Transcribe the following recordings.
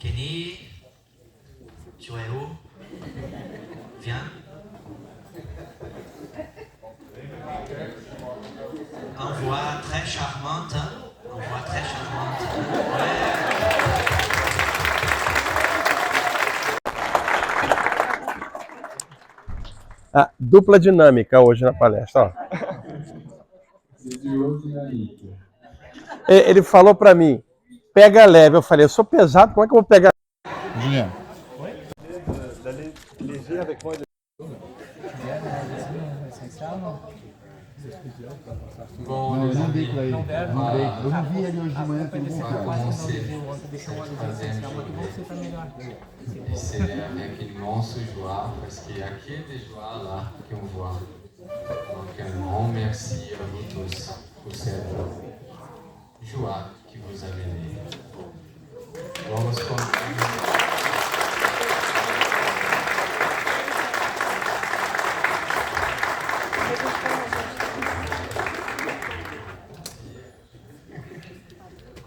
Kenny, tu es où? Viens. Une voix très charmante. Une voix très charmante. Ouais. Ah, dupla dinâmica hoje na palestra. Ó. Ele falou pra mim, pega leve. Eu falei, eu sou pesado, como é que eu vou pegar? Julien. D'aller léger avec moi. Bom, Não, eu não dei pra ele. não Eu não vi ele hoje de manhã, tudo bom? Et c'est avec une immense joie, parce qu'il n'y a que des joies là qu'on voit. Donc un grand merci à vous tous pour cette joie que vous avez née.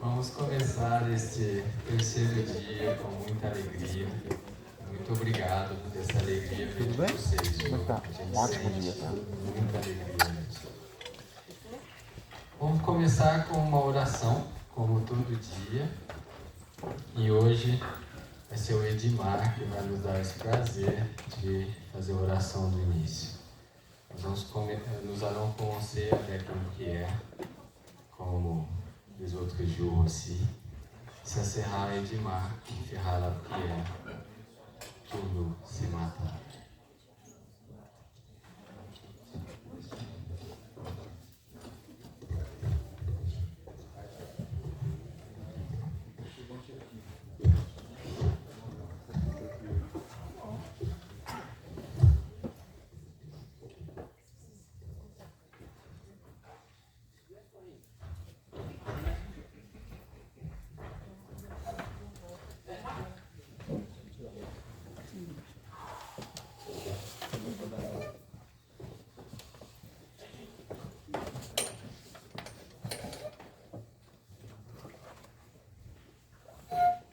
Vamos começar este terceiro dia com muita alegria. Muito obrigado por essa alegria de vocês. Como é que tá? Ótimo dia, tá? Muita alegria. Vamos começar com uma oração, como todo dia. E hoje vai ser o Edmar que vai nos dar esse prazer de fazer a oração do início. Nous allons commencer avec une prière, comme les autres jours aussi. Ça sera Edmar qui fera la prière pour nous ce matin.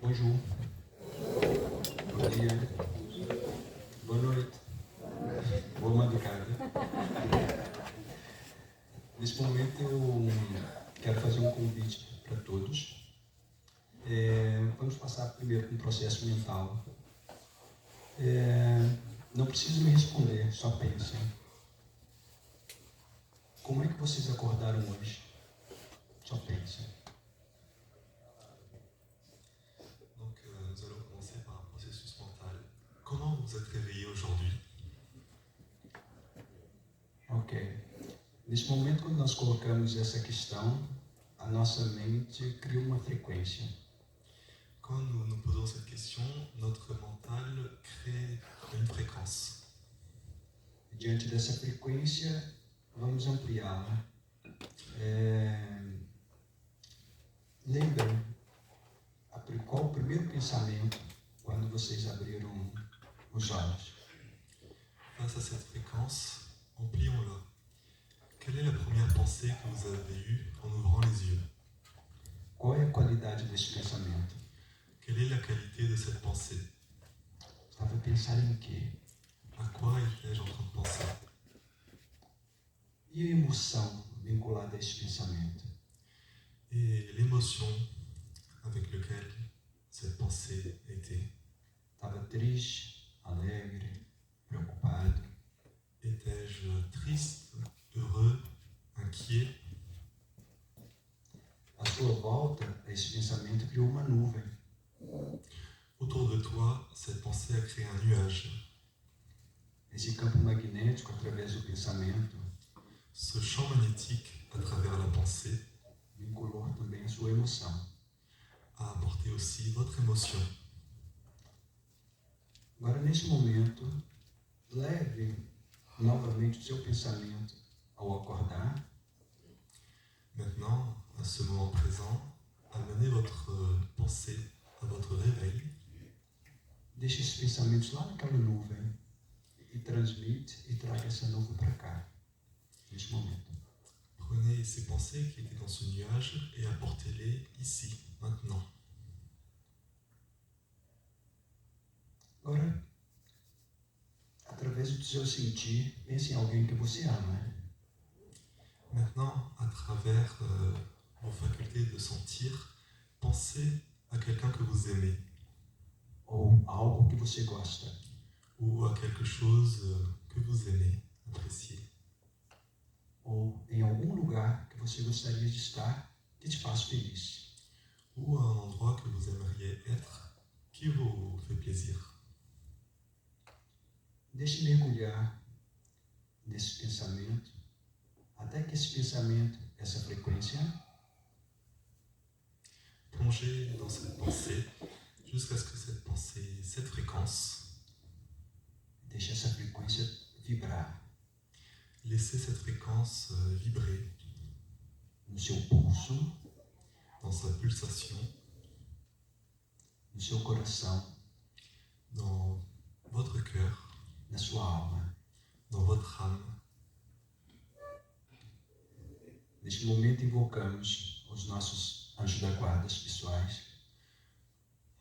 Bonjour, bom dia, boa noite, boa madrugada. Nesse momento eu quero fazer um convite para todos. Vamos passar primeiro por um processo mental. Não precisa me responder, só pensem. Como é que vocês acordaram hoje? Só pensem. Nous allons commencer par un processus mental. Comment vous êtes réveillé aujourd'hui? Ok. Nesse momento, quando nós colocamos essa questão, a nossa mente cria uma frequência. Quand nous nous posons cette question, notre mental crée une fréquence. Diante dessa frequência, vamos ampliá-la. Lembrem qual o primeiro pensamento quando vocês abriram os olhos? Face à cette fréquence, amplions-la. Quelle est la première pensée que vous avez eue en ouvrant les yeux? Qual é a qualidade desse pensamento? Quelle est la qualité de cette pensée? Estava a pensar em quê? À quoi étais-je en train de penser? E a emoção vinculada a esse pensamento? Et l'émotion avec laquelle cette pensée était? Estava triste, alegre, preocupado? Étais-je triste, heureux, inquiet? À sua volta, esse pensamento criou uma nuvem. Autour de toi, cette pensée a créé un nuage. Esse campo magnético, através do pensamento, Ce champ magnétique, à travers la pensée, vinculou também a sua emoção. a apporté aussi votre émotion. Agora, nesse momento, leve novamente o seu pensamento ao acordar. Maintenant, à ce moment présent, amenez votre pensée à votre réveil. Deixe esses pensamentos lá naquela nuvem e transmite e traga essa nuvem para cá, neste momento. Prenez ces pensées qui étaient dans ce nuage et apportez-les ici, maintenant. seu sentir, pense em alguém que você ama. Maintenant, à travers vos facultés de sentir, pensez à quelqu'un que vous aimez Ou algo que você gosta. ou à quelque chose que vous aimez, appréciez. Ou em algum lugar que você gostaria de estar, que te faz feliz. Ou à un endroit que vous aimeriez être, qui vous fait plaisir. Deixe mergulhar nesse pensamento, até que esse pensamento, essa frequência, Plongez dans cette pensée jusqu'à ce que cette pensée, cette fréquence, deixe essa frequência vibrar laissez cette fréquence vibrer no seu pulso, dans sa pulsation, no seu coração, dans votre cœur, na sua alma. dans votre âme. Neste momento invocamos os nossos anjos da guarda pessoais,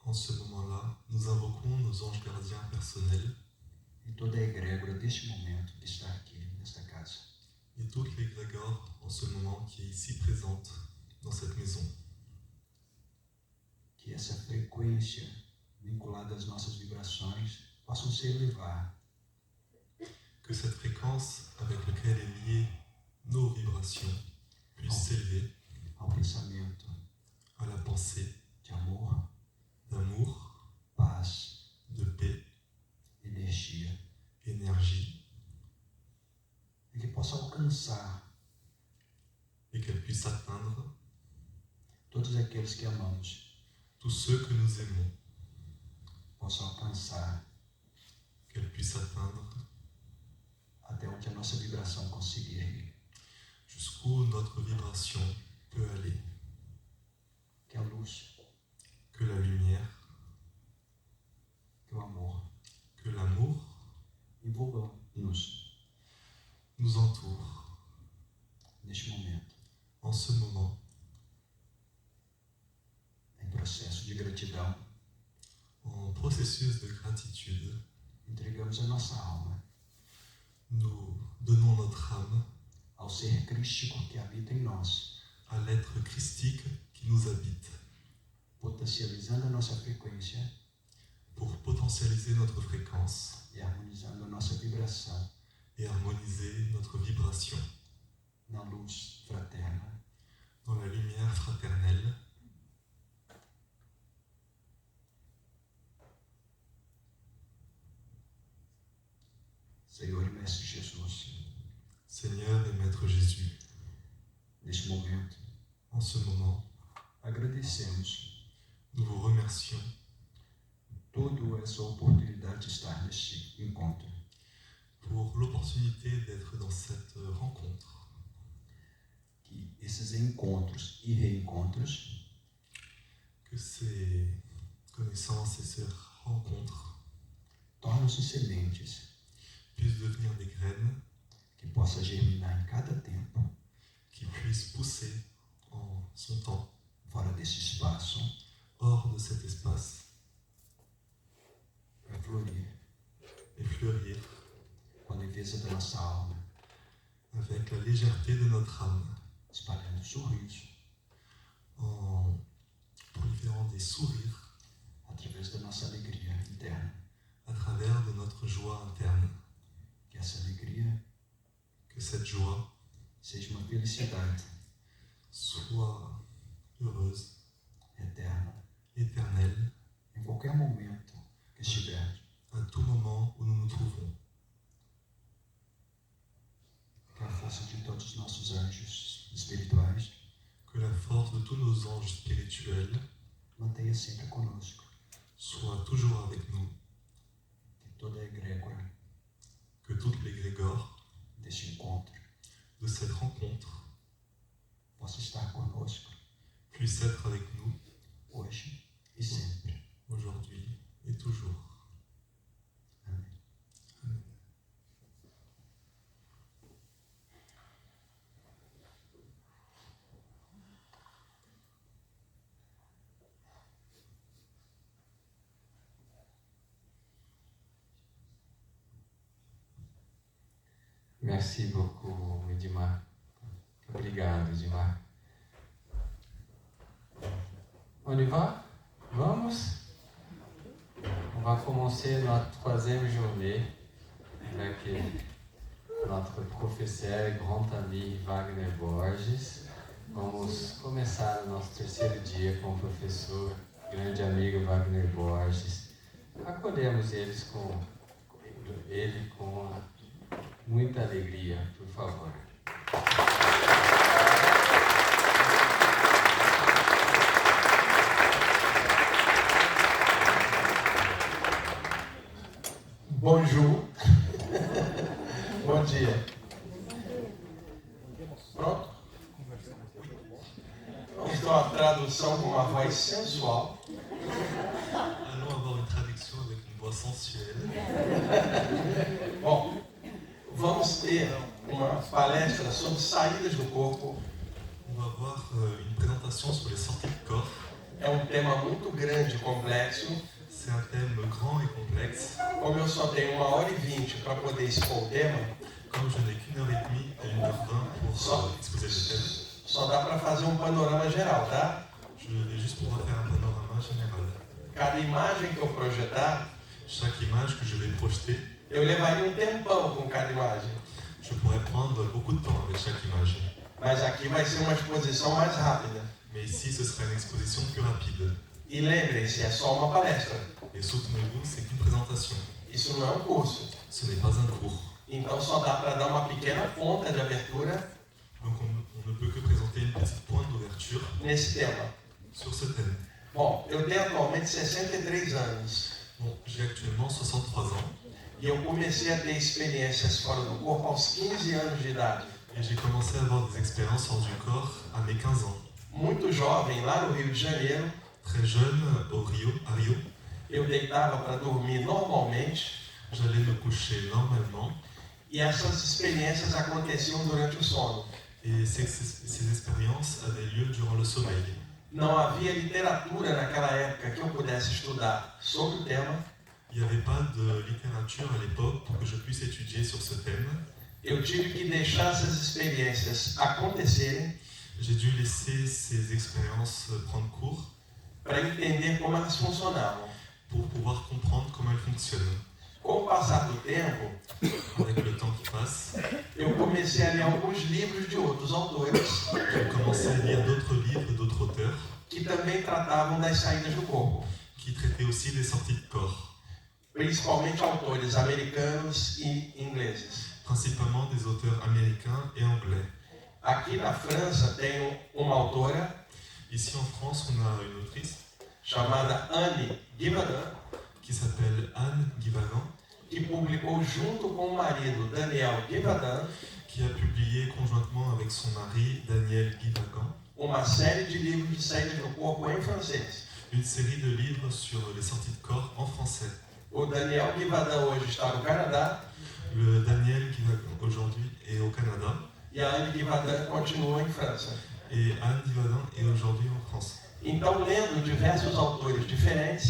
En ce moment-là, nous invoquons nos anges gardiens personnels e toda a egrégora deste momento de estar aqui, nesta casa. et toute l'égrégore en ce moment qui est ici présente dans cette maison. Que essa frequência vinculada às nossas vibrações possam se elevar Que cette fréquence avec laquelle est liée nos vibrations puisse s'élever ao pensamento à la pensée de amor, d'amour, paz, de paix, energia, énergie, e que possa alcançar et qu'elle puisse atteindre todos aqueles que amamos, tous ceux que nous aimons, possa alcançar qu'elle puisse atteindre até onde a nossa vibração conseguir ir. jusqu'où notre vibration peut aller. Que a luz, Que la lumière, que o amor que l'amour envolvam-nos nous entoure neste momento, en ce moment em processo de gratidão. en processus de gratitude. Entregamos a nossa alma Nous donnons notre âme ao ser crístico que habita em nós, à l'être christique qui nous habite potencializando a nossa frequência pour potentialiser notre fréquence e harmonizando a nossa vibração et harmoniser notre vibration na luz fraterna. dans la lumière fraternelle. Senhor e Mestre Jesus, Seigneur et Maître Jésus, neste momento, en ce moment, agradecemos nous vous remercions toda essa oportunidade de estar neste encontro. pour l'opportunité d'être dans cette rencontre. Que esses encontros e reencontros Que ces connaissances et ces rencontres tornem-se sementes puissent devenir des graines que possa germinar em cada tempo, qui puissent pousser en son temps fora desse espaço, hors de cet espace para florir et fleurir com a leveza da nossa alma, avec la légèreté de notre âme, espalhando sorriso en proliférant des sourires através da nossa alegria interna. à travers de notre joie interne. Que essa alegria Que cette joie seja uma felicidade soit heureuse, eterna, éternelle, em qualquer momento que estiver. à tout moment où nous nous trouvons. Que a força de todos os nossos anjos espirituais Que la force de tous nos anges spirituels mantenha sempre conosco. soit toujours avec nous. Que toda a egrégora Que toutes les grégores deste encontro de cette rencontre possa estar conosco puissent être avec nous hoje e sempre. aujourd'hui et toujours. Amém. Merci beaucoup, Edmar. Obrigado, Edmar. On y va? Vamos? On va commencer notre troisième journée avec notre professeur e grand ami Wagner Borges. Vamos começar o nosso terceiro dia com o professor, grande amigo Wagner Borges. Acolhemos ele com muita alegria, por favor. Bonjour. Bom dia. Pronto? Vamos ter uma tradução com uma voz sensual. Allons avoir une traduction avec une voix sensuelle. Bom, vamos ter uma palestra sobre saídas do corpo. On va avoir une présentation sur les sorties de corps. É um tema muito grande e complexo. C'est un thème grand et complexe. Como eu só tenho 1h20 para poder expor o tema, Comme je n'ai qu'une heure et demie et 1h20 pour exposer le thème, só dá para fazer um panorama geral, tá? je vais juste pouvoir faire un panorama général. Cada imagem que eu projetar, Chaque image que je vais projeter, eu levaria um tempão com cada imagem. je pourrais prendre beaucoup de temps avec chaque image. Mas aqui vai ser uma exposição mais rápida. Mais ici, ce sera une exposition plus rapide. E lembrem-se, é só uma palestra. Et soutenez-vous, c'est qu'une présentation. Isso não é um curso. Ce n'est pas un cours. Então só dá para dar uma pequena ponta de abertura Donc on ne peut que présenter une petite pointe d'ouverture nesse tema. sur ce thème. Bom, eu tenho atualmente 63 anos. Bon, j'ai actuellement 63 ans E eu comecei a ter experiências fora do corpo aos 15 anos de idade. et j'ai commencé à avoir des expériences hors du corps à mes 15 ans. Muito jovem, lá no Rio de Janeiro, Très jeune, à Rio, eu deitava para dormir normalmente j'allais me coucher normalement e essas experiências aconteciam durante o sono. et ces expériences avaient lieu durant le sommeil. Não havia literatura naquela época que eu pudesse estudar sobre o tema. Il n'y avait pas de littérature à l'époque pour que je puisse étudier sur ce thème. Eu tive que deixar essas experiências acontecerem J'ai dû laisser ces expériences prendre cours para entender como elas funcionavam. pour pouvoir comprendre comment elles fonctionnent. Com o passar do tempo, Avec le temps qui passe, eu comecei a ler alguns livros de outros autores j'ai commencé à lire d'autres livres d'autres auteurs que também tratavam das saídas do corpo, qui traitaient aussi des sorties de corps, principalmente autores americanos e ingleses. principalement des auteurs américains et anglais. Aqui na França tem uma autora Ici en France, on a une autrice chamada Anne Givaudan, qui s'appelle Anne Guivagan, que publicou junto com o marido Daniel Givaudan qui a publié conjointement avec son mari Daniel Guivagan uma série de livros de saídas do corpo em francês. une série de livres sur les sorties de corps en français. O Daniel Givaudan hoje está no Canadá Le Daniel Guivagan aujourd'hui est au Canada e a Anne Givaudan continua em França. et Anne Guivagan est aujourd'hui en France. Então, lendo diversos autores diferentes,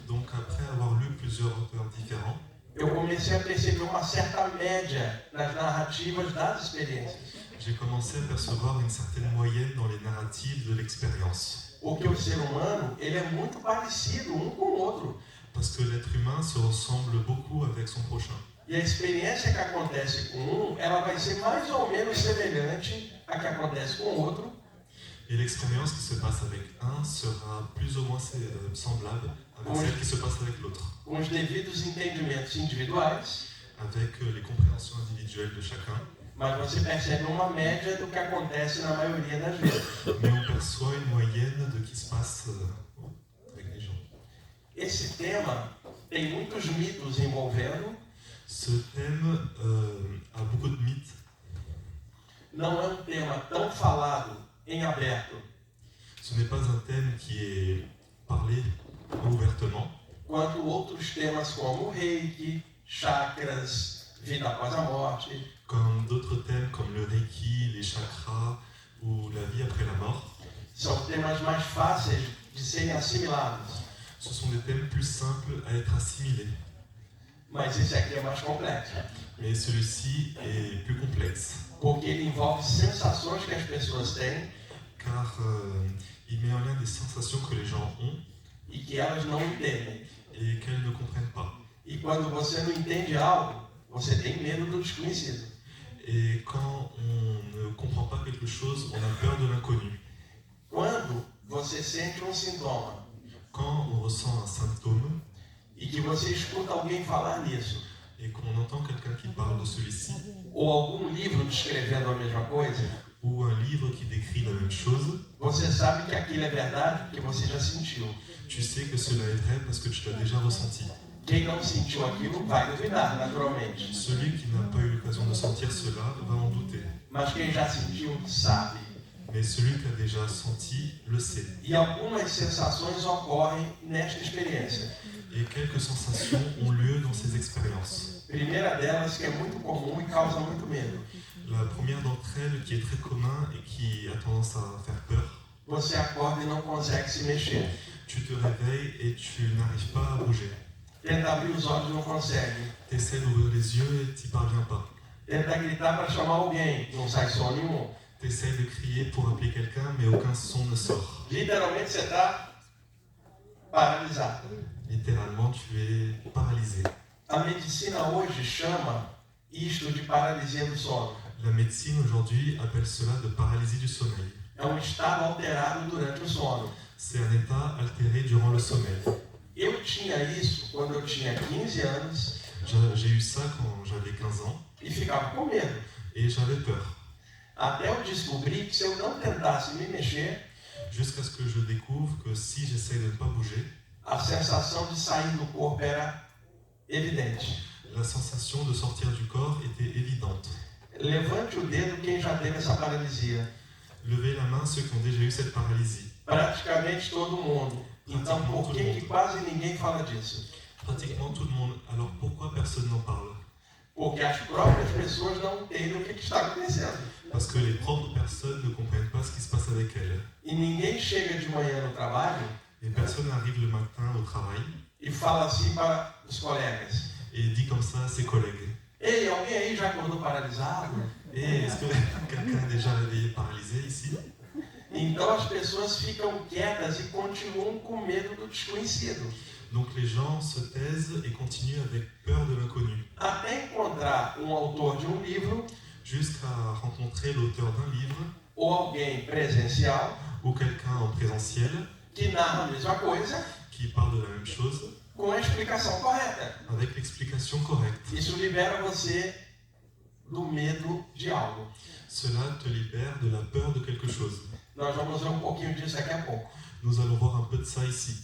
Donc après avoir lu plusieurs auteurs différents, eu comecei a perceber uma certa média nas narrativas das experiências. j'ai commencé à percevoir une certaine moyenne dans les narratives de l'expérience. Porque o ser humano, ele é muito parecido um com o outro. Parce que l'être humain se ressemble beaucoup avec son prochain. E a experiência que acontece com um, ela vai ser mais ou menos semelhante à que acontece com o outro. Et l'expérience qui se passe avec un sera plus ou moins semblable avec Oui. celle qui se passe avec l'autre, Com os devidos entendimentos individuais, avec les compréhensions individuelles de chacun, mas você percebe uma média do que acontece na maioria das vezes. mais on perçoit une moyenne de ce qui se passe avec les gens. Esse tema tem muitos mitos envolvendo, Ce thème a beaucoup de mythes. não é um tema tão falado em aberto Ce n'est pas un thème qui est parlé ouvertement, quanto outros temas como o reiki, chakras, vida após a morte. comme d'autres thèmes comme le Reiki, les chakras ou la vie après la mort. São temas mais fáceis de serem assimilados. Ce sont des thèmes plus simples à être assimilés. Mas esse aqui é mais complexo, Mais celui-ci est plus complexe, porque ele envolve sensações que as pessoas têm car il met en lien des sensations que les gens ont e que elas não entendem. et qu'elles ne comprennent pas. E quando você não entende algo, você tem medo do desconhecido. Et quand on ne comprend pas quelque chose, on a peur de l'inconnu. Quando você sente um sintoma Quand on ressent un symptôme e que você escuta alguém falar nisso, et qu'on entend quelqu'un qui parle de celui-ci, ou algum livro descrevendo a mesma coisa, ou un livre qui décrit la même chose, você sabe que aquilo é verdade porque você já sentiu. tu sais que cela est vrai parce que tu l'as déjà ressenti. Quem não sentiu aquilo vai duvidar, naturalmente. Celui qui n'a pas eu l'occasion de sentir cela va en douter. Mas quem já sentiu, sabe. Mais celui qui a déjà senti le sait. E algumas sensações ocorrem nesta experiência. Et quelques sensations ont lieu dans ces expériences. Primeira delas, que é muito comum e causa muito medo. La première d'entre elles, qui est très commune et qui a tendance à faire peur, Você acorda e não consegue se mexer. tu te réveilles et tu n'arrives pas à bouger. Tenta abrir os olhos e não consegue. Tu essaies d'ouvrir les yeux et tu n'y parviens pas. Tenta gritar para chamar alguém, não sai som nenhum. Tu essaies de crier pour appeler quelqu'un, mais aucun son ne sort. Literalmente você está paralisado. Littéralement, tu es paralysé. A medicina hoje chama isto de paralisia do sono. La médecine aujourd'hui appelle cela de paralysie du sommeil. É um estado alterado durante o sono. C'est un état altéré durant le sommeil. Eu tinha isso quando eu tinha 15 anos J'ai eu ça quand j'avais 15 ans e ficava com medo. et j'avais peur. Até eu descobri que se eu não tentasse me mexer, Jusqu'à ce que je découvre que si j'essaie de ne pas bouger, a sensação de sair do corpo era evidente. la sensation de sortir du corps était évidente. Levante o dedo quem já teve essa paralisia. Levez la main ceux qui ont déjà eu cette paralysie. Praticamente todo mundo. Então por que quase ninguém fala disso? Pratiquement tout le monde. Alors pourquoi personne n'en parle? Porque as próprias pessoas não entendem o que está acontecendo. Parce que les propres personnes ne comprennent pas ce qui se passe avec elles. E ninguém chega de manhã no trabalho Et personne n'arrive le matin au travail e fala assim para os colegas: et dit comme ça à ses collègues. Ei, alguém aí já acordou paralisado? Et est-ce que quelqu'un est déjà réveillé paralysé ici? Então as pessoas ficam quietas e continuam com medo do desconhecido. Donc les gens se taisent et continuent avec peur de l'inconnu. Até encontrar um autor de um livro Jusqu'à rencontrer l'auteur d'un livre ou alguém presencial ou quelqu'un en présentiel que narra a mesma coisa qui parle de la même chose com a explicação correta. avec l'explication correcte. Isso libera você do medo de algo. Cela te libère de la peur de quelque chose. Nós vamos ver um pouquinho disso daqui a pouco. Nous allons voir un peu de ça ici.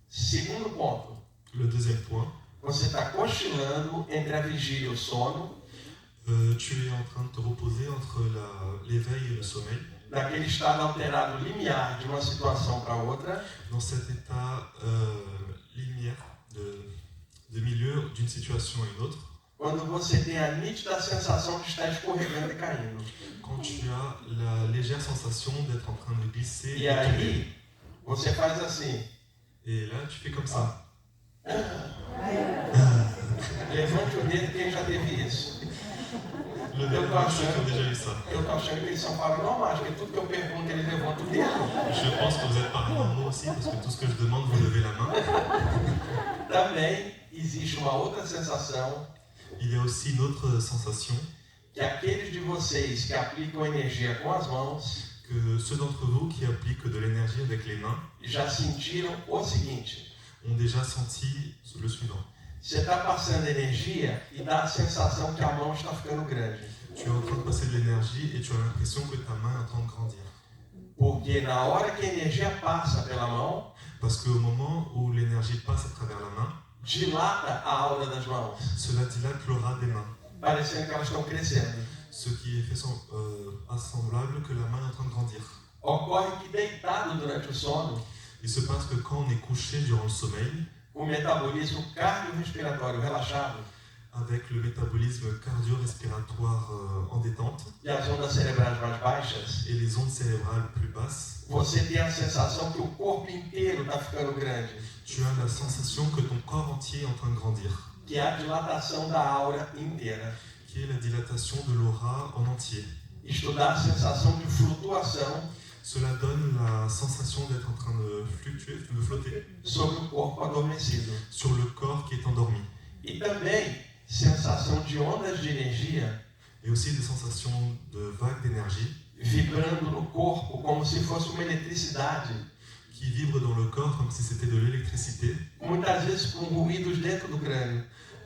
Segundo ponto, Le deuxième point, você está cochilando entre a vigília e o sono, tu es en train de te reposer entre l'éveil et le sommeil, naquele estado alterado limiar de uma situação para outra, dans cet état linéaire de milieu d'une situation à une autre, quando você tem a nítida sensação de estar escorregando e caindo. quand tu as la légère sensation d'être en train de glisser E et tomber. aí, você faz assim, Et là, tu fais comme ça. levante o dedo quem já teve isso. Le dernier, ceux qui ont déjà eu ça. Eu tô achando que eles são paranormais, porque tudo que eu pergunto eles levantam o dedo. Je pense que vous êtes paranormaux aussi, parce que tout ce que je demande, vous levez la main. Também existe uma outra sensação, Il y a aussi une autre sensation, que aqueles de vocês que aplicam energia com as mãos que ceux d'entre vous qui appliquent de l'énergie avec les mains já sentiram o seguinte: ont déjà senti le suivant. você está passando energia e dá a sensação que a mão está ficando grande. Tu es en train de passer de l'énergie et tu as l'impression que ta main est en train de grandir. Porque na hora que a energia passa pela mão, Parce qu'au moment où l'énergie passe à travers la main, dilata a aura das mãos, cela dilate l'aura des mains. parecendo que elas estão crescendo. Ce qui est fait semblable que la main est en train de grandir. Ocorre que deitado durante o sono, Il se passe que quand on est couché durant le sommeil, o metabolismo cardiorrespiratório relaxado avec le métabolisme cardio-respiratoire en détente e as ondas cerebrais mais baixas, et les ondes cérébrales plus basses, você tem a sensação que o corpo inteiro está ficando grande, tu as la sensation que ton corps entier est en train de grandir. que é a dilatação da aura inteira. qui est la dilatation de l'aura en entier. Estudar a sensação de flutuação Cela donne la sensation d'être en train de fluctuer, de flotter sobre o corpo adormecido. sur le corps qui est endormi. E também sensação de ondas de energia Et aussi des sensations de vagues d'énergie vibrando no corpo como se fosse uma eletricidade, qui vibrent dans le corps comme si c'était de l'électricité, muitas vezes com ruídos dentro do crânio,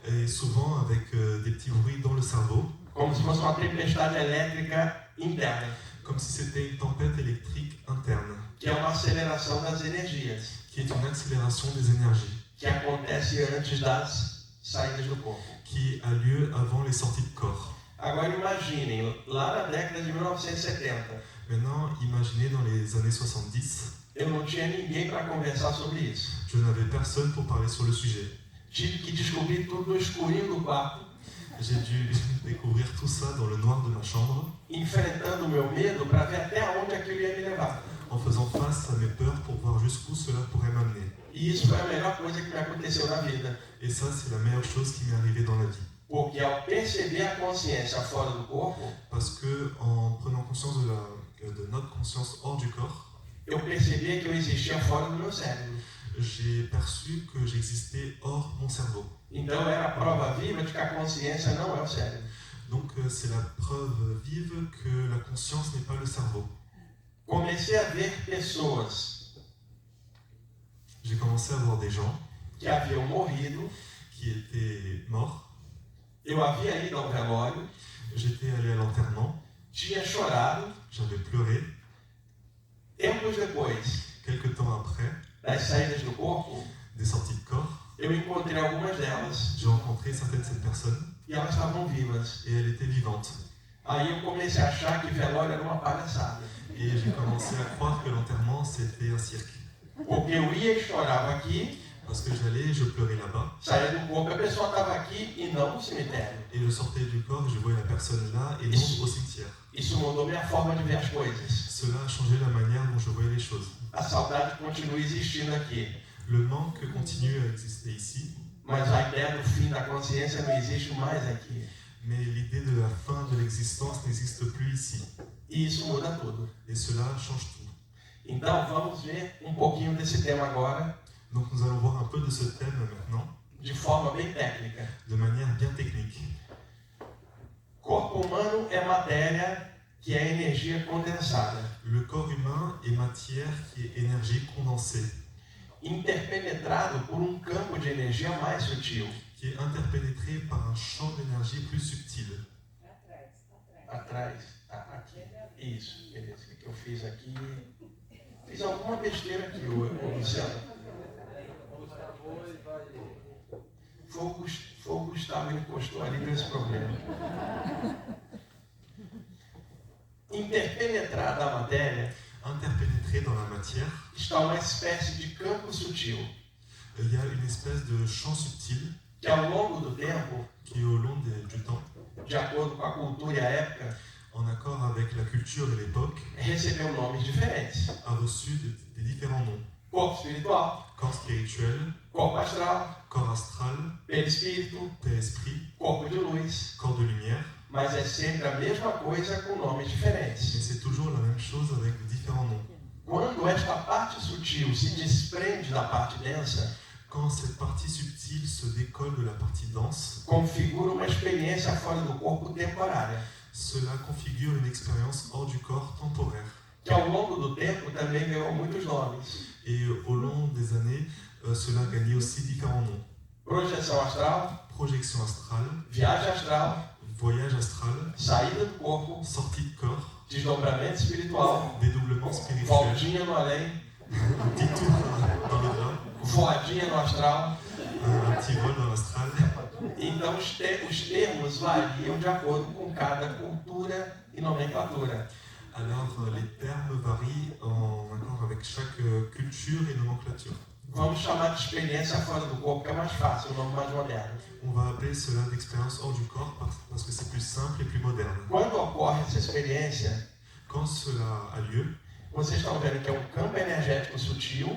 et souvent avec des petits bruits dans le cerveau, como se fosse uma tempestade elétrica interna, comme si c'était une tempête électrique interne, que é uma aceleração das energias, qui est une accélération des énergies, que acontece antes das saídas do corpo. qui a lieu avant les sorties de corps. Agora imaginem, lá na década de 1970, Maintenant, imaginez dans les années 70, eu não tinha ninguém para conversar sobre isso. je n'avais personne pour parler sur le sujet. Tive que descobrir tudo no escurinho do quarto, J'ai dû découvrir tout ça dans le noir de ma chambre, enfrentando o meu medo para ver até onde aquilo ia me levar. en faisant face à mes peurs pour voir jusqu'où cela pourrait m'amener. E isso foi a melhor coisa que me aconteceu na vida. Et ça, c'est la meilleure chose qui m'est arrivée dans la vie. Porque ao perceber a consciência fora do corpo, Parce que en prenant conscience de notre conscience hors du corps, eu percebia que eu existia fora do meu cérebro. j'ai perçu que j'existais hors mon cerveau. Então era a prova viva de que a consciência não é o cérebro. Donc c'est la preuve vive que la conscience n'est pas le cerveau. Comecei a ver pessoas J'ai commencé à voir des gens que haviam morrido, qui étaient morts. eu havia ido ao velório, J'étais allé à l'enterrement, tinha chorado. j'avais pleuré. Tempos depois Quelque temps après, das saídas do corpo, des sorties de corps, eu encontrei algumas delas j'ai rencontré certaines de ces personnes e elas estavam vivas. et elles étaient vivantes. Aí eu comecei a achar que velório era uma palhaçada. Et j'ai commencé à croire que l'enterrement c'était un cirque. Porque eu ia e chorava aqui, Parce que j'allais, je pleurais là-bas, saía do corpo, a pessoa estava aqui e não no cemitério. et je sortais du corps et je voyais la personne là et non au cimetière. Isso mudou minha forma de ver as coisas. Cela a changé la manière dont je voyais les choses. A saudade continua existindo aqui, Le manque continue à exister ici, mas a ideia do fim da consciência não existe mais aqui. mais l'idée de la fin de l'existence n'existe plus ici. E isso muda tudo. Et cela change tout. Então vamos ver um pouquinho desse tema agora, Donc nous allons voir un peu de ce thème maintenant, de forma bem técnica. de manière bien technique. Corpo humano é matéria que é energia condensada, Le corps humain est matière qui est énergie condensée, interpenetrado por um campo de energia mais sutil. qui est interpénétré par un champ d'énergie plus subtil. Atrás, aqui. Isso, beleza. O que eu fiz aqui? Fiz alguma besteira aqui, ô Luciano. Foi o Gustavo que encostou ali, deu esse problema. Interpenetrada a matéria, Interpénétré dans la matière, está uma espécie de campo sutil, il y a une espèce de champ subtil que ao longo do tempo, qui, au long du temps, de acordo com a cultura e a época, en accord avec la culture de l'époque, recebeu nomes diferentes. a reçu des différents noms. Corpo espiritual, Corps spirituel, corpo astral, corps astral, perispírito, esprit, corpo de luz, corps de lumière, mas é sempre a mesma coisa com nomes mais diferentes. c'est toujours la même chose avec différents noms. Quando esta parte sutil se desprende da parte densa, Quand cette partie subtile se décolle de la partie dense, configura uma experiência fora do corpo temporária, cela configure une expérience hors du corps temporaire. que ao longo do tempo também ganhou muitos nomes. Et au long des années, cela a gagné aussi différents noms. Projeção astral, Projection astrale, viagem astral, voyage astral, saída do corpo, sortie de corps, desdobramento espiritual, dédoublement spirituel, voltinha no além, petit tour dans le delà, voadinha no astral. un petit vol dans l'astral. Então os termos variam de acordo com cada cultura e nomenclatura. Alors les termes varient en accord avec chaque culture et nomenclature. Vamos chamar de experiência fora do corpo, que é mais fácil, o nome mais moderno. On va appeler cela d'expérience hors du corps parce que c'est plus simple et plus moderne. Quando ocorre essa experiência, Quand cela a lieu, vocês estão vendo que é um campo energético sutil,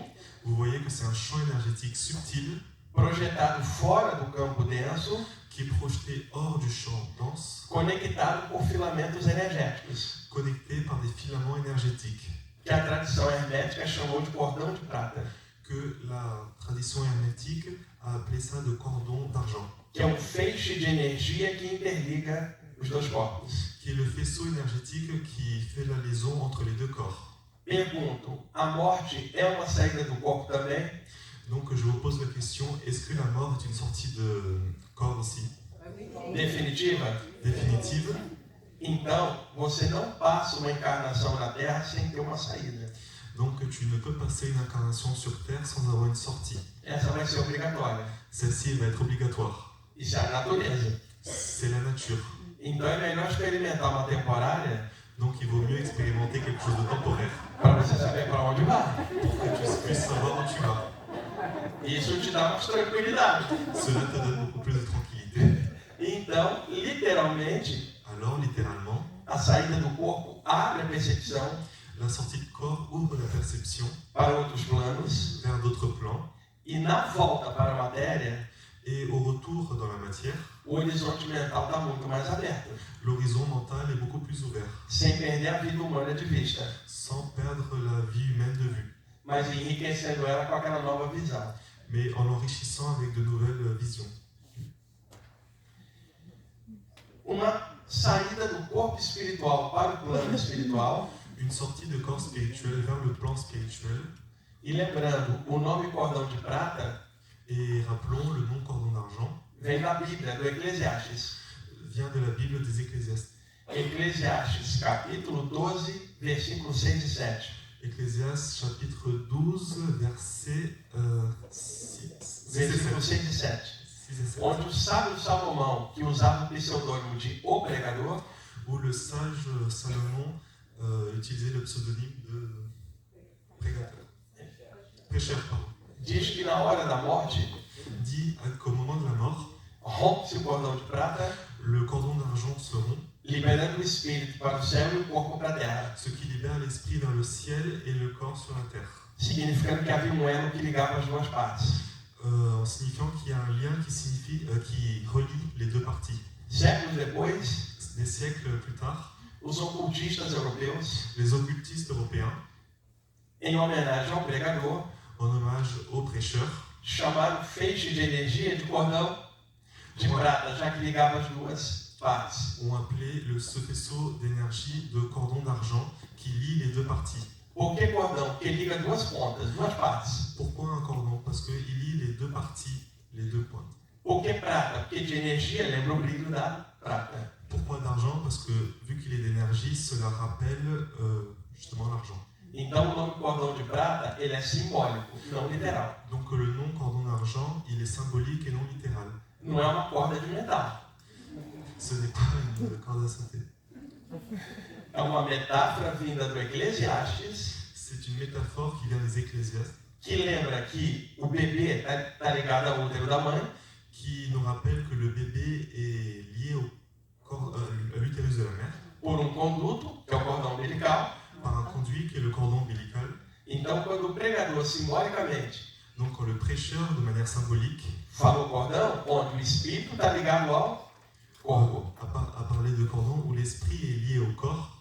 vous voyez que c'est un champ énergétique subtil projetado fora do campo denso, qui est projeté hors du champ dense, conectado por filamentos energéticos, connecté par des filaments énergétiques, que a tradição hermética chamou de cordão de prata, que la tradition hermétique a appelé ça de cordon d'argent, que é feixe de energia que interliga os dois corpos. qui est le faisceau énergétique qui fait la liaison entre les deux corps. Pergunto, a morte é uma saída do corpo também? Donc je vous pose la question, est-ce que la mort est une sortie de corps aussi Definitiva? définitive? Então, você não passa uma encarnação na Terra sem ter uma saída. Donc tu ne peux passer une incarnation sur Terre sans avoir une sortie. Essa vai ser obrigatória. Celle-ci va être obligatoire. Isso é a natureza. C'est la nature. Então é melhor experimentar uma temporária Donc il vaut mieux expérimenter quelque chose de temporaire para você saber para onde vai. pour que tu puisses savoir où tu vas. Isso te dá mais tranquilidade. Cela te donne beaucoup plus de tranquillité. Então, literalmente, Alors littéralement, a saída do corpo abre a percepção la sortie de corps ouvre la perception para outros planos vers d'autres plans e na volta para a matéria, et au retour dans la matière, o horizonte mental está muito mais aberto, l'horizon mental est beaucoup plus ouvert, sem perder a vida humana de vista, sans perdre la vie humaine de vue, mas enriquecendo ela com aquela nova visão. mais en l'enrichissant avec de nouvelles visions. Uma saída do corpo espiritual para o plano espiritual, Une sortie de corps spirituel vers le plan spirituel. e lembrando, o nome cordão de prata Et rappelons, le nom cordon d'argent vem da Bíblia, do Eclesiastes. vient de la Bible des Ecclésiastes. Eclesiastes, capítulo 12, versículos 6 e 7. Ecclésiastes chapitre 12, verset 6 Versículos 6 e 7. et 7. Onde o sábio Salomão, que usava o pseudônimo de O Pregador, Où le sage Salomon utilisait le pseudonyme de prégateur. Prêcheur, pardon. diz que na hora da morte, Dit qu'au moment de la mort, rompe-se o cordão de prata, le cordon d'argent se rompt, liberando o espírito para o céu e o corpo para a terra, ce qui libère l'esprit vers le ciel et le corps sur la terre. significando que havia um elo que ligava as duas partes. En signifiant qu'il y a un lien qui relie les deux parties. Séculos depois, Des siècles plus tard, os ocultistas europeus, les occultistes européens, em homenagem ao pregador, en hommage aux prêcheurs, chamaram feixe de energia de cordão de prata, já que ligava as duas partes. ont appelé ce faisceau d'énergie de cordon d'argent qui lie les deux parties. Por que cordão? Porque liga duas pontas, duas partes. Pourquoi un cordon? Parce qu'il lie les deux parties, les deux pointes. Por que prata? Porque de energia lembra o brilho da prata. Pourquoi d'argent? Parce que vu qu'il est d'énergie, cela rappelle justement l'argent. Então o nome cordão de prata, ele é simbólico, não literal. Donc le nom cordon d'argent, il est symbolique et non littéral. Não é uma corda de metal. Ce n'est pas une corde à sauter. É uma metáfora vinda do Eclesiastes, C'est une métaphore qui vient des Ecclésiastes, que lembra que o bebê está ligado ao útero da mãe, qui nous rappelle que le bébé est lié à l'utérus de la mère por um conduto, que é o cordão umbilical. par un conduit qui est le cordon ombilical. Então, quando o pregador, simbolicamente, Donc quand le prêcheur, de manière symbolique, falou cordão, onde o espírito está ligado ao corpo, a parlé de cordon où l'esprit est lié au corps,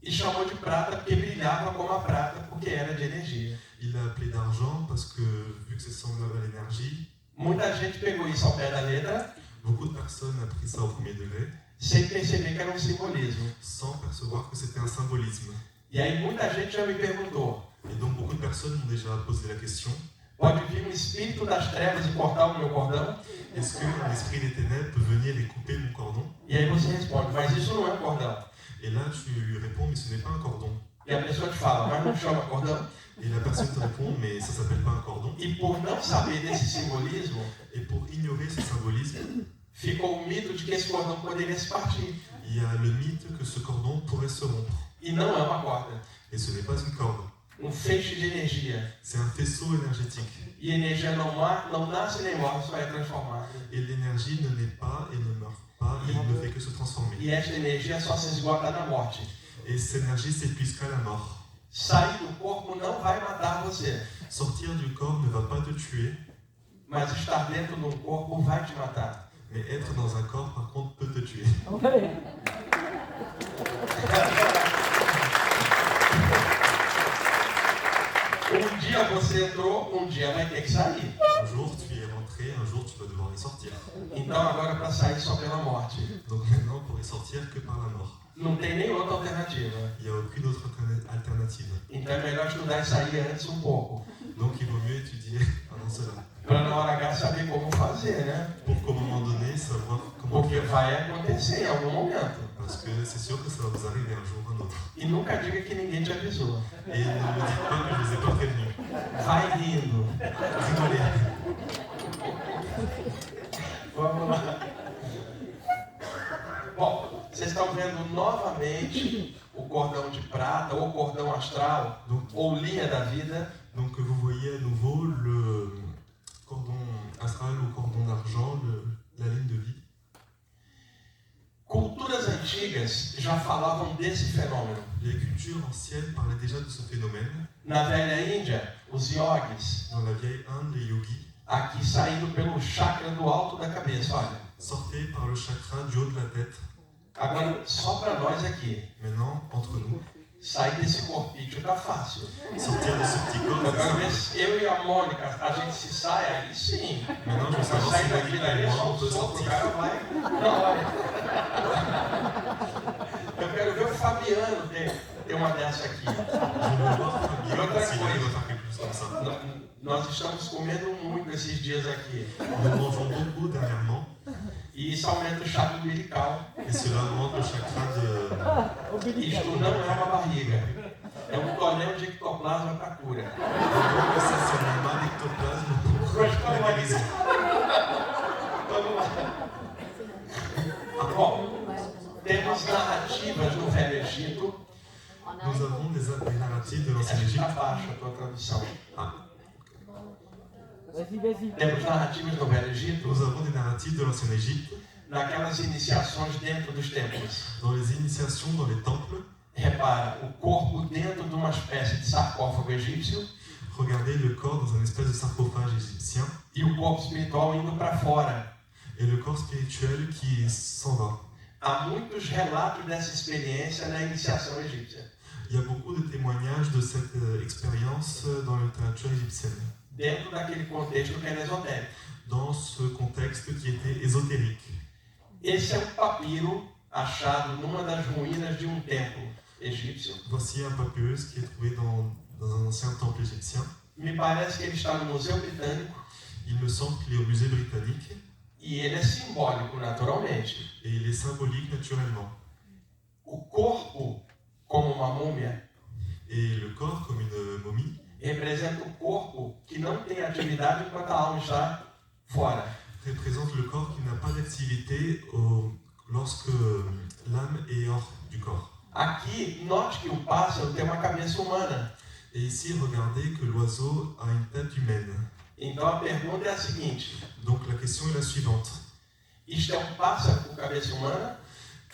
e chamou de prata porque brilhava como a prata, porque era de energia. il l'a appelé d'argent parce que vu que c'est semblable à l'énergie, Muita gente pegou isso ao pé da letra, beaucoup de personnes ont pris ça au premier degré sem perceber que era um simbolismo. sans percevoir que c'était un symbolisme. E aí muita gente já me perguntou, Et donc beaucoup de personnes m'ont déjà posé la question, pode vir um espírito das trevas e cortar o meu cordão? est-ce que l'esprit des ténèbres peut venir et couper mon cordon? E aí você responde, mas isso não é um cordão. Et là tu lui réponds, mais ce n'est pas un cordon. E a pessoa te fala, mas não chama cordão? Et la personne te répond, mais ça s'appelle pas un cordon. E por não saber desse simbolismo, Et pour ignorer ce symbolisme, ficou o mito de que esse cordão poderia se partir. il y a le mythe que ce cordon pourrait se rompre. E não é uma corda, Et ce n'est pas une corde, feixe de energia. c'est un faisceau énergétique. E energia não nasce nem morre, só é transformada. Et l'énergie ne naît pas et ne meurt pas, il ne fait que se transformer. E esta energia só se esgota na morte. Et cette énergie s'épuise qu'à la mort. Sair do corpo não vai matar você, Sortir du corps ne va pas te tuer, Mas estar dentro de um corpo vai te matar. Mais être dans un corps, par contre, peut te tuer. Um dia você entrou, um dia vai ter que sair. Un jour, tu y es rentré, un jour, tu vas devoir y sortir. Então agora para sair só pela morte. Donc maintenant, pour y sortir que par la mort. Não tem nem outra alternativa. Il n'y a aucune autre alternative. Então é melhor estudar e sair antes um pouco. Donc il vaut mieux étudier pendant cela. Para na hora H saber como fazer, né? Pour qu'au moment donné, savoir comment Porque faire. vai acontecer em algum momento. Parce que c'est sûr que ça va vous arriver un jour ou un autre. E nunca diga que ninguém te avisou. Et ne me dites pas que je vous ai pas prévenu. Vai rindo. Rigolez. Vamos lá. Bom, vocês estão vendo novamente o cordão de prata, ou cordão astral, ou linha da vida. Donc vous voyez à nouveau le cordon astral ou cordon d'argent, la ligne de vie. Culturas antigas já falavam desse fenômeno. Les cultures anciennes parlaient déjà de ce phénomène. Na velha Índia, os yogis, Dans la vieille Inde, les yogis aqui saindo pelo chakra do alto da cabeça, olha. sortaient par le chakra du haut de la tête. Agora, só para nós aqui, Maintenant, entre nous, sair desse corpício tá fácil. sortir de ce petit corps, Eu c'est quero ver simple. se eu e a Mônica, a gente se sai, aí sim. Maintenant, je veux Mas savoir sair si daqui David daí et é moi, só on um peut sopro, o sortir. cara vai na hora. Eu quero ver o Fabiano ter uma dessa aqui. Je veux voir E outra Fabien s'il arrive coisa, à faire quelque chose comme ça. nós estamos comendo muito esses dias aqui. Nous mangeons beaucoup dernièrement E isso aumenta o chakra umbilical. et cela augmente le chakra de... Isto não é uma barriga. É um tonel de ectoplasma para cura. Donc ça, c'est normal, ectoplasme pour la guérison. Vamos lá. Bom, temos narrativas no Velho Egito. Nous avons des narratifs de l'ancien Essa está Égypte. abaixo a tua tradução. Ah. Temos narrativas no Velho Egito, Nous avons des narratifs de l'ancien Égypte, naquelas iniciações dentro dos templos. dans les initiations dans les temples. Repara, o corpo dentro de uma espécie de sarcófago egípcio Regardez le corps dans un espèce de sarcophage égyptien e o corpo espiritual indo para fora. et le corps spirituel qui s'en va. Há muitos relatos dessa experiência na iniciação egípcia. Il y a beaucoup de témoignages de cette expérience dans la littérature égyptienne, Dentro daquele contexto que era esotérico. dans ce contexte qui était ésotérique. Esse é um papiro achado numa das ruínas de um templo egípcio. Voici un papyrus qui est trouvé dans un ancien temple égyptien. Me parece que ele está no Museu Britânico Il me semble qu'il est au musée britannique e ele é simbólico, naturalmente. et il est symbolique naturellement. O corpo, como uma múmia, Et le corps, comme une momie, representa o corpo que não tem atividade enquanto a alma está fora. représente le corps qui n'a pas d'activité lorsque l'âme est hors du corps. Aqui, note que o pássaro tem uma cabeça humana. Et ici, regardez que l'oiseau a une tête humaine. Então a pergunta é a seguinte: Donc la question est la suivante. isto é um pássaro com cabeça humana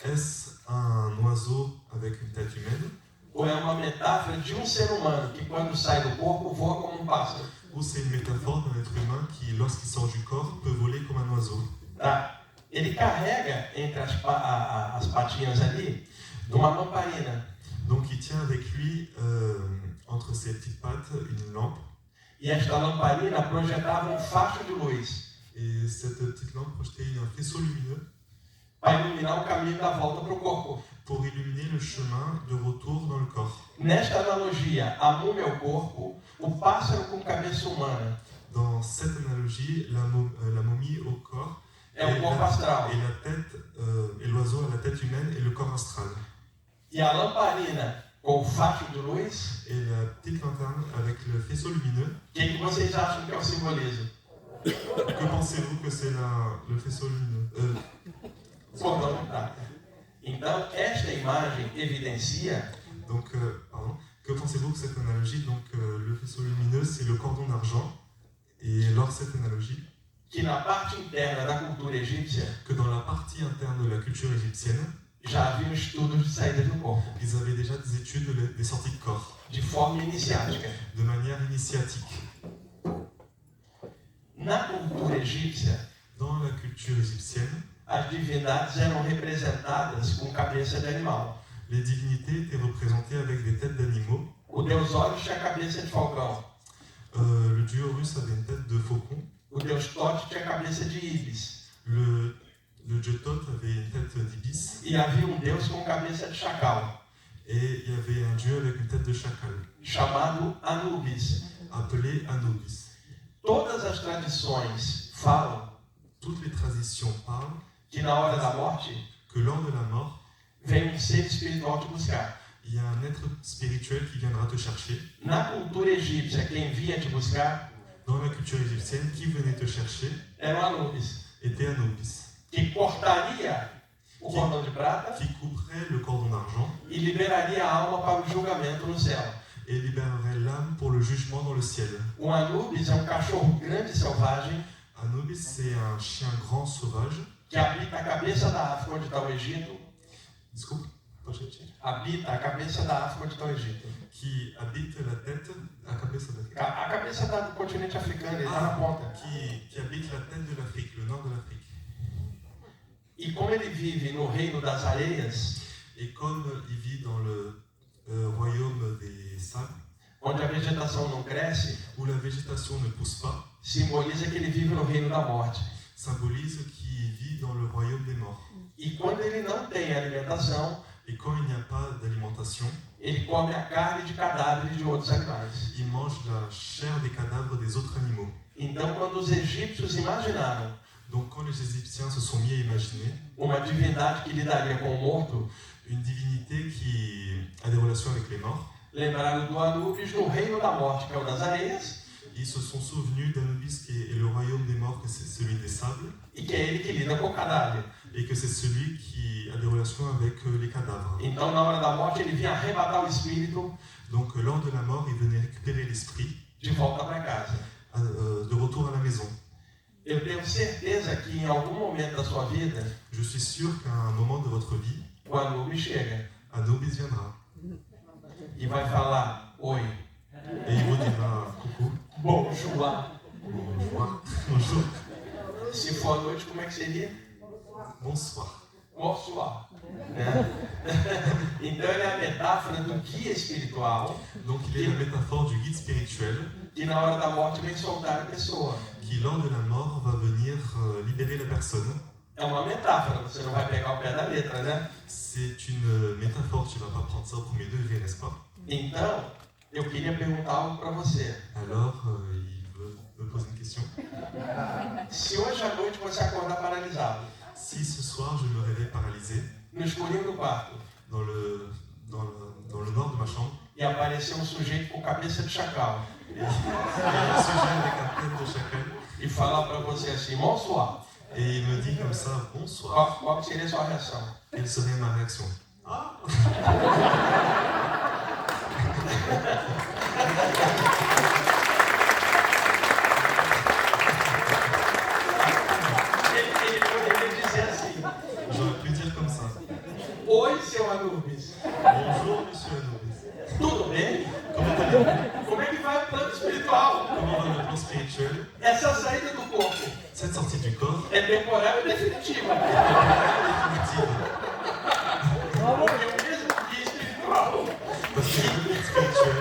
Est-ce un oiseau avec une tête humaine ou é uma metáfora de um ser humano que quando sai do corpo voa como um pássaro? ou c'est une métaphore d'un être humain qui, lorsqu'il sort du corps, peut voler comme un oiseau? Tá? Ele carrega entre as patinhas ali uma lamparina. Donc il tient avec lui, entre ses petites pattes, une lampe. E esta lamparina projetava um facho de luz Et cette petite lampe projetait un faisceau lumineux para iluminar o caminho da volta para o corpo. pour illuminer le chemin de retour dans le corps. Nesta analogia, a múmia é o corpo, o pássaro com cabeça humana Dans cette analogie, la momie au corps é o corpo astral. et la tête, et l'oiseau a la tête humaine et le corps astral. E a lamparina com o facho de luz, Et la petite lanterne avec le faisceau lumineux, o que vocês acham que é o simbolismo? que pensez-vous que c'est le faisceau lumineux Cordão de prata. Então, esta imagem evidencia Donc, pardon. Que pensez-vous que cette analogie, donc le faisceau lumineux, c'est le cordon d'argent. Et lors de cette analogie, que na parte interna da cultura egípcia que dans la partie interne de la culture égyptienne, já havia estudos de saída do corpo, ils avaient déjà des études des sorties de corps, de forma iniciática. de manière initiatique. Na cultura egípcia, Dans la culture égyptienne, as divindades eram representadas com cabeça de animal. les divinités étaient représentées avec des têtes d'animaux. O deus Horus tinha cabeça de falcão. Le dieu Horus avait une tête de faucon. O deus Thoth tinha cabeça de ibis. Le dieu Thoth avait une tête d'ibis. E havia um deus com cabeça de chacal, Et il y avait un dieu avec une tête de chacal, chamado Anubis. appelé Anubis. Todas as tradições falam Toutes les traditions parlent que na hora da morte que lors de la mort, vem um ser espiritual te buscar. il y a un être spirituel qui viendra te chercher. Na cultura egípcia, quem vinha te buscar Dans la culture égyptienne, qui venait te chercher era o Anubis, était Anubis, que cortaria o cordão de prata qui couperait le cordon d'argent e liberaria a alma para o julgamento no céu. et libérerait l'âme pour le jugement dans le ciel. O Anubis é um cachorro grande e selvagem Anubis, c'est un chien grand sauvage. que habita a cabeça da África, onde está o Egito. Desculpe, pode repetir. Habita a cabeça da África, onde está o Egito. Qui habite la tête, la cabeça da- A cabeça do continente africano, ele está na ponta. qui habite la tête de l'Afrique, le nord de l'Afrique. E como ele vive no reino das areias, Et comme il vit dans le royaume des sables, onde a vegetação não cresce, où la végétation ne pousse pas, simboliza que ele vive no reino da morte. symbolise qu'il vit dans le royaume des morts. E quando ele não tem alimentação, Et quand il n'y a pas d'alimentation, ele come a carne de cadáveres de outros animais. il mange la chair des cadavres des autres animaux. Então, quando os egípcios imaginaram Donc quand les Égyptiens se sont mis à imaginer uma divindade que lidaria com o morto, une divinité qui a des relations avec les morts, lembraram do Anubis no reino da morte, que é o das areias, ils se sont souvenus d'Anubis qui est le royaume des morts, que c'est celui des sables, e que é ele que lida com o cadáver. et que c'est celui qui a des relations avec les cadavres. Então, na hora da morte, ele vinha arrebatar o espírito Donc lors de la mort, il venait récupérer l'esprit de volta para casa. de retour à la maison. Eu tenho certeza que em algum momento da sua vida, Je suis sûr qu'à un moment de votre vie, o Anubis chega Anubis viendra e vai falar: Oi, et il vous dira coucou, bonjour. bonjour, bonjour, Se for à noite, como é que seria? bonsoir. Bonsoir. Né? Então ele é a metáfora do guia espiritual Donc il est la métaphore du guide spirituel que na hora da morte vem soltar a pessoa. qui, lors de la mort, va venir libérer la personne. É uma metáfora, você não vai pegar o pé da letra, né? C'est une métaphore, tu ne vas pas prendre ça au premier degré, n'est-ce pas? Então, eu queria perguntar algo para você. Alors, il veut me poser une question. Se hoje à noite você acordar paralisado, Si ce soir je me réveille paralysé no escurinho do quarto, dans le nord de ma chambre, e aparecer um sujeito com cabeça de chacal et il y a un sujet avec un tête de chacal, e falar para você assim, bonsoir, et il me dit comme ça, bonsoir, qual seria a sua reação? quelle serait ma réaction? Ele poderia dizer assim: J'aurais pu dire comme ça. Oi, seu Anubis, Bonjour, monsieur Anubis. tudo bem? Comment allez-vous? Como é que vai o plano espiritual? Comment va le plan spirituel? Essa saída do corpo Cette sortie du corps é temporária ou definitiva? est définitive. Porque o mesmo guia espiritual, Parce que le guide spirituel,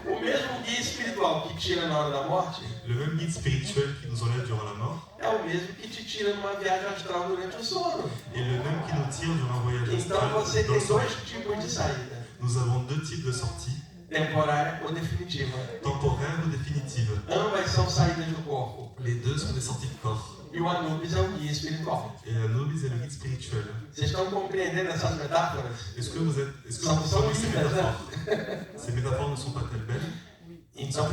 o mesmo guia espiritual que tira na hora da morte, le même guide spirituel qui nous enlève durant la mort, é o mesmo que te tira numa viagem astral durante o sono. est le même qui nous tire durant un voyage Então astral você dans le tem sommeil. dois tipos de saída: Nous avons deux types de sorties, temporária ou definitiva. temporaires ou définitives. Ambas são saídas do corpo. Les deux sont des sorties de corps. E o Anubis é o guia espiritual. Et Anubis est le guide spirituel. Vocês estão compreendendo essas metáforas? Est-ce que vous São comprenez ces lindas, né? métaphores? Ces métaphores ne sont pas telles belles. Então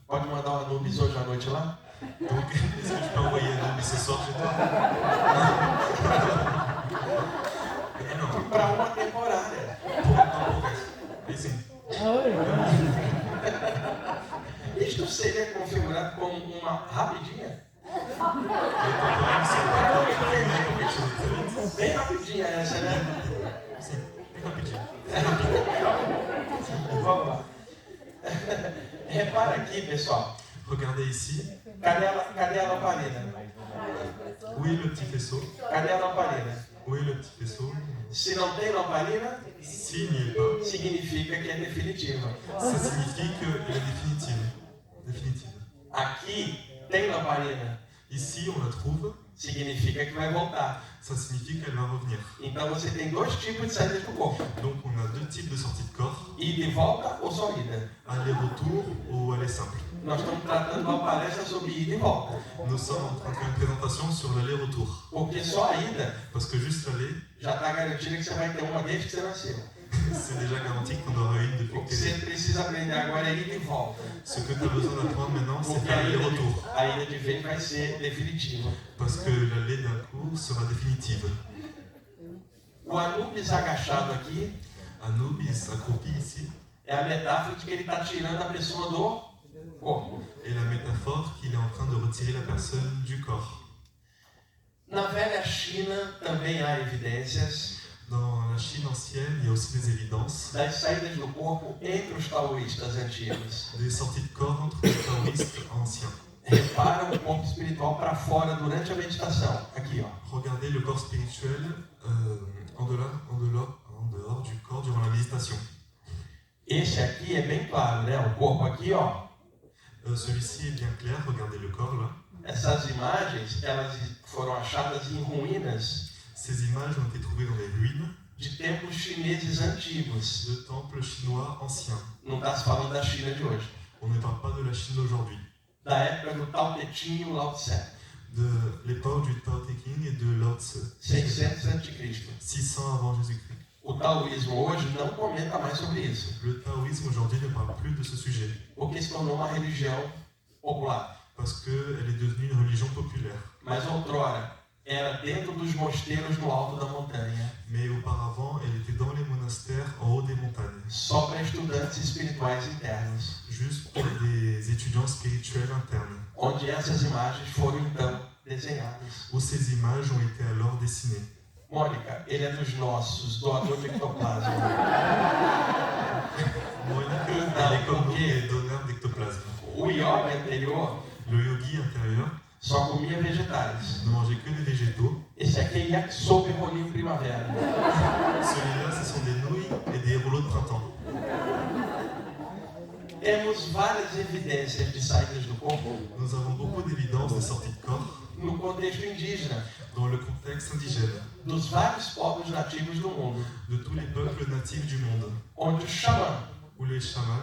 pode mandar o Anubis hoje à noite lá? Donc, est-ce que je peux envoyer Anubis ce soir chez toi? Non, Para uma temporária. pour un temporaire. Ici. Isto seria configurado como uma rapidinha? Les temporaires sont pas configurés comme quelque chose de très vite. Bem rapidinha essa, né? C'est rapide. Vamos lá. Repara aqui, pessoal. Regardez ici, Cadê a lamparina? Où est le petit faisceau? Cadê a lamparina? Où est le petit faisceau? Se não tem lamparina, S'il n'y est pas, significa que é definitiva. ça signifie qu'elle est définitive. Aqui tem lamparina, Ici, on la trouve, significa que vai voltar. ça signifie qu'elle va revenir. Então você tem dois tipos de saídas do corpo: Donc on a deux types de sorties de corps, ida e volta ou só ida. aller-retour ou aller simple. Nós estamos tratando uma palestra sobre ida e volta, Nous sommes en train de faire une présentation sur l'aller-retour. porque só a ida Parce que juste l'aller, já está garantido que você vai ter uma desde que você nasceu. c'est déjà garanti qu'on aura une depuis O que que t'es você né. precisa aprender agora é ida e volta, Ce que tu as besoin d'apprendre maintenant, c'est porque faire l'aller-retour. a ida de vez vai ser definitiva. Parce que l'aller d'un coup sera définitive. O Anubis agachado aqui Anubis accroupi ici é a metáfora de que ele está tirando a pessoa do corpo. est la métaphore qu'il est en train de retirer la personne du corps. Na velha China também há evidências Dans la Chine ancienne, il y a aussi des évidences, das saídas do corpo entre os taoístas antigos. des sorties de corps entre les taoïstes anciens. Repara o corpo espiritual para fora durante a meditação. Aqui, ó. Regardez le corps spirituel en dehors du corps durant la méditation. Esse aqui é bem claro, né? O corpo aqui, ó. Celui-ci est bien clair, regardez le corps là. Essas imagens, elas foram achadas em ruínas Ces images ont été trouvées dans les ruines de templos chineses antigos. de temples chinois anciens. Não está se falando da China de hoje. On ne parle pas de la Chine d'aujourd'hui, Da época do Tao Te Ching e o Lao Tse. de l'époque du Tao Te Ching et de Lao Tse, 600 a.C. 600 avant Jésus-Christ. O taoísmo hoje não comenta mais sobre isso, Le taoïsme aujourd'hui ne parle plus de ce sujet, porque se tornou uma religião popular. parce qu'elle est devenue une religion populaire. Mas outrora era dentro dos mosteiros no alto da montanha, Mais auparavant, elle était dans les monastères en haut des montagnes, só para estudantes espirituais internos, juste pour des étudiants spirituels internes, onde essas imagens foram então desenhadas. où ces images ont été alors dessinées. Mônica, ele é dos nossos, doador de ectoplasma. Monica, elle est comme nous, elle est donneur d'ectoplasme. O yoga anterior Le yogi intérieur só comia vegetais. ne mangeait que des végétaux. Esse aqui é yakisoba e rolinho primavera. Celui-là, ce sont des nouilles et des rouleaux de printemps. Temos várias evidências de saídas do corpo Nous avons beaucoup d'évidences de sorties de corps no contexto indígena, dans le contexte indigène, dos vários povos nativos do mundo, de tous les peuples natifs du monde, onde o xamã où les chamans,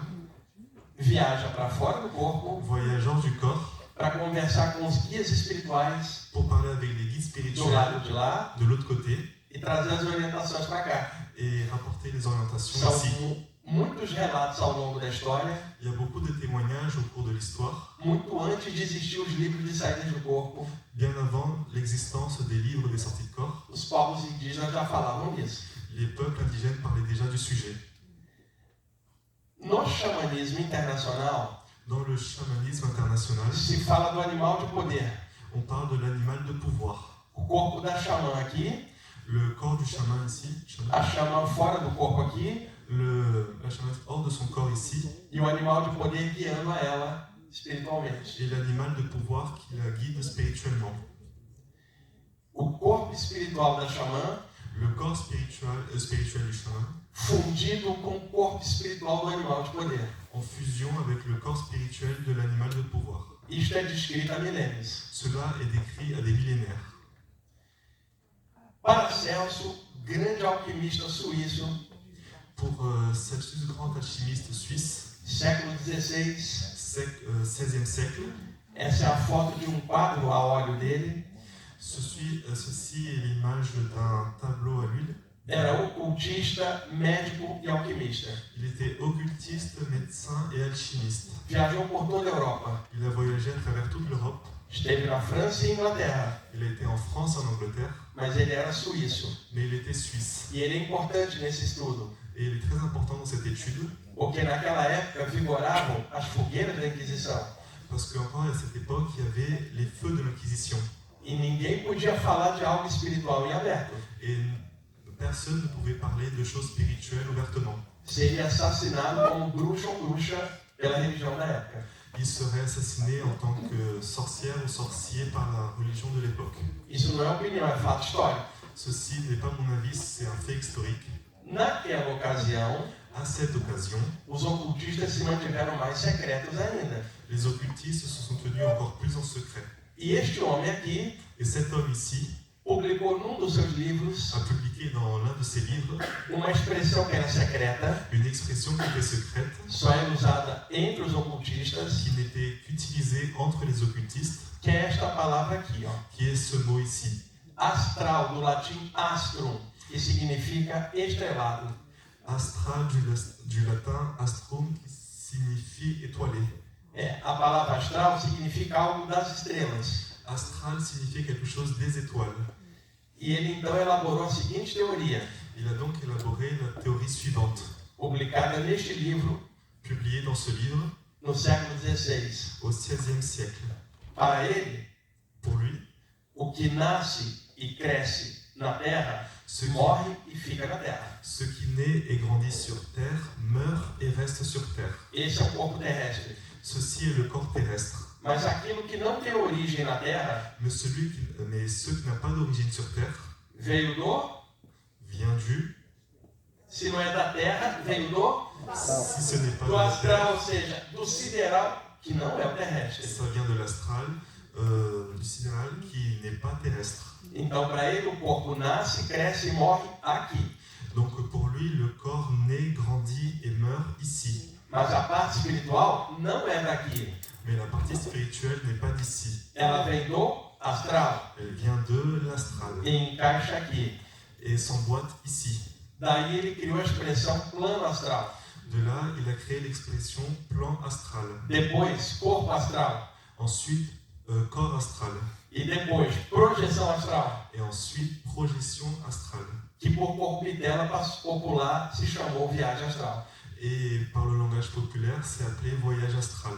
viaja para fora do corpo voyageurs du corps, para conversar com os guias espirituais pour parler avec les guides do spirituels lado de lá de l'autre côté e trazer as orientações para cá. et rapporter les orientations São ici. muitos relatos ao longo da história, Il y a beaucoup de témoignages au cours de l'histoire, muito antes de existir os livros de saídas do corpo. bien avant l'existence des livres des sorties de corps. Os povos indígenas já falavam disso. Les peuples indigènes parlaient déjà du sujet. No xamanismo internacional, Dans le chamanisme international, se fala do animal de poder. on parle de l'animal de pouvoir. O corpo da xamã aqui, Le corps du chaman ici, a xamã fora do corpo aqui, la chamane hors de son corps ici, e o animal de poder guiando a ela espiritualmente. et l'animal de pouvoir qui la guide spirituellement. O corpo espiritual da xamã Le corps spirituel du chaman, fundido com o corpo espiritual do animal de poder. en fusion avec le corps spirituel de l'animal de pouvoir. Isto é descrito há milênios. Cela est décrit à des millénaires. Paracelso, grande alquimista suíço, Pour Celsius, grand alchimiste suisse, século XVI, 16e siècle, essa é a foto de um quadro a óleo dele. ceci est l'image d'un tableau à l'huile. Era ocultista, médico e alquimista. Il était occultiste, médecin et alchimiste. Viajou por toda a Europa. Il a voyagé à travers toute l'Europe. Esteve na França e Inglaterra, Il a été en France, en Angleterre, mas ele era suíço. mais il était suisse. E ele é importante nesse estudo, Et il est très important dans cette étude, porque naquela época vigoravam as fogueiras da Inquisição. parce qu'encore à cette époque, il y avait les feux de l'Inquisition. E ninguém podia falar de algo espiritual em aberto. Et personne ne pouvait parler de choses spirituelles ouvertement. Seria assassinado como bruxo ou bruxa pela religião da época. il serait assassiné en tant que sorcière ou sorcier par la religion de l'époque. Isso não é opinião, é fato histórico. Ceci n'est pas mon avis, c'est un fait historique. Naquela ocasião, À cette occasion, os ocultistas se mantiveram mais secretos ainda. les occultistes se sont tenus encore plus en secret. E este homem aqui Et cet homme ici publicou num dos seus livros a publié dans l'un de ses livres uma expressão que era secreta, une expression qui était secrète, só era usada entre os ocultistas, qui n'était qu'utilisée entre les occultistes, que é esta palavra aqui, ó. qui est ce mot ici. Astral, do latim astrum, que significa estrelado. Astral du latin astrum, qui signifie étoilé. A palavra astral significa algo das estrelas. Astral signifie quelque chose des étoiles. E ele então elaborou a seguinte teoria, Il a donc élaboré la théorie suivante, publicada neste livro publiée dans ce livre no século XVI. au XVIe siècle. Para ele, Pour lui, o que nasce e cresce na terra, ce qui, morre e fica na terra. ce qui naît et grandit sur terre meurt et reste sur terre. Esse é o corpo terrestre. Ceci est le corps terrestre. Mas aquilo que não tem origem na terra, Mais ce qui n'a pas d'origine sur terre veio do, vient du, se não é da terra, veio do si ce n'est pas de do la astral, terre, ou seja, do sideral, que não é o terrestre. ça vient de l'astral, du sidéral qui n'est pas terrestre. Então, para ele, o corpo nasce, cresce e morre aqui. Donc pour lui, le corps naît, grandit et meurt ici. Mas a parte espiritual não é daqui. Mais la partie spirituelle n'est pas d'ici. Ela vem do astral Elle vient de l'astral e encaixa aqui. et s'emboîte ici. Daí ele criou a expressão plano astral. De là, il a créé l'expression plan astral. Depois, corpo astral. Ensuite, corps astral. E depois, projeção astral. Et ensuite, projection astrale. Que por corruptela popular se chamou viagem astral. Et par le langage populaire, c'est appelé voyage astral.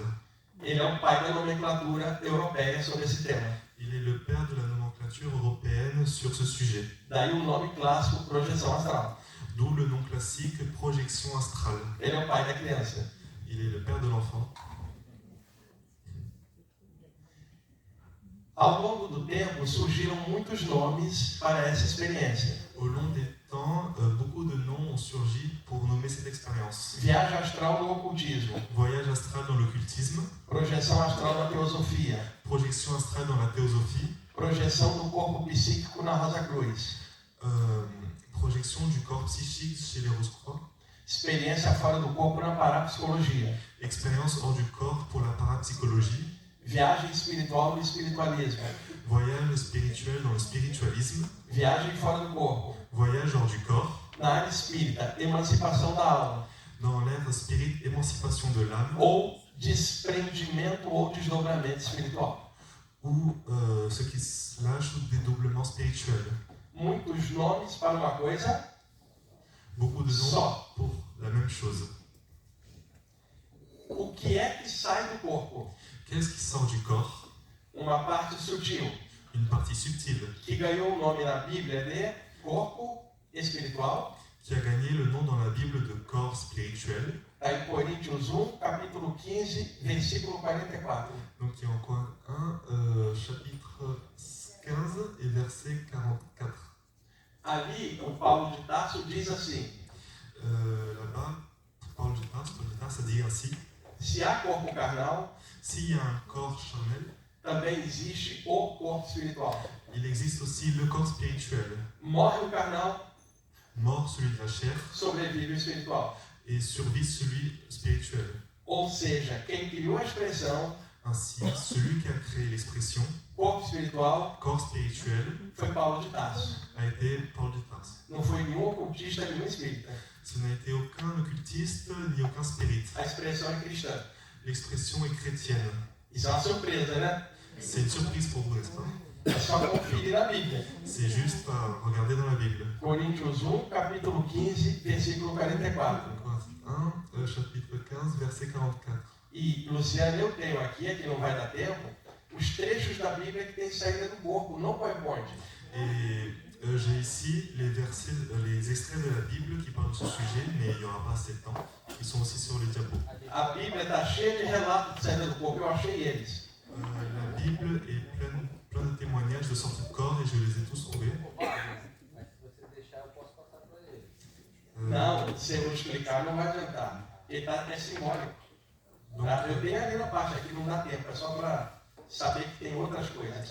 Ele é o pai da nomenclatura europeia sobre esse tema. Il est le père de la nomenclature européenne sur ce sujet. Daí o nome clássico, projeção astral. D'où le nom classique projection astrale. Ele é o pai da criança. Il est le père de l'enfant. Ao longo do tempo, surgiram muitos nomes para essa experiência. Au long des temps, beaucoup de noms ont surgi pour nommer cette expérience. Viagem astral no ocultismo. Voyage astral dans l'occultisme, Projeção astral na teosofia. projection astrale dans la théosophie, Projeção do corpo psíquico na Rosa Cruz. projection du corps psychique chez les Rose-Croix, Experiência fora do corpo na parapsicologia. expérience hors du corps pour la parapsychologie, Viagem espiritual no espiritualismo. voyage spirituel dans le spiritualisme, Viagem fora do corpo. voyage hors du corps, Na área espírita, emancipação da alma. dans l'ère spirit, émancipation de l'âme, Ou desprendimento ou desdobramento espiritual. ou ce qui lâche ou dédoublement spirituel. Muitos nomes para uma coisa Beaucoup de noms só. pour la même chose. O que é que sai do corpo? Qu'est-ce qui sort du corps? Uma parte sutil, Une partie subtile, que ganhou o nome na Bíblia de corpo espiritual. qui a gagné le nom dans la Bible de corps spirituel. Está em Coríntios 1, capítulo 15, versículo 44. Donc il y a encore un, chapitre 15 et verset 44. Ali, o Paulo de Tarso diz assim: Là-bas, Paul de Tarse dit ainsi, se há corpo carnal, s'il y a un corps charnel, também existe o corpo espiritual. il existe aussi le corps spirituel. Morre o carnal, Mort celui de la chair sobrevive o espiritual. et survit celui spirituel. Ou seja, quem criou a expressão Ainsi, celui qui a créé l'expression corpo espiritual corps spirituel foi Paulo de Tarso. a été Paul de Tarse. Não foi nenhum ocultista, nenhum espírita. Ce n'a été aucun occultiste ni aucun spirit. A expressão é cristã. L'expression est chrétienne. Isso é uma surpresa, né? C'est une surprise pour vous, n'est-ce pas? É só conferir na Bíblia. C'est juste à regarder dans la Bible. Coríntios 1, capítulo 15, versículo 44. Corinthiens 1, chapitre 15, verset 44. E, Luciano, eu tenho aqui, que não vai dar tempo, os trechos da Bíblia que tem saída do corpo, não PowerPoint. Et j'ai ici les versets, les extraits de la Bible qui parlent de ce sujet, mais il n'y aura pas assez de temps. qui sont aussi sur les diapos. A Bíblia está cheia de relatos de saída do corpo, eu achei eles. La Bible est plein de témoignages de sortie de corps et je les ai tous trouvés. Não, se eu explicar não vai adiantar. Ele é simbólico. Tá? Eu tenho ali na parte aqui, não dá tempo, é só para saber que tem outras coisas.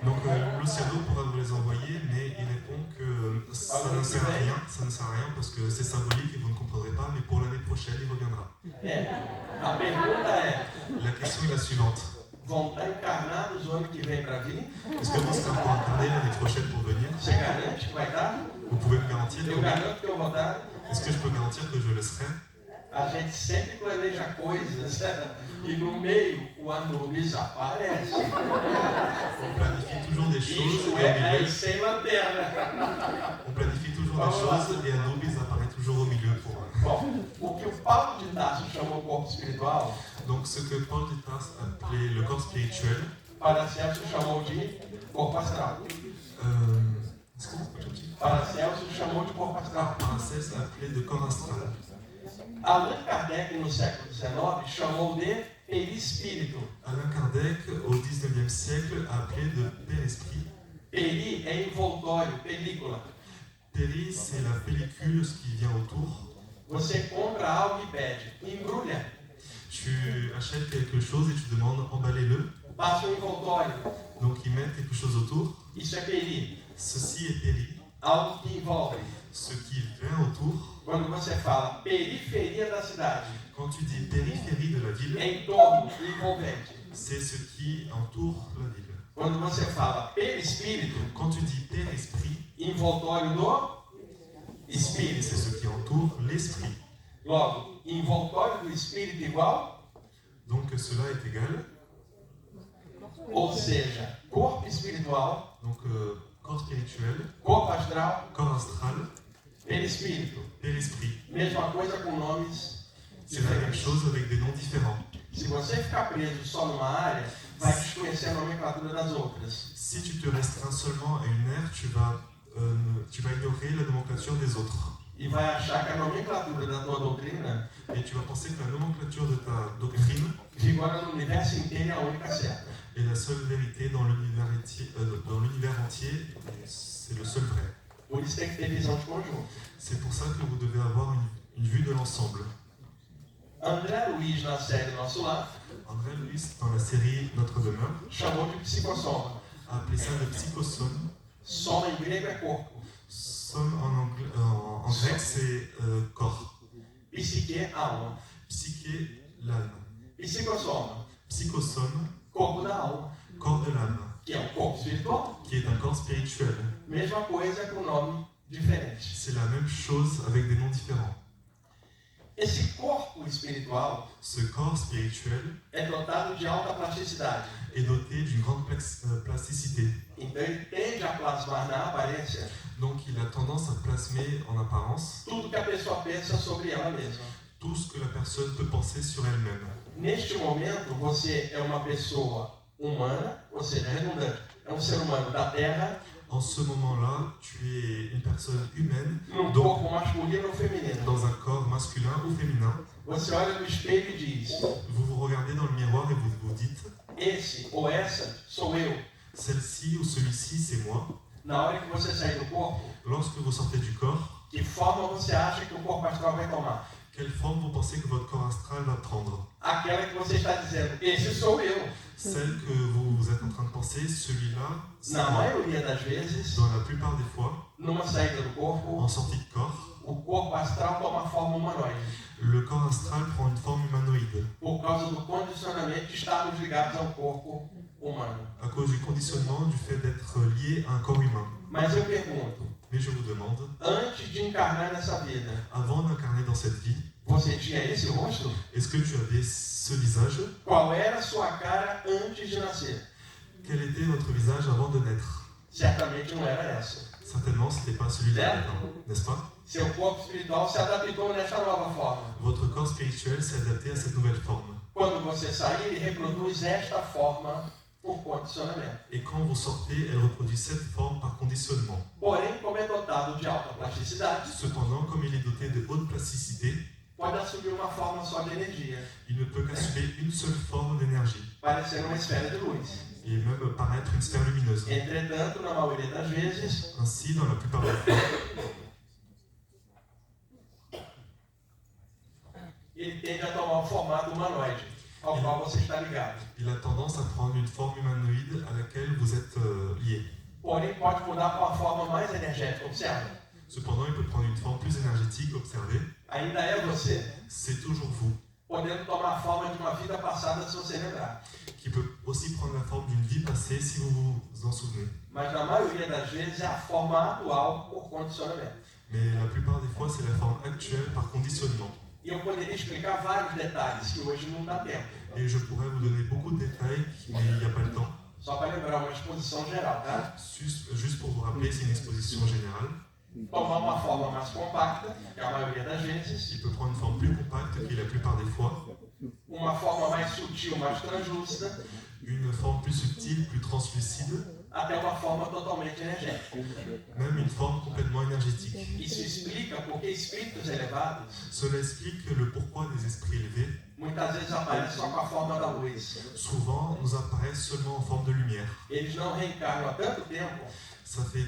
Donc Luciano pourra vous les envoyer, mais il répond que ça ne sert à rien parce que c'est symbolique et vous ne comprendrez pas, mais pour l'année prochaine il reviendra. A pergunta é, La question est la suivante. vão estar encarnados o ano que vem para vir? Est-ce que vous serez encore incarné l'année prochaine pour venir? Você garante que vai estar? Vous pouvez me garantir Eu garanto que eu vou estar. Est-ce que je peux garantir que je le serai? A gente sempre planeja coisas e no meio o Anubis aparece. On planifie toujours des choses Isso et au é milieu, sem lanterna. on planifie toujours des choses et Anubis apparaît toujours au milieu pour moi. Bom, o que o Paulo de Tarso chamou corpo espiritual, Donc ce que Paul de Tarse appelait le corps spirituel, Paracelso chamou de corpo astral. est-ce que c'est pas gentil? Paracelso chamou de corpo astral. Paracelse appelait de corps astral. Allan Kardec, no século XIX, chamou de perispírito. Alain Kardec, au 19e siècle, a appelé de père-esprit. Peri é envoltório, película. Péri, c'est la pellicule, ce qui vient autour. Você compra algo e pede, embrulha, Tu achètes quelque chose et tu demandes emballez-le. passa o envoltório. Donc ils mettent quelque chose autour. Isso é peri, Ceci est péri. algo que envolve. Ce qui vient autour. Quando você fala periferia da cidade, Quand tu dis périphérie de la ville, entorno, envolvente. c'est ce qui entoure la ville. Quando você fala perispírito, Quand tu dis père-esprit, envoltório do c'est espírito. ce qui entoure l'esprit. Logo, envoltório do espírito igual, Donc cela est égal. ou seja, corpo espiritual, Donc corps spirituel, corpo astral, corps astral, perispírito. père-esprit. Mesma coisa com nomes C'est la même diferentes. chose avec des noms différents. Se você ficar preso só numa área, vai desconhecer a nomenclatura das outras. Si tu te restreins seulement à une aire, tu vas ignorer la nomenclature des autres. E vai achar que a nomenclatura da tua doutrina Et tu vas penser que la nomenclature de ta doctrine vigora no universo inteiro e a única certa. est la seule vérité dans l'univers entier, c'est le seul vrai. Por isso tem que ter visão de conjunto. C'est pour ça que vous devez avoir une vue de l'ensemble. André Luiz, na série Nosso Lar, André Luis, dans la série Notre demeure, chamou de psicossoma. a appelé ça le psychosome. Soma em grego é corpo. Somme en grec, c'est corps. Psique, alma. Psyché, l'âme. Psicossoma, Psychosome, corpo da alma, corps de l'âme, que é um corpo espiritual. qui est un corps spirituel. Mesma coisa com nome diferente. C'est la même chose avec des noms différents. Esse corpo espiritual Ce corps spirituel é dotado de alta plasticidade. est doté d'une grande plasticité. Então ele tende a plasmar na aparência Donc il a tendance à plasmer en apparence tudo que a pessoa pensa sobre ela mesma. tout ce que la personne peut penser sur elle-même. Neste momento, você é uma pessoa humana, ou seja, redundante. É um ser humano da Terra, En ce moment-là, tu es une personne humaine num Donc- corpo masculino ou feminino. dans un corps masculin ou féminin. Você olha no espelho e diz: Vous vous regardez dans le miroir et vous vous dites esse ou essa sou eu. celle-ci ou celui-ci, c'est moi. Na hora que você sair do corpo, Lorsque vous sortez du corps, que forma você acha que o corpo astral vai tomar? quelle forme vous pensez que votre corps astral va prendre? Aquela que você está dizendo: esse sou eu. Celle que vous êtes en train de penser, celui-là, c'est Na moi. maioria das vezes, Dans la plupart des fois, numa saída do corpo, en sortie de corps, o corpo astral toma forma humanoide. le corps astral prend une forme humanoïde Por causa do condicionamento de estarmos ligados ao corpo humano. à cause du conditionnement du fait d'être lié à un corps humain. Mas eu pergunto, Mais je vous demande, antes de encarnar nessa vida, avant d'incarner dans cette vie, você tinha esse rosto? est-ce que tu avais ce visage? Qual era a sua cara antes de nascer? Quel était votre visage avant de naître? Certamente não era essa. Certainement, ce n'était pas celui-là, n'est-ce pas? Seu corpo espiritual se adaptou nessa nova forma. Votre corps spirituel s'est adapté à cette nouvelle forme. Quando você sair, ele reproduz esta forma por condicionamento. Et quand vous sortez, elle reproduit cette forme par conditionnement. Porém, como é dotado de alta plasticidade, Cependant, comme il est doté de haute plasticité, pode assumir uma forma só de energia, il ne peut qu'assumer une seule forme d'énergie, parecendo uma esfera de luz. et même paraître une sphère lumineuse. Entretanto, na maioria das vezes, Ainsi, dans la plupart des fois, ele tende a tomar o formato humanoide, ao qual você está ligado. il a tendance à prendre une forme humanoïde à laquelle vous êtes lié. Porém, pode mudar para uma forma mais energética. Observa. Cependant, il peut prendre une forme plus énergétique, observez, Ainda é você, c'est toujours vous, podendo tomar a forma de uma vida passada se você lembrar. qui peut aussi prendre la forme d'une vie passée si vous vous en souvenez. Mas na maioria das vezes é a forma atual por condicionamento. Mais la plupart des fois, c'est la forme actuelle par conditionnement. E eu poderia explicar vários detalhes que hoje não dá tempo. Et je pourrais vous donner beaucoup de détails, mais il n'y a pas le temps. Só para lembrar uma exposição geral, tá? Juste pour vous rappeler, c'est une exposition générale. Tomar uma forma mais compacta, que é a maioria das vezes. Il peut prendre une forme plus compacte qui est la plupart des fois. Uma forma mais sutil, mais translúcida. Une forme plus subtile, plus translucide. Até uma forma totalmente energética. Même une forme complètement énergétique. Isso explica porque espíritos elevados Cela explique le pourquoi des esprits élevés, muitas vezes aparecem só com a forma da luz. souvent, nous apparaissent seulement en forme de lumière. Eles não reencarnam há tanto tempo Ça fait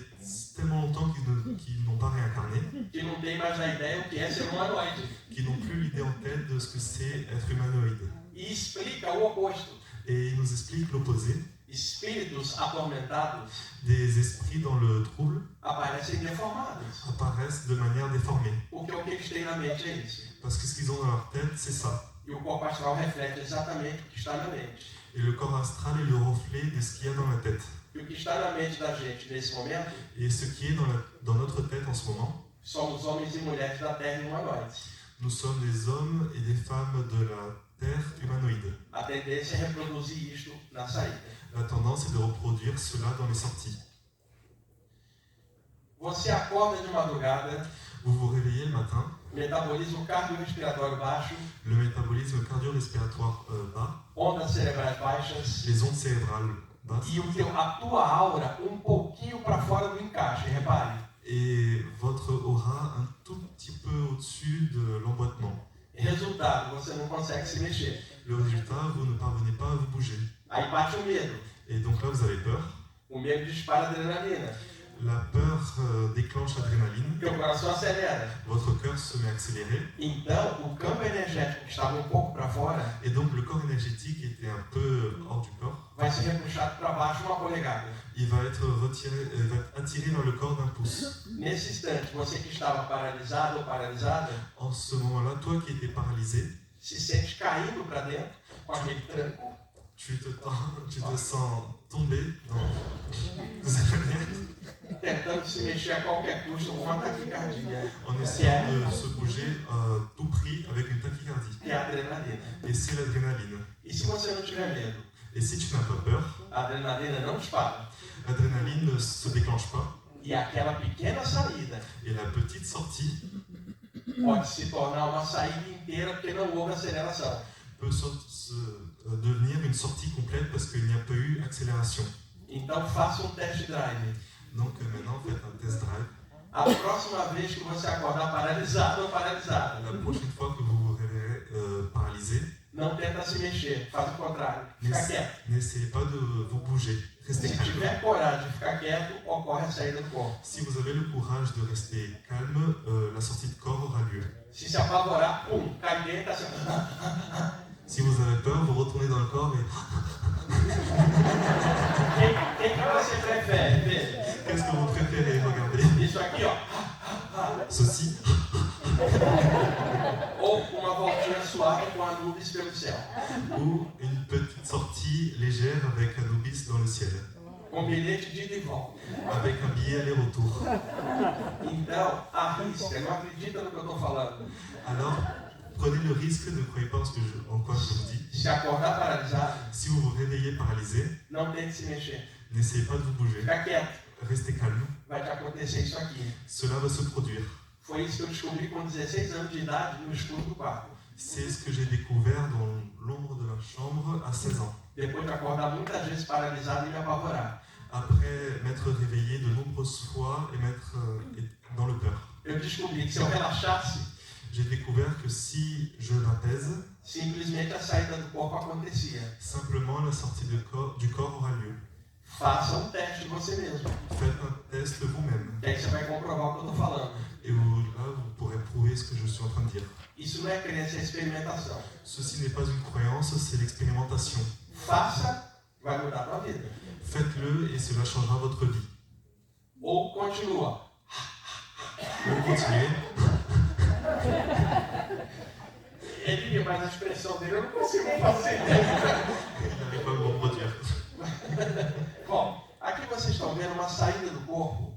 tellement longtemps qu'ils n'ont pas réincarné, que não tem mais a ideia do que é ser humanoide. qu'ils n'ont plus l'idée en tête de ce que c'est être humanoïde. E explica o oposto. Et ils nous expliquent l'opposé. Espíritos atormentados Des esprits dans le trouble aparecem deformados. apparaissent de manière déformée. Porque o que eles têm na mente é isso. Parce que ce qu'ils ont dans leur tête, c'est ça. E o corpo astral reflete exatamente o que está na mente. Et le corps astral est le reflet de ce qu'il y a dans la tête. E o que está na mente da gente nesse momento Et ce qui est dans notre tête en ce moment, somos homens e mulheres da Terra humanoides. nous sommes des hommes et des femmes de la Terre humanoïde. A tendência é reproduzir isto na saída. La tendance est de reproduire cela dans les sorties. Você acorda de madrugada, Vous vous réveillez le matin, metabolismo cardiorrespiratório baixo, le métabolisme cardio-respiratoire bas, ondas cerebrais baixas les ondes cérébrales basses, e a tua aura pouquinho para fora do encaixe, repare. et votre aura un tout petit peu au-dessus de l'emboîtement. Resultado, você não consegue se mexer. Le résultat, vous ne parvenez pas à vous bouger. Aí bate o medo. Et donc là, vous avez peur. O medo dispara adrenalina. La peur déclenche l'adrénaline. Teu coração acelera. Votre cœur se met à accélérer. Então, o campo energético que estava pouco para fora Et donc le corps énergétique était un peu hors du corps. vai ser repuxado para baixo uma polegada. Il va être attiré vers le corps d'un pouce. Nesse instante, você que estava paralisado ou paralisada, En ce moment-là, toi qui étais paralysé, se sente caindo para dentro com aquele tranco. tu te sens tomber Tentando se mexer a qualquer custo com uma taquicardia, en essayant de se bouger à tout prix avec une tachycardie. que é a adrenalina. Et c'est l'adrénaline. E se você não tiver medo, Et si tu n'as pas peur, a adrenalina não dispara. l'adrénaline ne se déclenche pas. E aquela pequena saída Et la petite sortie pode se tornar uma saída inteira porque não houve aceleração. peut devenir une sortie complète parce qu'il n'y a pas eu accélération. Então faça um test drive. Donc maintenant, faites un test drive. A próxima vez que você acordar paralisado ou paralisada, La prochaine fois que vous vous réveillerez paralysé, não tenta se mexer, faz o contrário, fica quieto. n'essayez pas de vous bouger. Restez Se calme. tiver coragem de ficar quieto, ocorre a saída do corpo. Si vous avez le courage de rester calme, la sortie de corps aura lieu. Se apavorar, pum, cai dentro, assim. Si vous avez peur, vous retournez dans le corps et Quem que você prefere, Pedro? qu'est-ce que vous préférez? Regardez. Isso aqui, ó. Ceci Ou uma voltinha suave com Anubis pelo céu. ou une petite sortie légère avec Anubis dans le ciel, Com bilhete de ida e volta. avec un billet aller-retour. Então, arrisca, não acredita no que eu estou falando. Alors, prenez le risque, ne croyez pas en quoi je vous dis. Se acordar paralisado, Si vous vous réveillez paralysé, não tente se mexer. n'essayez pas de vous bouger. Fica quieto, Restez calme. vai te acontecer isso aqui. Cela va se produire. Foi isso que eu descobri com 16 anos de idade no escuro do quarto. C'est ce que j'ai découvert dans l'ombre de ma chambre à 16 ans. depois de acordar muitas vezes paralisado e me apavorar. Après m'être réveillé de nombreuses fois et m'être dans le peur. Eu descobri que se eu relaxasse, J'ai découvert que si je m'apaise, simplesmente a saída do corpo acontecia. simplement la sortie du corps aura lieu. Faça um teste de você mesmo. Faites un test vous-même. E aí você vai comprovar o que eu estou falando. Et là, vous pourrez prouver ce que je suis en train de dire. Isso não é crença, é experimentação. Ceci n'est pas une croyance, c'est l'expérimentation. Faça, vai mudar a tua vida. Faites-le et cela changera votre vie. Ou continua. Ou continuez. Ele mas a expressão dele eu não consigo fazer. Il n'arrive pas à me reproduire. Bom, aqui vocês estão vendo uma saída do corpo,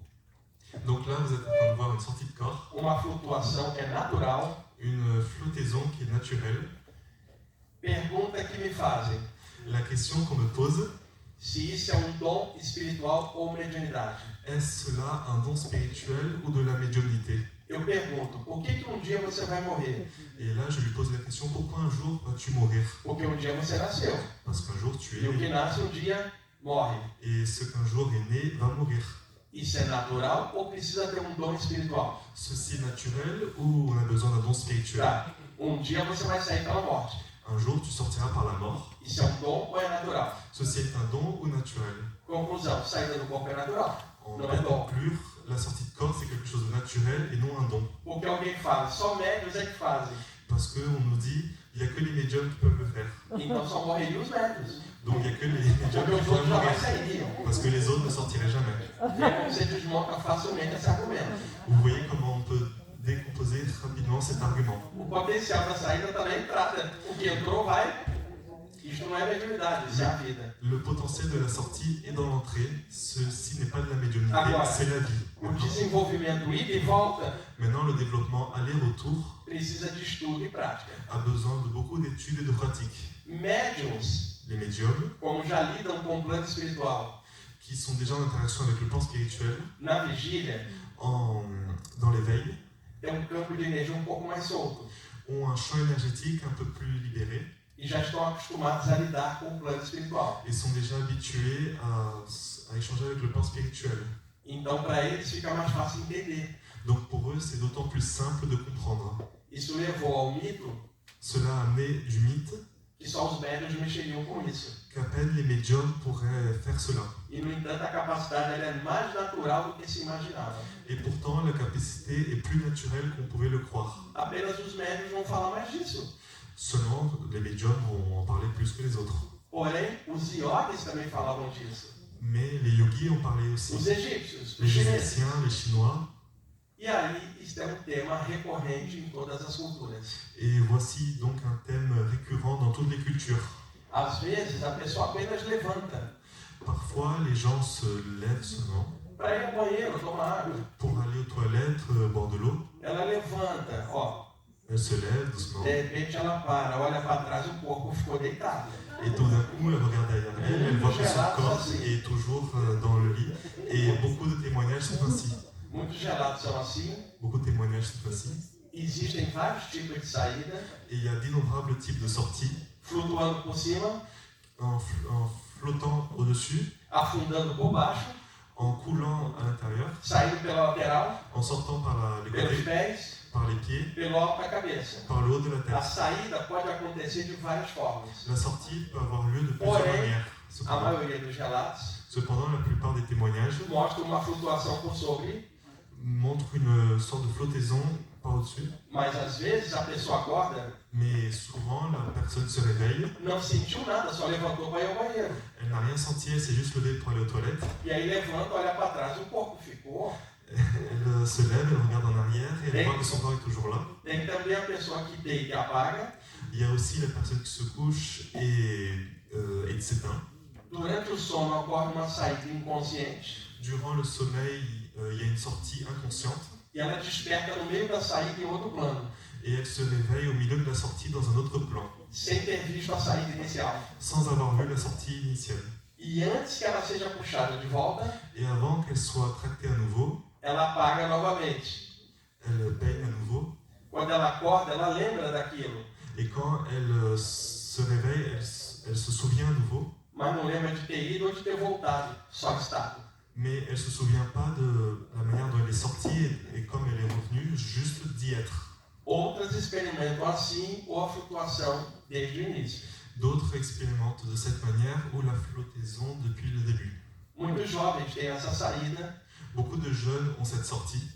Donc là, vous êtes en train de voir une sortie de corps, uma flutuação que é natural. une flottaison qui est naturelle. Pergunta que me fazem: La question qu'on me pose, se isso é um dom espiritual ou mediunidade. est-ce cela un don spirituel ou de la médiumnité? Eu pergunto: por que um dia você vai morrer? Et là, je lui pose la question, pourquoi un jour vas-tu mourir? Porque um dia você nasceu. Parce qu'un jour tu E o es que né. nasce dia morre. Et ce qu'un jour est né va mourir. Isso é natural ou precisa ter um dom espiritual? Ceci est naturel ou on a besoin d'un don spirituel? Tá. Um dia você vai sair pela morte. Un jour tu sortiras par la mort. Isso é um dom ou é natural? Ceci est un don ou naturel? Conclusão: saída do corpo é natural. En Non, mais bon. conclure, la sortie de corps c'est quelque chose de naturel et non un don. Porque alguém fala: só médios é que fazem. Parce qu'on nous dit, il n'y a que les médiums qui peuvent le faire. Então só morreriam os médios. Donc il n'y a que les médiums Porque qui os pourraient outros jamais mourir. sairiam. Parce que les autres ne sortiraient jamais. Vê como você desmonta facilmente esse argumento. Vous voyez comment on peut décomposer rapidement cet argument. O potencial da saída está na entrada. O que entrou vai. Isto não é mediunidade, isso é a vida. Le potentiel de la sortie est dans l'entrée. Ceci n'est pas de la médiumnité, Agora, c'est la vie. o desenvolvimento ida e volta Maintenant, le développement aller-retour precisa de estudo e prática. a besoin de beaucoup d'études et de pratiques. Médiums, Les médiums, como já lidam com o plano espiritual, qui sont déjà en interaction avec le plan spirituel, na vigília, dans l'éveil, tem um campo de energia um pouco mais solto. ont un champ énergétique un peu plus libéré E já estão acostumados a lidar com o plano espiritual. et sont déjà habitués à échanger avec le plan spirituel. Então, para eles, fica mais fácil entender. Donc pour eux, c'est d'autant plus simple de comprendre. Isso levou ao mito Cela a amené du mythe que só os médiuns mexeriam com isso. qu'à peine les médiums pourraient faire cela. E, no entanto, a capacidade ela é mais natural do que se imaginava. Et pourtant, la capacité est plus naturelle qu'on pouvait le croire. Apenas os médiuns vão falar mais disso. Seulement, les médiums vont en parler plus que les autres. Porém, os iogues também falavam disso. Mais les yogis ont parlé aussi. Os egípcios, os Les chineses. Égyptiens, les Chinois. E aí, isso é um tema recorrente em todas as culturas. Et voici donc un thème récurrent dans toutes les cultures. Às vezes, a pessoa apenas levanta Parfois, les gens se lèvent seulement para ir ao banheiro, tomar água. pour aller aux toilettes, boire de l'eau. Ela levanta, ó. Elle se lève doucement. De repente, ela para, olha para trás, o corpo ficou deitado. Et tout d'un coup, elle regarde derrière elle, elle voit que son corps est toujours dans le lit. Et beaucoup de témoignages sont ainsi. Muitos relatos são assim. Beaucoup de témoignages sont ainsi. Existem vários tipos de saída, Et il y a d'innombrables types de sorties flutuando por cima, en flottant au-dessus, afundando por baixo, en coulant à l'intérieur, saindo pela lateral, en sortant par les pelos côtés, pés, par les pieds, pelo alto da cabeça. par le haut de la A tête. saída pode acontecer de várias formas. La sortie peut avoir lieu de plusieurs Ouais. manières. A maioria dos relatos Cependant, la plupart des témoignages mostra uma flutuação por sobre, montrent une sorte de flottaison par au-dessus. mas às vezes a pessoa acorda, Mais souvent, la personne se réveille, não sentiu nada, só levantou para ir ao banheiro. elle n'a rien senti, elle s'est juste levée pour aller aux toilettes. E aí levanta, olha para trás, o corpo ficou. Elle se lève, elle regarde en arrière et elle voit que son corps est toujours là. Tem também a pessoa que deita e apaga. Il y a aussi la personne qui se couche et s'éteint. Durante o sono ocorre uma saída inconsciente Durant le sommeil, il y a une sortie inconsciente e ela desperta no meio da saída em outro plano, et elle se réveille au milieu de la sortie dans un autre plan, sem ter visto a saída inicial. sans avoir vu la sortie initiale. E antes que ela seja puxada de volta, Et avant qu'elle soit tractée à nouveau, ela apaga novamente. elle baigne à nouveau. Quando ela acorda, ela lembra daquilo. Et quand elle se réveille, elle se souvient à nouveau, mas não lembra de ter ido ou de ter voltado, só estado. mais elle ne se souvient pas de la manière dont elle est sortie et comme elle est revenue, juste d'y être. Outras experimentam assim ou a flutuação desde o início. D'autres expérimentent de cette manière ou la flottaison depuis le début. Muitos jovens têm essa saída. Beaucoup de jeunes ont cette sortie.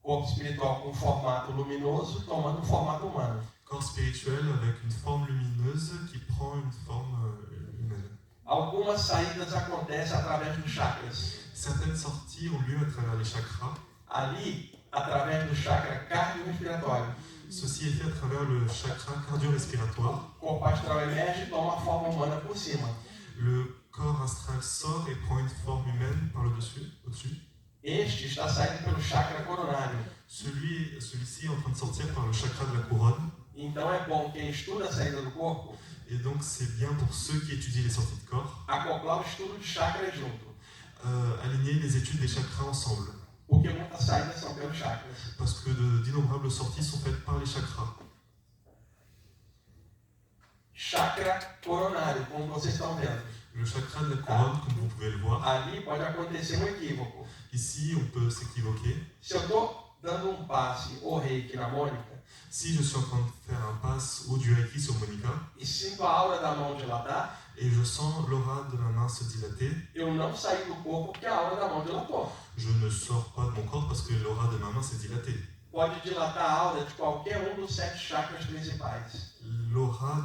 Corpo espiritual com formato luminoso, tomando um formato humano. Corps spirituel avec une forme lumineuse qui prend une forme humaine. Algumas saídas acontecem através dos chakras. Certaines sorties ont lieu à travers les chakras. Ali, através do chakra cardiorrespiratório. Ceci est fait à travers le chakra cardio-respiratoire. O corpo astral emerge e toma a forma humana por cima. Le corps astral sort et prend une forme humaine par le dessus, au-dessus. Este está saindo pelo chakra coronário. Celui-ci est en train de sortir par le chakra de la couronne. Então é bom quem estuda a saída do corpo Et donc c'est bien pour ceux qui étudient les sorties de corps, acoplar o estudo de chakras junto. aligner les études des chakras ensemble. Porque muitas saídas são pelos chakras. Parce que d'innombrables sorties sont faites par les chakras. Chakra coronário, como vocês estão vendo. Le chakra de la couronne, comme vous pouvez le voir. Ali pode acontecer um equívoco. Ici, on peut s'équivoquer. Se eu estou dando um passe ou reiki na Mônica, Si je suis en train de faire un pass ou du reiki sur Monica, e sinto a aura da mão dilatar, et je sens l'aura de la main se dilater, eu não saí do corpo porque a aura da mão dilatou. je ne sors pas de mon corps parce que l'aura de ma main s'est dilatée. Pode dilatar a aura de qualquer um dos 7 chakras principais. L'aura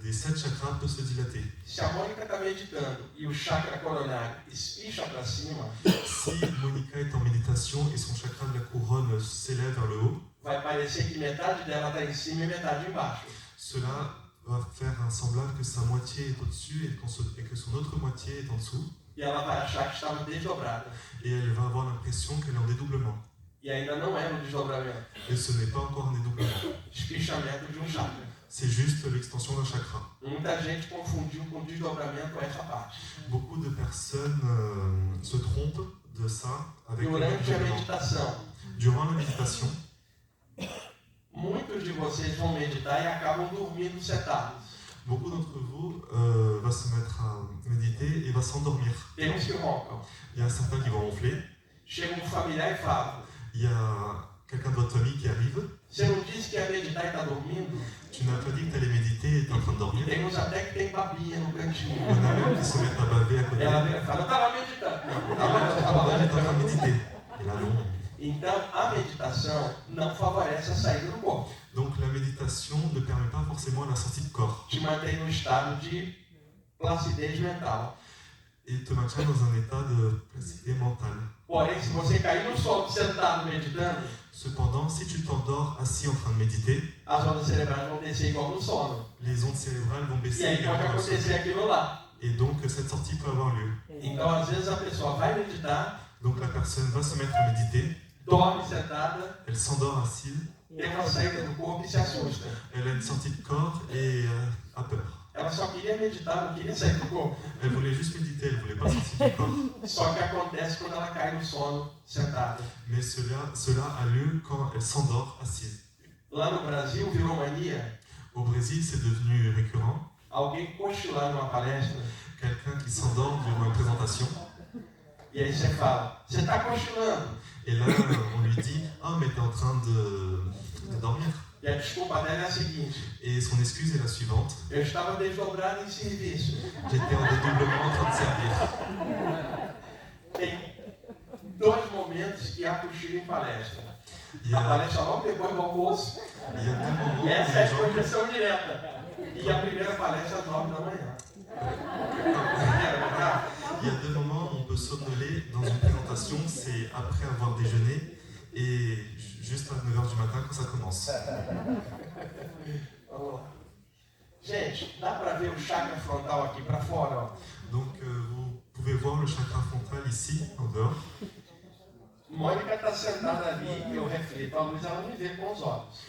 des 7 chakras peut se dilater. Se a Mônica está meditando e o chakra coronário espicha para cima, Si Monica est en méditation et son chakra de la couronne s'élève vers le haut, vai parecer que metade dela está em cima e metade embaixo. cela va faire un semblable que sa moitié est au-dessus et que son autre moitié est en dessous. E ela vai achar que estava desdobrada. Et elle va avoir l'impression qu'elle est en dédoublement. E ainda não é um desdobramento, Et ce n'est pas encore un dédoublement. espichamento de um chakra. C'est juste l'extension d'un chakra. Muita gente confundiu com desdobramento essa parte. Beaucoup de personnes se trompent de ça avec le Durante a dédoublement. meditação, Durant la méditation, muitos de vocês vão meditar e acabam dormindo sentados. beaucoup d'entre vous va se mettre à méditer et va s'endormir. Tem uns que roncam. Il y a certains qui vont ronfler. Chega um familiar e fala: Il y a quelqu'un de votre famille qui arrive. você não disse que ia meditar e está dormindo? Tu n'as pas dit que tu allais méditer et tu es en train de dormir. Tem uns até que tem babinha no cantinho. Il y en a même qui se mettent à baver à côté. Ela vira e fala: eu estava meditando. Não, Ah, eu j'étais estava en train de meditando. méditer. Et là, non. Então, a meditação não favorece a saída do corpo. Donc la méditation ne permet pas forcément la sortie de corps Te mantém no estado de placidez mental. et te maintient dans un état de placidité mentale. Porém, se você cair no solo sentado meditando, Cependant, si tu t'endors assis en train de méditer, as ondas cerebrais vão descer igual no sono. les ondes cérébrales vont E baisser aí pode également dans le sommeil. acontecer aquilo lá. Et donc cette sortie peut avoir lieu. Então, às vezes, a pessoa vai meditar, Donc la personne va se mettre à méditer, dorme sentada, elle s'endort assise, tem uma saída do corpo e se assusta. elle a une sortie de corps et a peur. Ela só queria meditar, não queria sair do corpo. Elle voulait juste méditer, elle ne voulait pas sortir du corps. Só que acontece quando ela cai no sono sentada. Mais cela a lieu quand elle s'endort assise. Lá no Brasil, virou mania Au Brésil, c'est devenu récurrent. alguém cochilar numa palestra. Quelqu'un qui s'endort durant une présentation. E aí você fala: você está cochilando. Et là, on lui dit « Ah, mais t'es en train de dormir ». E a desculpa dela é a seguinte: Et son excuse est la suivante. eu estava desdobrado em serviço. J'étais en dédoublement en train de servir. Tem 2 momentos que há cochilo em palestra. Il y A a, palestra logo depois do almoço. il y a 2 moments où Essa é les a gens... projeção direta. E a primeira palestra às 9 da manhã. Il y a 2 moments où on peut somnoler dans une présentation, c'est après avoir déjeuné et juste à 9h du matin quand ça commence. Vamos lá. Gente, dá para ver o chakra frontal aqui para fora, ó. Donc vous pouvez voir le chakra frontal ici, en dehors. Mônica está sentada ali e eu reflito. A luz ela me vê com os olhos.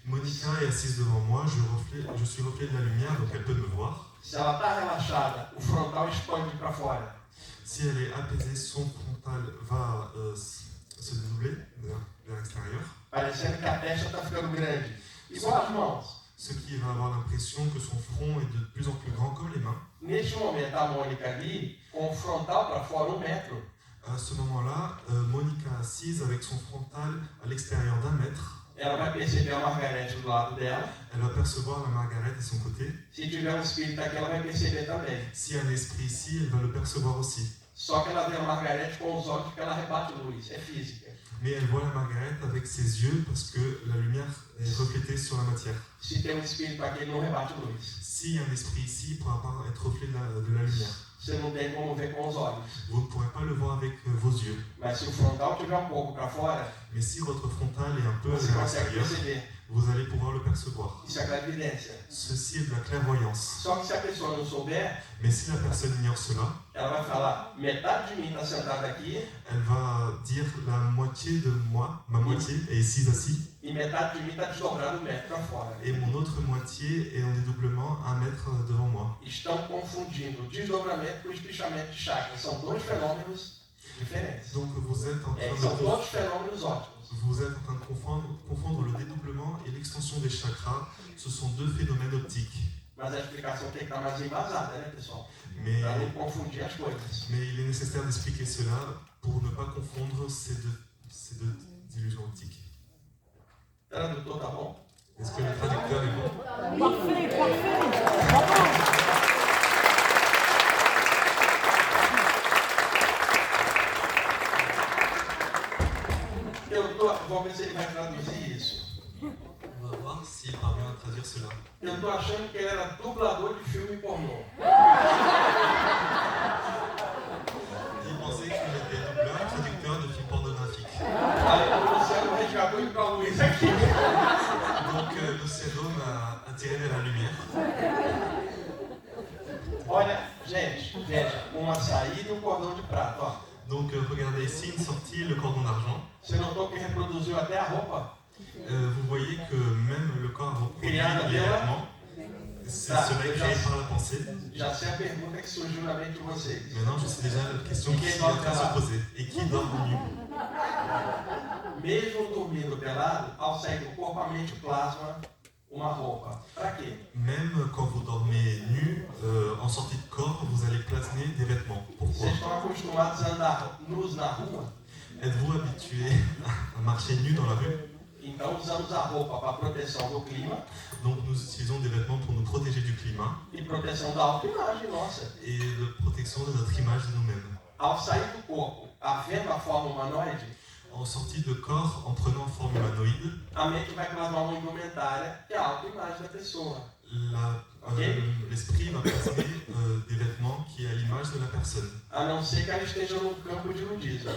Monica est assise devant moi, je suis reflet de la lumière, donc elle peut me voir. Se ela está relaxada, o frontal expande para fora. Si elle est apaisée, son frontal va se dédoubler vers l'extérieur. Parecendo que a testa está ficando grande. Igual as mãos. ce qui va avoir l'impression que son front est de plus en plus grand comme les mains. Neste momento, a Mônica ali, com o frontal para fora 1 metro, À ce moment-là, Monica assise avec son frontal à l'extérieur d'1 mètre. ela vai perceber a Margarete do lado dela. Elle va percevoir la Margaret à son côté. Se tiver um espírito aqui, ela vai perceber também. S'il y a un esprit ici, elle va le percevoir aussi. Só que ela vê a Margarete com os olhos porque ela rebate luz, é física. Mais elle voit la Margaret avec ses yeux parce que la lumière est reflétée sur la matière. Se tem um espírito aqui, ele não rebate luz. S'il y a un esprit ici, il ne pourra pas être reflet de la lumière. Você não tem como ver com os olhos. Vous ne pourrez pas le voir avec vos yeux. Mas se o frontal tiver um pouco para fora, Mais si votre frontal est un peu você vers consegue l'extérieur, perceber. vous allez pouvoir le percevoir. Isso é clarividência. Ceci est de la clairvoyance. Só que se a pessoa não souber, Mais si la personne ignore cela, ela vai falar, metade de mim está sentada aqui elle va dire la moitié de moi, ma moitié est ici assis, e metade de mim está desdobrado 1 metro para fora. et mon autre moitié est en dédoublement 1 mètre devant moi. Estão confundindo o desdobramento com o espichamento de chakras. São dois fenômenos diferentes. Donc vous êtes en train São de, todos fenômenos ópticos. vous êtes en train de confondre le dédoublement et l'extension des chakras. Ce sont deux phénomènes optiques. Mas a explicação tem que estar mais embasada, né, pessoal? Mais, Para não confundir as coisas. mais il est nécessaire d'expliquer cela pour ne pas confondre ces deux illusions optiques. Tradutor, tá bom? Est-ce que le traducteur est bon? Parfait, parfait. Vamos ver se ele vai traduzir isso. On va voir s'il parvient à traduire cela. Eu estou achando que ele era dublador de filme pornô. Il pensait qu'il était doubleur, traducteur de films pornographiques. Aí o Luciano resgatou ele para a luz aqui. Donc Luciano m'a attiré vers la lumière. Olha, gente, veja, uma saída e um cordão de prata, ó. Donc regardez ici une sortie, le cordon d'argent. Você notou que reproduziu até a roupa? Vous voyez que même le corps reproduit les vêtements. Cela est créé par la pensée. Já sei a pergunta que surgiu na mente de vocês. Maintenant, je sais déjà la question qui est en train de se poser. Et qui dort nu? Mesmo dormindo pelado, ao sair do corpo, a mente plasma uma roupa. Para quê? Même quand vous dormez nu, en sortie de corps, vous allez plasmer des vêtements. Pourquoi? Vocês estão acostumados a andar nus na rua? Êtes-vous habitué à marcher nu dans la rue? Então usamos a roupa para proteção do clima. Donc nous utilisons des vêtements pour nous protéger du climat E proteção da autoimagem nossa. et de protection de notre image de nous-mêmes. Ao sair do corpo, havendo a forma humanoide, En sortie de corps, en prenant forme humanoïde, a mente vai plasmar uma indumentária que é a autoimagem da pessoa. l'esprit va plasmer des vêtements qui est à l'image de la personne. A não ser que ela esteja num campo de nudismo.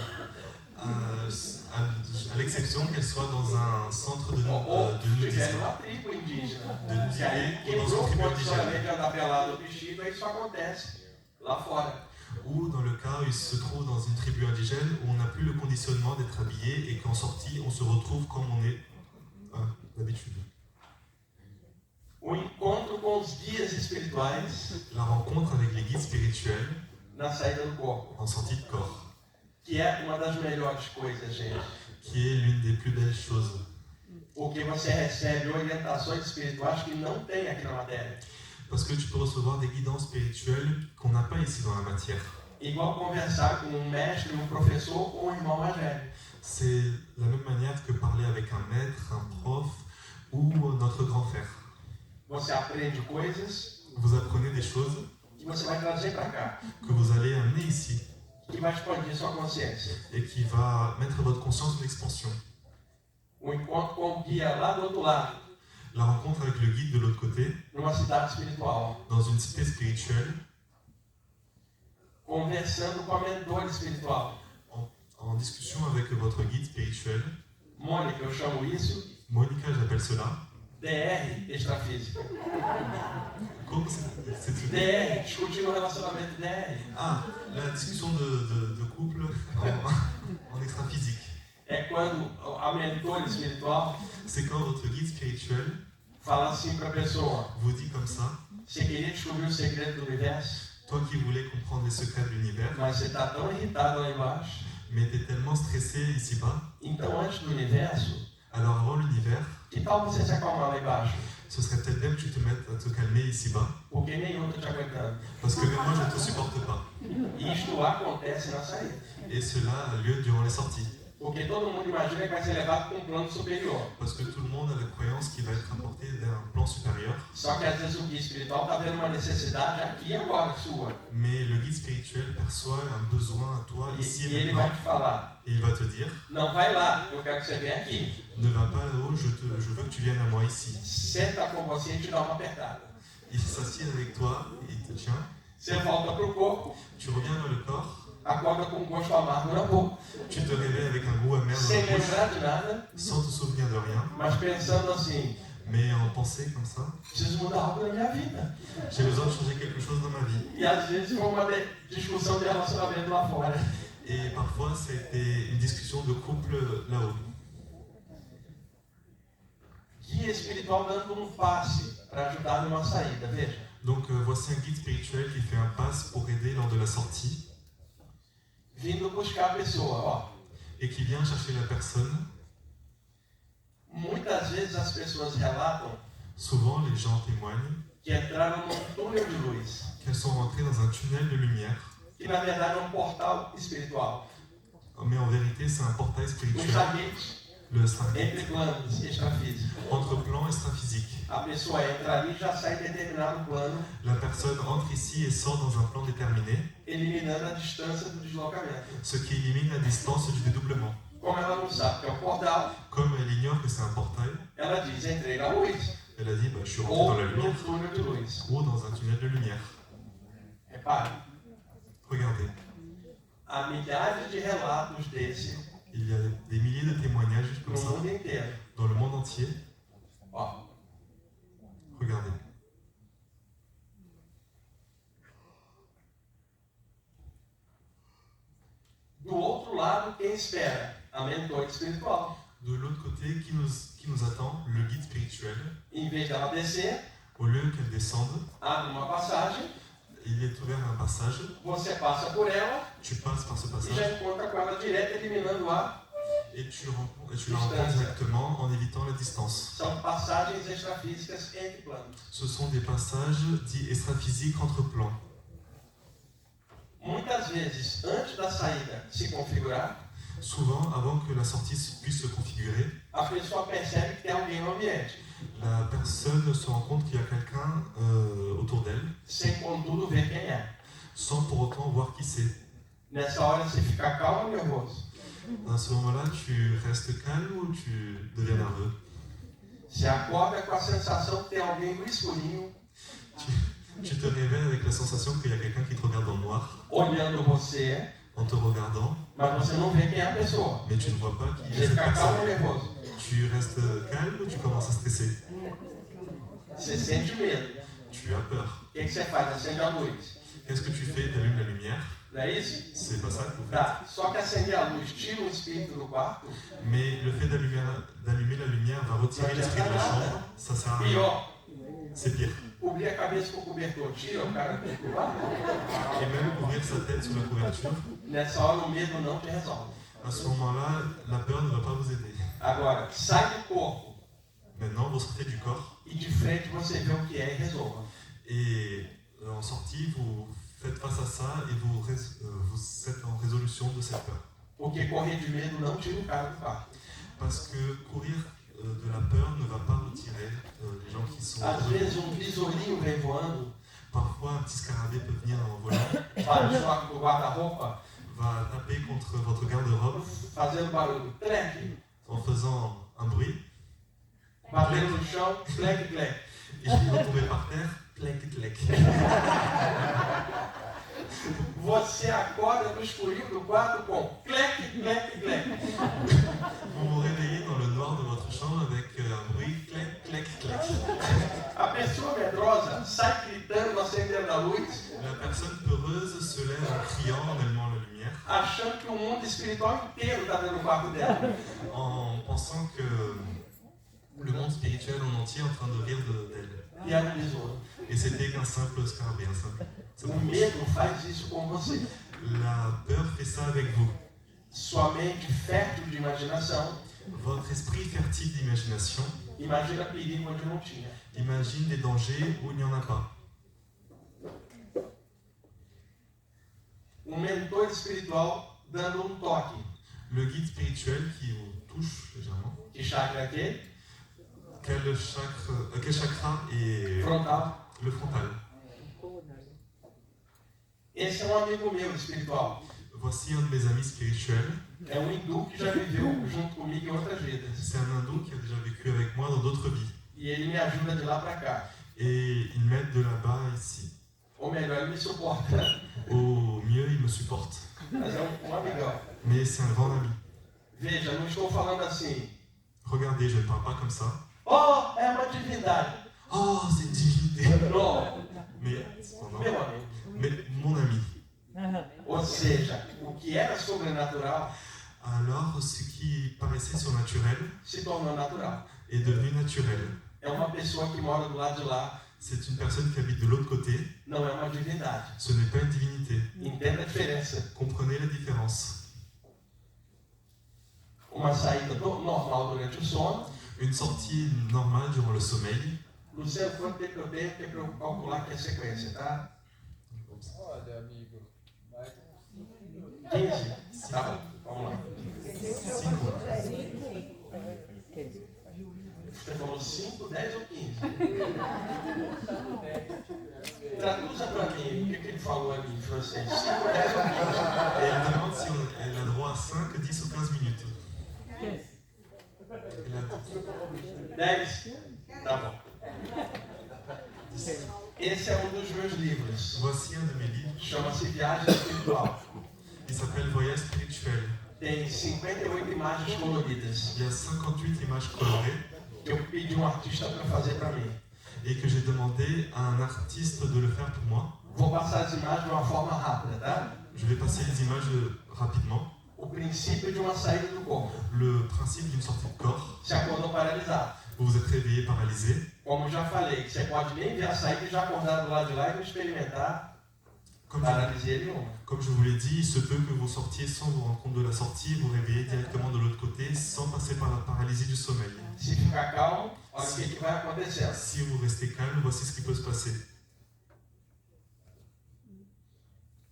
À l'exception qu'elle soit dans un centre de Ou estiver nudisme. numa tribo indígena. De Que aí nudité ou dans quebrou une o tribu condicionamento indigène. de andar pelado ou vestido, aí isso acontece lá fora. Ou dans le cas où il se trouve dans une tribu indigène où on n'a plus le conditionnement d'être habillé et qu'en sortie on se retrouve comme on est d'habitude. O encontro com os guias espirituais La rencontre avec les guides spirituels na saída do corpo, en sortie de corps, que é uma das melhores coisas, gente. qui est l'une des plus belles choses. Porque você recebe orientações espirituais que não tem aqui na matéria. Parce que tu peux recevoir des guidances spirituelles qu'on n'a pas ici dans la matière. Igual conversar com um mestre, um professor ou um irmão mais velho. C'est la même manière que parler avec un maître, un prof ou notre grand frère. Você aprende coisas Vous apprenez des choses que você vai trazer para cá, que vous allez amener ici que vai expandir sua consciência. et qui va mettre votre conscience en expansion. O encontro com o guia lá do outro lado, La rencontre avec le guide de l'autre côté, numa cidade espiritual, dans une cité spirituelle, conversando com a mentora espiritual. en discussion avec votre guide spirituel. Mônica, eu chamo isso Monica, j'appelle cela. DR extrafísica. Comment c'est DR, discutindo o relacionamento DR. Ah, la discussion de couple en extra-physique. É quando a mentora espiritual C'est quand votre guide spirituel fala assim para a pessoa: vous dit comme ça, você queria descobrir o segredo do universo, toi qui voulais comprendre les secrets de l'univers, mas você está tão irritado lá embaixo. mais tu es tellement stressé ici-bas, Então, antes do universo, alors avant l'univers, que tal você se acalmar lá embaixo? ce serait peut-être bien que tu te mettes à te calmer ici-bas, porque nem eu estou te aguentando. parce que même moi je ne te supporte pas. Isto acontece na saída. Et cela a lieu durant les sorties. Porque todo mundo imagina que vai ser levado para um plano superior. Parce que tout le monde a la croyance qu'il va être apporté vers un plan supérieur. Só que às vezes o guia espiritual está vendo uma necessidade aqui e agora sua. Mais le guide spirituel perçoit un besoin à toi ici E et ele vai maintenant. te falar, Et il va te dire, não vai lá, eu quero que você venha aqui. ne va pas là-haut, je veux que tu viennes à moi ici. Senta com você e te dá uma apertada. Il s'assied avec toi, il te tient, Você volta para o corpo, tu reviens vers le corps, acorda com um gosto amargo na boca, tu te réveilles avec un goût amer dans sem la bouche, lembrar de nada, sans te souvenir de rien, mas pensando assim, mais en pensée comme ça, preciso mudar algo na minha vida. j'ai besoin de changer quelque chose dans ma vie. E às vezes foi uma discussão de relacionamento lá fora. Et parfois, c'était une discussion de couple là-haut. Guia espiritual dando um passe para ajudar numa saída, veja. Donc voici un guide spirituel qui fait un pass pour aider lors de la sortie Vindo buscar a pessoa, ó. et qui vient chercher la personne. Muitas vezes as pessoas relatam Souvent, les gens témoignent que entraram num túnel de luz, qu'elles sont rentrées dans un tunnel de lumière, que na verdade é um portal espiritual. mais en vérité, c'est un portail Um spirituel, Stargate le Stargate, entre planos extrafísicos. entre plan extra-physique. A pessoa entra ali e já sai determinado plano, La personne entre ici et sort dans un plan déterminé, eliminando a distância do deslocamento. ce qui élimine la distance du dédoublement. Como ela não sabe que é um portal, Comme elle ignore que c'est un portail, ela diz: entrei na luz elle a dit bah, je suis rentrée ou dans la no lumière túnel de luz. ou dans un tunnel de lumière. Repare, Regardez, há milhares de relatos desse il y a des milliers de témoignages comme no ça mundo inteiro. dans le monde entier. Ó, Regardez. do outro lado, quem espera? A mentora espiritual. De l'autre côté, qui nous attend? Le guide spirituel. Em vez dela descer, Au lieu qu'elle descende, abre uma passagem, il est ouvert un passage. você passa por ela Tu passes par ce e passage já encontra com ela direto, eliminando a. et tu la rencontres directement en évitant la distance. São passagens extrafísicas entre planos. Ce sont des passages dits extra-physiques entre plans. Muitas vezes, antes da saída se configurar, Souvent, avant que la sortie puisse se configurer, a pessoa percebe que tem alguém no ambiente, la personne se rend compte qu'il y a quelqu'un autour d'elle, sem contudo ver quem é. sans pour autant voir qui c'est. Nessa hora você fica calmo ou nervoso? À ce moment-là, tu restes calme ou tu deviens nerveux? Você acorda com a sensação que tem alguém no escurinho, Tu te réveilles avec la sensation qu'il y a quelqu'un qui te regarde dans le noir, olhando você, en te regardant, mas você não vê quem é a pessoa. mais tu ne vois pas qui est Você cette fica calmo ou personne. nervoso? Tu restes calme ou tu commences à stresser? Você sente medo. Tu as peur. O que você faz? Acende a luz. Qu'est-ce que tu fais? Tu allumes la lumière. Não é isso? C'est pas ça que vous faites. Tá. Só que acender a luz tira o espírito do quarto. Mais le fait d'allumer la lumière va retirer l'esprit de la chambre. Ça sert à rien. Pior, C'est pire. cobrir a cabeça com o cobertor tira o cara do quarto. Et même ouvrir sa tête sous la couverture, Nessa hora o medo não te resolve. à ce moment-là, la peur ne va pas vous aider. Agora, sai do corpo Maintenant, vous sortez du corps e de frente você vê o que é e resolva. et en sortie, vous faites face à ça et vous êtes en résolution de cette peur. Porque correr de medo não tira o cara do quarto. Parce que courir de la peur ne va pas retirer les gens qui sont... Às vezes besourinho vem voando, Parfois, un petit scarabée peut venir en volant, bate no guarda-roupa, va taper contre votre garde-robe fazendo barulho. Cleque. en faisant un bruit, Batendo no chão, cleque, cleque. et il va tomber par terre, clec, clec. Você acorda no escurinho do quarto com cleque, cleque, cleque. Vous vous réveillez dans le noir de votre chambre avec un bruit, clec, clec, clec. A pessoa medrosa sai gritando, acendendo a luz, La personne peureuse se lève en criant, en allumant la lumière, achando que o mundo espiritual inteiro está dentro do quarto dela. en pensant que le monde spirituel en entier est en train de rire d'elle. E era um besouro. Et c'était qu'un simple scarabée, un simple O mouche. medo faz isso com você. La peur fait ça avec vous. Sua mente fértil de imaginação Votre esprit fertile d'imagination Imagina perigo onde não tinha. Imagine des dangers où il n'y en a pas. Mentor espiritual dando toque. Le guide spirituel qui vous touche légèrement. Que chakra é aquele? Quel chakra est Frontal. le frontal? Esse é amigo meu espiritual. Voici un de mes amis spirituels. É hindu que já viveu junto comigo em outras vidas. C'est un hindou qui a déjà vécu avec moi dans d'autres vies. E ele me ajuda de lá para cá. Et il m'aide de là-bas à ici. Ou melhor, ele me suporta. Au mieux, il me supporte. Mas é amigão. Mais c'est un grand ami. Veja, não estou falando assim. Regardez, je ne parle pas comme ça. Oh, é uma divindade. Oh, c'est une divinité. Não, Mais, cependant, meu amigo. mais mon ami. Ou seja, o que era sobrenatural Alors, ce qui paraissait surnaturel se tornou natural. est devenu naturel. É uma pessoa que mora do lado de lá, C'est une personne qui habite de l'autre côté. não é uma divindade. Ce n'est pas une divinité. Entenda a diferença. Comprenez la différence. Uma saída normal durante o sono. Une sortie normale durant le sommeil. Luciano, quanto tempo eu tenho que eu calcular aqui a sequência, tá? Olha, amigo, vai 15? Tá bom, vamos lá. 5. Você falou 5, 10 ou 15? Traduza para mim o que ele falou ali em francês. 5, 10 ou 15? Et elle demande si elle a droit à 5, 10 ou 15 minutes. Elle a 10? Tá bom. Esse é dos meus livros. Voici un de mes livres. Chama-se Viagem Espiritual. Il s'appelle Voyage spirituel. Tem 58 imagens coloridas. Il y a 58 images colorées Que eu pedi artista para fazer para mim. et que j'ai demandé à un artiste de le faire pour moi. Vou passar as imagens de uma forma rápida, tá? Je vais passer les images rapidement. O princípio de uma saída do corpo. Le principe d'une sortie de corps. Se acordou paralisado. Vous vous êtes réveillé paralysé. Como eu já falei, que você pode nem ver a saída e já acordar do lado de lá e não experimentar paralisia nenhuma. Comme je vous l'ai dit, il se peut que vous sortiez sans vous rendre compte de la sortie, vous réveillez directement de l'autre côté sans passer par la paralysie du sommeil. Se ficar calmo, olha o que vai acontecendo. Si vous restez calme, voici ce qui peut se passer.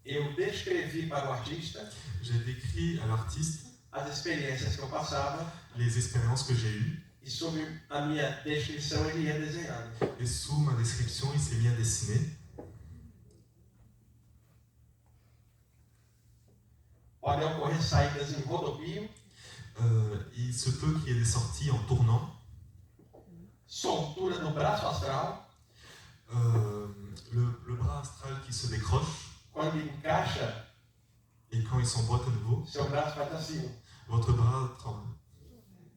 Eu descrevi para o artista J'ai décrit à l'artiste as experiências que eu passava les expériences que j'ai eues e sobre a minha descrição ele ia desenhando. et sous ma description, il s'est mis à dessiner. Podem ocorrer saídas em rodopio, Il se peut qu'il y ait des sorties en tournant, soltura do braço astral, le bras astral qui se décroche quando encaixa, et quand il s'emboîte à nouveau, seu braço vai para cima. votre bras tremble.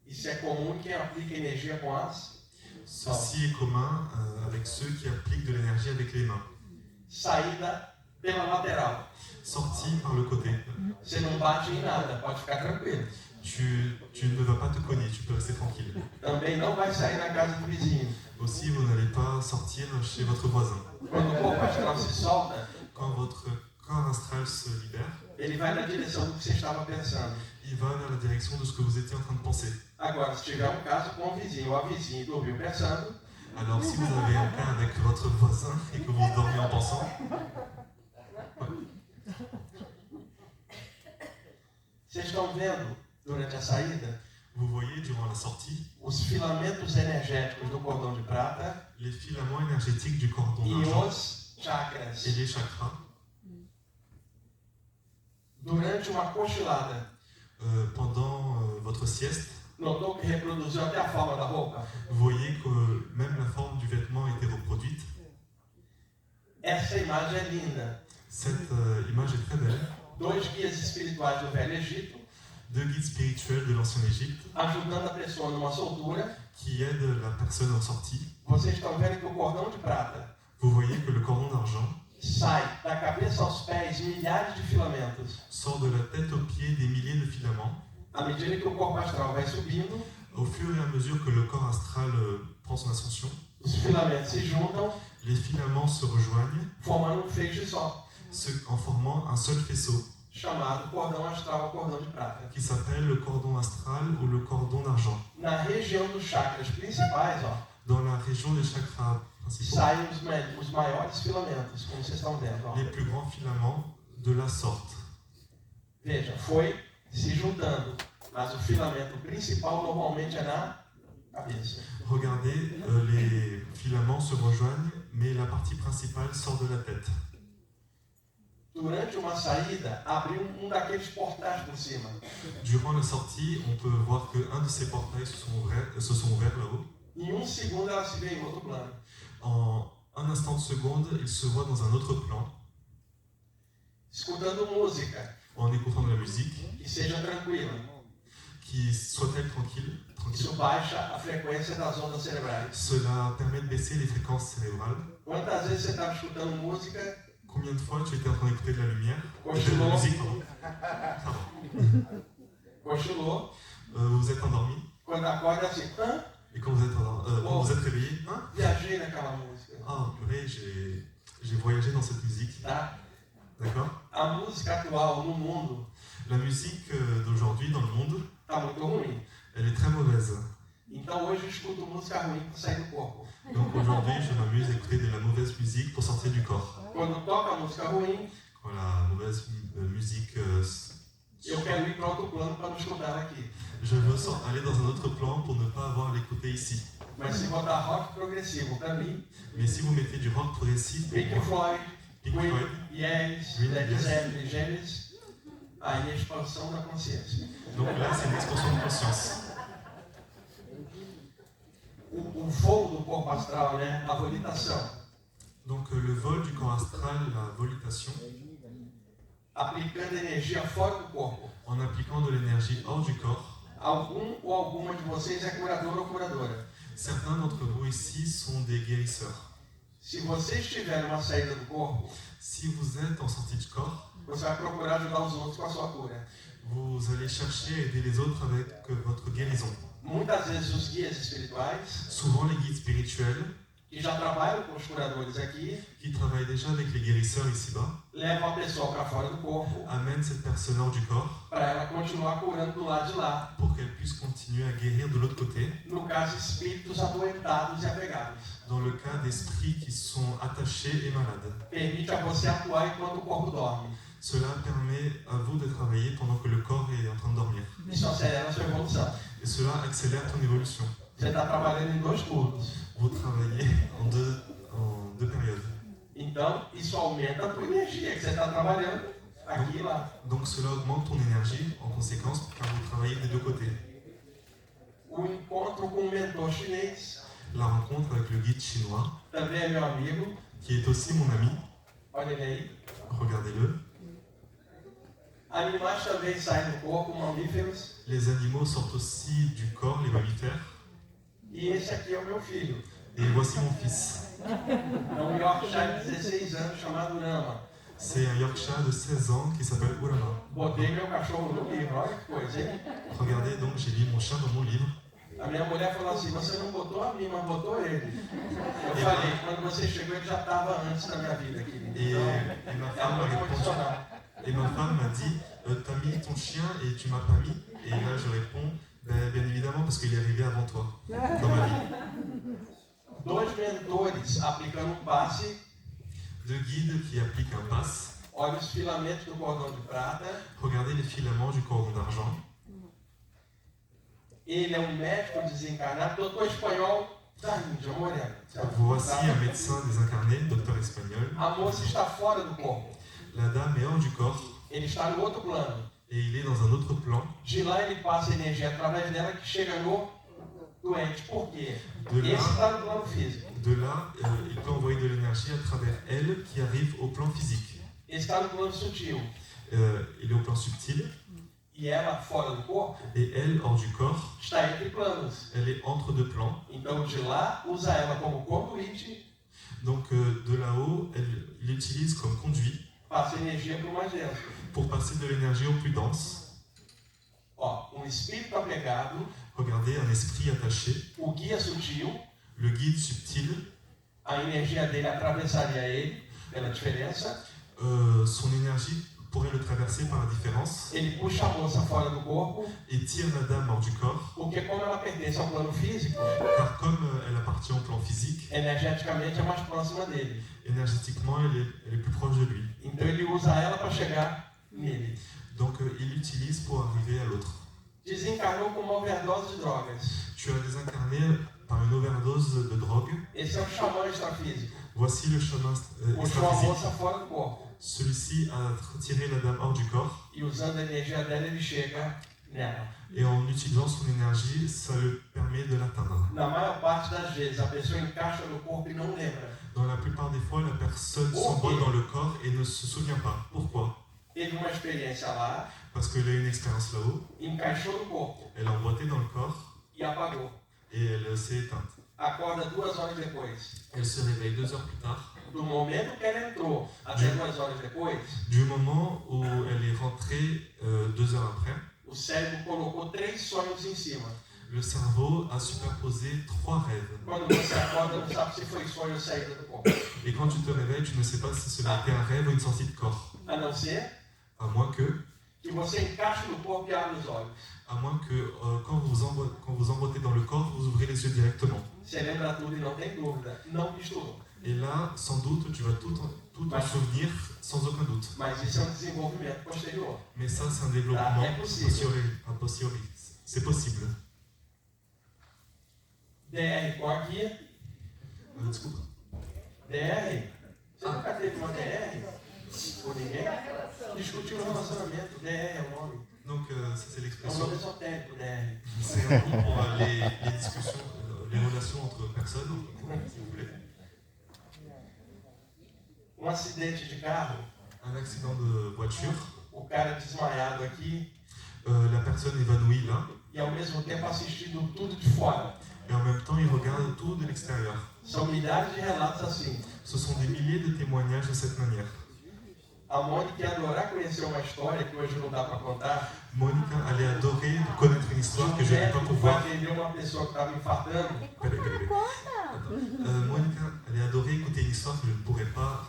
Isso é comum em quem aplica energia com as. Ceci est commun avec ceux qui appliquent de l'énergie avec les mains. Saída pela lateral. Sortie par le côté. Você não bate em nada, pode ficar tranquilo. Tu ne vas pas te cogner, tu peux rester tranquille. Também não vai sair na casa do vizinho. Aussi, vous n'allez pas sortir chez votre voisin. Quando o corpo astral se solta, Quand votre corps astral se libère, ele vai na direção do que você estava pensando. il va vers la direction de ce que vous étiez en train de penser. Agora, se tiver um caso com o vizinho ou a vizinha e dormiu pensando, Alors, si vous avez un cas avec votre voisin et que vous dormez en pensant, vocês estão vendo, durante a saída, vous voyez durant la sortie os filamentos energéticos do cordão de prata les filaments énergétiques du cordon e d'argent os chakras. et les chakras. Durante uma cochilada, Pendant votre sieste, notou que reproduziu até a forma da roupa? vous voyez que même la forme du vêtement a été reproduite. Essa imagem é linda. Cette image est très belle. 2 guias espirituais do Velho Egito, 2 guides spirituels de l'ancien Égypte ajudando a pessoa numa soltura. qui aident la personne en sortie. Vocês estão vendo que o cordão de prata Vous voyez que le cordon d'argent sai da cabeça aos pés milhares de filamentos. sort de la tête aux pieds des milliers de filaments. À medida que o corpo astral vai subindo, Au fur et à mesure que le corps astral prend son ascension, os filamentos se juntam, les filaments se rejoignent formando um feixe só. en formant un seul faisceau. chamado cordão astral ou cordão de prata. qui s'appelle le cordon astral ou le cordon d'argent. Na região dos chakras principais, ó, Dans la région des chakras principaux, saem os maiores filamentos, como vocês estão vendo. Ó. les plus grands filaments de la sorte. Veja, foi se juntando, mas o filamento principal normalmente é na cabeça. Regardez, les filaments se rejoignent, mais la partie principale sort de la tête. Durante uma saída, abriu um daqueles portais por cima. Durant la sortie, on peut voir qu'un de ces portails se sont ouverts là-haut. Em segundo, ela se vê em outro plano. En un instant de seconde, il se voit dans un autre plan, Escutando música, en écoutant de la musique, que seja tranquila. qui soit-elle tranquille. Isso baixa a frequência das ondas cerebrais. Cela permet de baisser les fréquences cérébrales. Quantas vezes você estava escutando música, Combien de fois tu étais en train d'écouter de la lumière, de cochilou, la musique, pardon. cochilou, Vous êtes endormi, quando acorda assim, hã? et quand vous êtes réveillé, hein? Viajei naquela música. Ah, purée, j'ai voyagé dans cette musique. Tá? D'accord? A música atual no mundo La musique d'aujourd'hui dans le monde, está muito ruim. elle est très mauvaise. Então hoje eu escuto música ruim para sair do corpo. Donc aujourd'hui, je m'amuse à écouter de la mauvaise musique pour sortir du corps. Quando toca música ruim, Quand la mauvaise musique, eu quero ir para outro plano para não escutar ela aqui. je veux aller dans un autre plan pour ne pas avoir à l'écouter ici. Mas se botar rock progressivo para mim, Mais si vous mettez du rock progressif, pour Pink moi, Floyd, Pink Queen, Floyd, Yes, Queen, Led Yes. Zeppelin, Gênesis, aí a expansão da consciência. donc là c'est une expansion de conscience. O voo do corpo astral, né? A volitação, Donc le vol du corps astral, la volitation, aplicando energia fora do corpo. en appliquant de l'énergie hors du corps. Algum ou alguma de vocês é curador ou curadora. Certains d'entre vous ici sont des guérisseurs. Se você estiver numa saída do corpo, Si vous êtes en sortie de corps, você vai procurar ajudar os outros com a sua cura. vous allez chercher à aider les autres avec votre guérison. Muitas vezes os guias espirituais, Souvent les guides spirituels, que já trabalham com os curadores aqui, qui travaillent déjà avec les guérisseurs ici-bas, levam a pessoa para fora do corpo amènent cette personne hors du corps para ela continuar curando do lado de lá. pour qu'elle puisse continuer à guérir de l'autre côté, No caso, espíritos adoentados e apegados. dans le cas d'esprits qui sont attachés et malades. Permite a você atuar enquanto o corpo dorme. Cela permet à vous de travailler pendant que le corps est en train de dormir. Isso acelera a sua evolução. Et cela accélère ton évolution. Você está trabalhando em 2 turnos. Vous travaillez en deux périodes. Então, isso aumenta a tua energia, que você está trabalhando aqui e lá. Donc cela augmente ton énergie en conséquence car vous travaillez des deux côtés. O encontro com o mentor chinês La rencontre avec le guide chinois, também é meu amigo. qui est aussi mon ami, Olha ele aí. regardez-le. Animais também saem do corpo, mamíferos. Les animaux sortent aussi du corps, les mammifères. E esse aqui é o meu filho. Et voici mon fils. É um Yorkshire de 16 anos chamado Rama. C'est un Yorkshire de 16 ans qui s'appelle Urama. Botei meu cachorro no livro, olha que coisa, hein? Regardez donc, j'ai mis mon chien dans mon livre. A minha mulher falou assim, você não botou a mim, mas botou ele. Eu falei, quando você chegou ele já estava antes da minha vida, querido. Et, Então, et ma é femme m'a muito répondu, condicional. et ma femme m'a dit, t'as mis ton chien et tu m'as pas mis. Et là je réponds, ben, bien évidemment parce qu'il est arrivé avant toi dans ma vie. 2 mentores aplicando passe, Deux guides qui appliquent un pass. olha os filamentos do cordão de prata. Regardez les filaments du cordon d'argent. Ele é um médico desencarnado, doutor espanhol da Índia, moreno. Voici un médecin désincarné, docteur espagnol. A moça está fora do corpo. La dame est hors du corps Ele está no outro plano. et il est dans un autre plan. De lá ele passa energia através dela que chega no doente. Por quê? De Esse là, está no plano físico. de là il peut envoyer de l'énergie à travers elle qui arrive au plan physique. Esse está no plano sutil. Il est au plan subtil E ela, fora do corpo, et elle, hors du corps, está entre planos. elle est entre deux plans. Então, de lá, usa ela como conduíte, Donc de là-haut, elle l'utilise comme conduit passa energia para o mais denso. pour passer de l'énergie au plus dense. Ó, um espírito apegado, Regardez un esprit attaché, o guia sutil, le guide subtil, a energia dele atravessaria ele, pela diferença, son énergie pourrait le traverser par la différence ele puxa a moça fora do corpo, et tire la dame hors du corps, porque como ela pertence ao plano físico, car comme elle appartient au plan physique, energeticamente é mais próxima dele. énergétiquement, elle est plus proche de lui. Então ele usa ela para chegar nele. Donc il l'utilise pour arriver à l'autre. Desencarnou com uma overdose de drogas. Tu as désincarné par une overdose de drogue. Esse é o xamã extrafísico. Voici le chemin Puxou a extraphysique. moça fora do corpo. Celui-ci a tiré la dame hors du corps E usando a energia dela, ele chega nela. et en utilisant son énergie, ça lui permet de l'atteindre. Na maior parte das vezes, a pessoa encaixa no corpo e não lembra. Dans la plupart des fois, la personne s'emboîte dans le corps et ne se souvient pas. Pourquoi? Teve uma experiência lá, Parce qu'elle a eu une expérience là-haut, encaixou no corpo elle a emboîté dans le corps e apagou. et elle s'est éteinte. Acorda 2 horas depois. Elle se réveille 2 heures plus tard. Do momento que ela entrou até 2 horas depois, Du moment où elle est rentrée 2 heures après, o cérebro colocou 3 sonhos em cima. le cerveau a superposé 3 rêves. Quando você acorda, não sabe se foi sonho ou saída do corpo. Et quand tu te réveilles, tu ne sais pas si cela était un rêve ou une sortie de corps. A não ser À moins que você encaixe no corpo e abre os olhos. À moins que quand vous emboîtez dans le corps, vous ouvrez les yeux directement. Você lembra tudo e não tem dúvida. Não misturou. Et là, sans doute, tu vas tout en souvenir sans aucun doute. Mas isso é um desenvolvimento posterior. Mais ça, c'est un développement é possível. a posteriori. C'est possible. DR, qual aqui? Desculpa. DR? Você nunca teve uma DR? Com ninguém? Discutiu o relacionamento. DR é o nome. Donc, ça, c'est É um l'expression. nome esotérico, DR. C'est un nom pour les discussions, les relations entre personnes, s'il vous plaît. Acidente de carro. Un accident de voiture. O cara desmaiado aqui. La personne évanouie là. E ao mesmo tempo assistindo tudo de fora. Et en même temps, il regarde tout de l'extérieur. São milhares de relatos assim. Ce sont des milliers de témoignages de cette manière. A Mônica ia adorar conhecer uma história que hoje não dá para contar. Monica allait adorer connaître une histoire que je ne vais pas pouvoir. Atender uma pessoa que estava infartando. Monica allait adorer écouter une histoire que je ne pourrais pas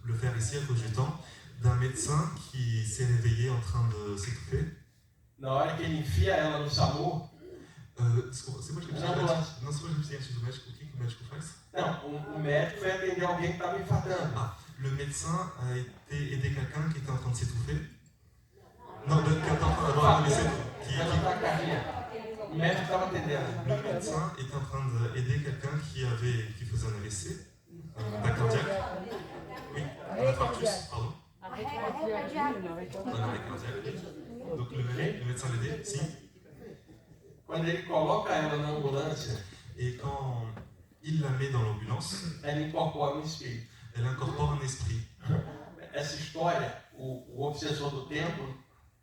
le faire ici à cause du temps, d'un médecin qui s'est réveillé en train de s'étouffer. Na hora que ele enfia ela no SAMU. C'est moi qui me suis dit, non, c'est moi qui me suis dit, médico, o que o médico faz? Não, o médico foi atender alguém que estava infartando. Ah, le médecin a été aider quelqu'un qui était en train de s'étouffer. Non, qui était en train d'avoir un AVC. O médico estava atendendo. Le médecin était en train d'aider quelqu'un qui faisait un AVC, un arrêt cardiaque. Oui, un infarctus, pardon. Un arrêt cardiaque. Donc le médecin l'aidait, si. Quando ele coloca ela na ambulância, et quand il la met dans l'ambulance, ela incorpora um espírito. Elle incorpore un esprit. Essa história, o obsessor do tempo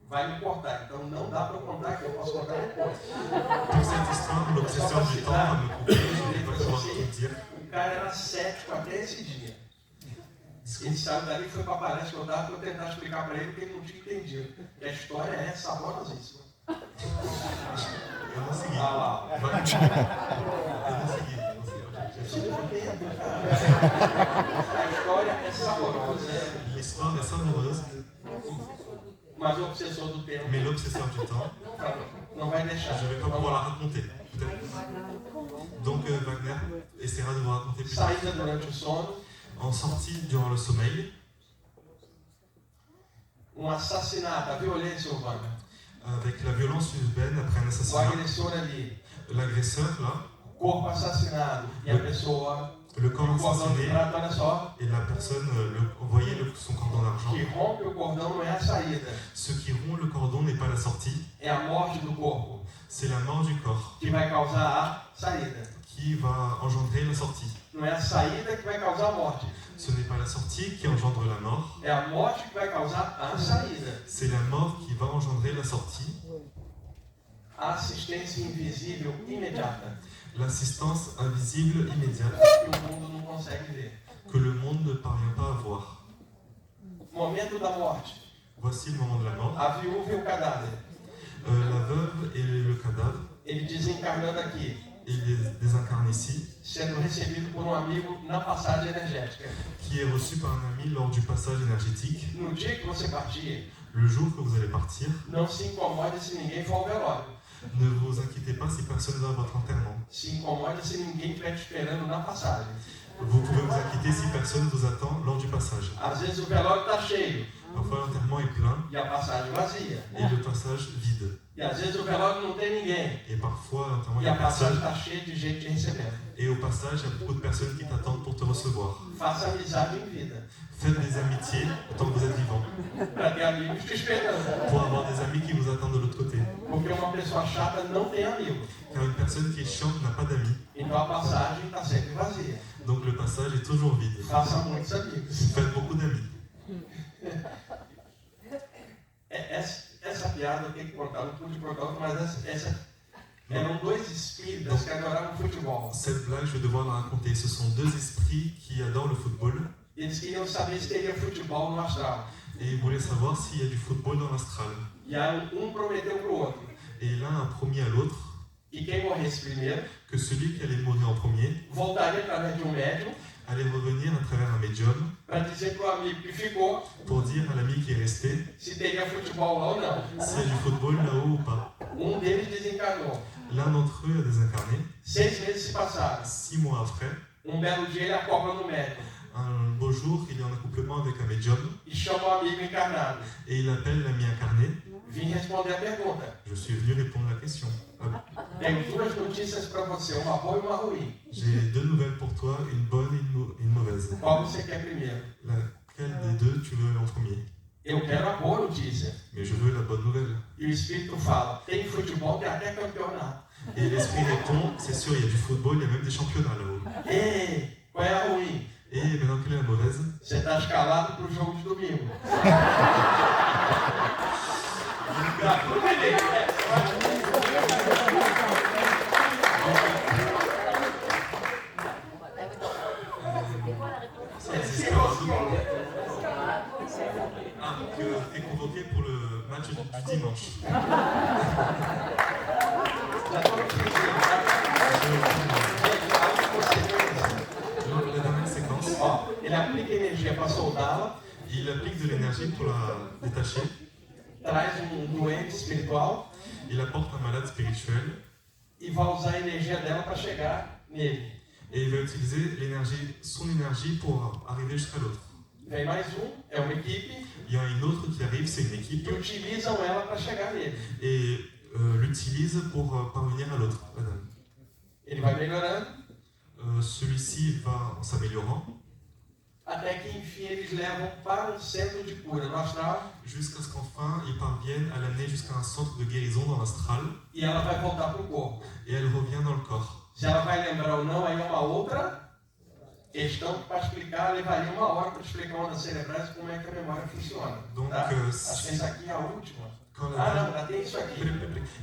vai me cortar, então não dá para eu contar que eu posso contar depois. Pour cette histoire, l'obsesseur du temps va me couper, je ne vais pas pouvoir tout dire. O cara era cético até esse dia. Ele saiu dali e foi para a palestra que eu dava para eu tentar explicar para ele porque ele não tinha entendido. E a história é saborosíssima. Eu não segui. Ah lá. Eu não segui. A história é saborosa. L'histoire est savoureuse, Mas o obsessor do tempo mais l'obsesseur du temps, não vai deixar. je ne vais pas pouvoir la raconter. Donc Wagner essaiera de vous raconter plus tard. Saída durante o sono, En sortie durant le sommeil, assassinato, a violência urbana. avec la violence urbaine après un O assassinat, agressor ali, l'agresseur là, o corpo assassinado e a pessoa, le corps o cordão de assassiné prata, olha só, et la personne, voyez son cordon d'argent. que rompe o cordão não é a saída, Ce qui rompt le cordon n'est pas la sortie, é a morte do corpo, c'est la mort du corps que vai causar a saída. qui va engendrer la sortie. Não é a saída que vai causar a morte, Ce n'est pas la sortie qui engendre la mort, é a morte que vai causar a saída. c'est la mort qui va engendrer la sortie. A assistência invisível imediata, L'assistance invisible immédiate que o mundo não consegue ver. que le monde ne parvient pas à voir. Momento da morte, Voici le moment de la mort. a viúva e o cadáver. La veuve et le cadavre, Ele desencarnando aqui. des incarnes ici, sendo recebido por um amigo na passagem energética. qui est reçu par un ami lors du passage énergétique. No dia que você partir, Le jour que vous allez partir, não se incomode se ninguém for ao velório. ne vous inquiétez pas si personne va à votre enterrement. Se incomode se ninguém estiver te esperando na passagem. Vous pouvez vous inquiéter si personne vous attend lors du passage. Às vezes o velório está cheio Parfois l'enterrement est plein e a passagem vazia. et le passage vide. E às vezes o velório não tem ninguém Et parfois l'enterrement il e n'y a a passagem personne. está cheia de gente te recebendo. Et au passage, il y a beaucoup de personnes qui t'attendent pour te recevoir. Faça amizade em vida, Faites des amitiés tant que vous êtes vivant. para ter amigos te esperando. Pour avoir des amis qui vous attendent de l'autre côté. Porque uma pessoa chata não tem amigo. Car une personne qui est chiante n'a pas d'amis. Então a passagem está sempre vazia. Donc le passage est toujours vide. Faça muitos amigos. Faites beaucoup d'amis. Essa piada eu tenho que contar, não pude contar outra, mas essa eram dois espíritas que adoravam futebol. Cette blague, je vais devoir la raconter. Ce sont deux esprits qui adorent le football Eles queriam saber se teria futebol no astral. et ils voulaient savoir s'il y a du football dans l'astral. E aí prometeu para o outro Et l'un a promis à l'autre que quem morresse primeiro que celui qui allait mourir en premier voltaria através de médium allait revenir à travers un médium para dizer para o amigo que ficou pour dire à l'ami qui est resté se teria futebol lá ou não. s'il y a du football là-haut ou pas. Deles desencarnou. L'un d'entre eux a désincarné. 6 meses se passaram. 6 mois après, Belo dia ele acopla no médium un beau jour, il est en accouplement avec un médium e chama o amigo encarnado. et il appelle l'ami incarné. Vim responder a pergunta. Je suis venu répondre à la question. Tenho duas notícias para você, uma boa e uma ruim. J'ai deux nouvelles pour toi, une bonne et une mauvaise. Qual você quer primeiro? Laquelle des deux tu veux en premier? Eu quero a boa notícia. Mais je veux la bonne nouvelle. E o Espírito fala, tem futebol, tem até campeonato. Et l'esprit répond, c'est sûr, il y a du football, il y a même des championnats là-haut. Ei, qual é a ruim? Et maintenant, quelle est la mauvaise? Você está escalado para o jogo de domingo. Tá tudo bem, Tu es convoqué pour le match du dimanche. La dernière séquence, Ó, ele aplica energia para soldá-la, il applique de l'énergie pour la détacher. traz doente espiritual Il apporte un malade spirituel e vai usar a energia dela para chegar nele. et il va utiliser son énergie pour arriver jusqu'à l'autre. Vem mais é uma equipe Il y a une autre qui arrive, c'est une équipe, que utilizam ela para chegar nele. et l'utilise pour parvenir à l'autre, la dame. Ele vai melhorando, Celui-ci va en s'améliorant até que enfim eles levam para centro de cura no astral jusqu'à ce qu'enfin ils parviennent à l'amener jusqu'à un centre de guérison dans l'astral e ela vai voltar para o corpo. et elle revient dans le corps. Se ela vai lembrar ou não, aí é uma outra questão que para explicar levaria uma hora para explicar ondas cerebrais e como é que a memória funciona. Donc, Tá? Acho que essa aqui é a última. Quand Ah la, não, dame, já tem isso aqui.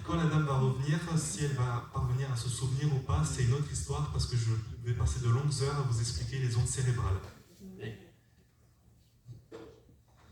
quand la dame va revenir, si elle va parvenir à se souvenir ou pas, c'est une autre histoire parce que je vais passer de longues heures à vous expliquer les ondes cérébrales.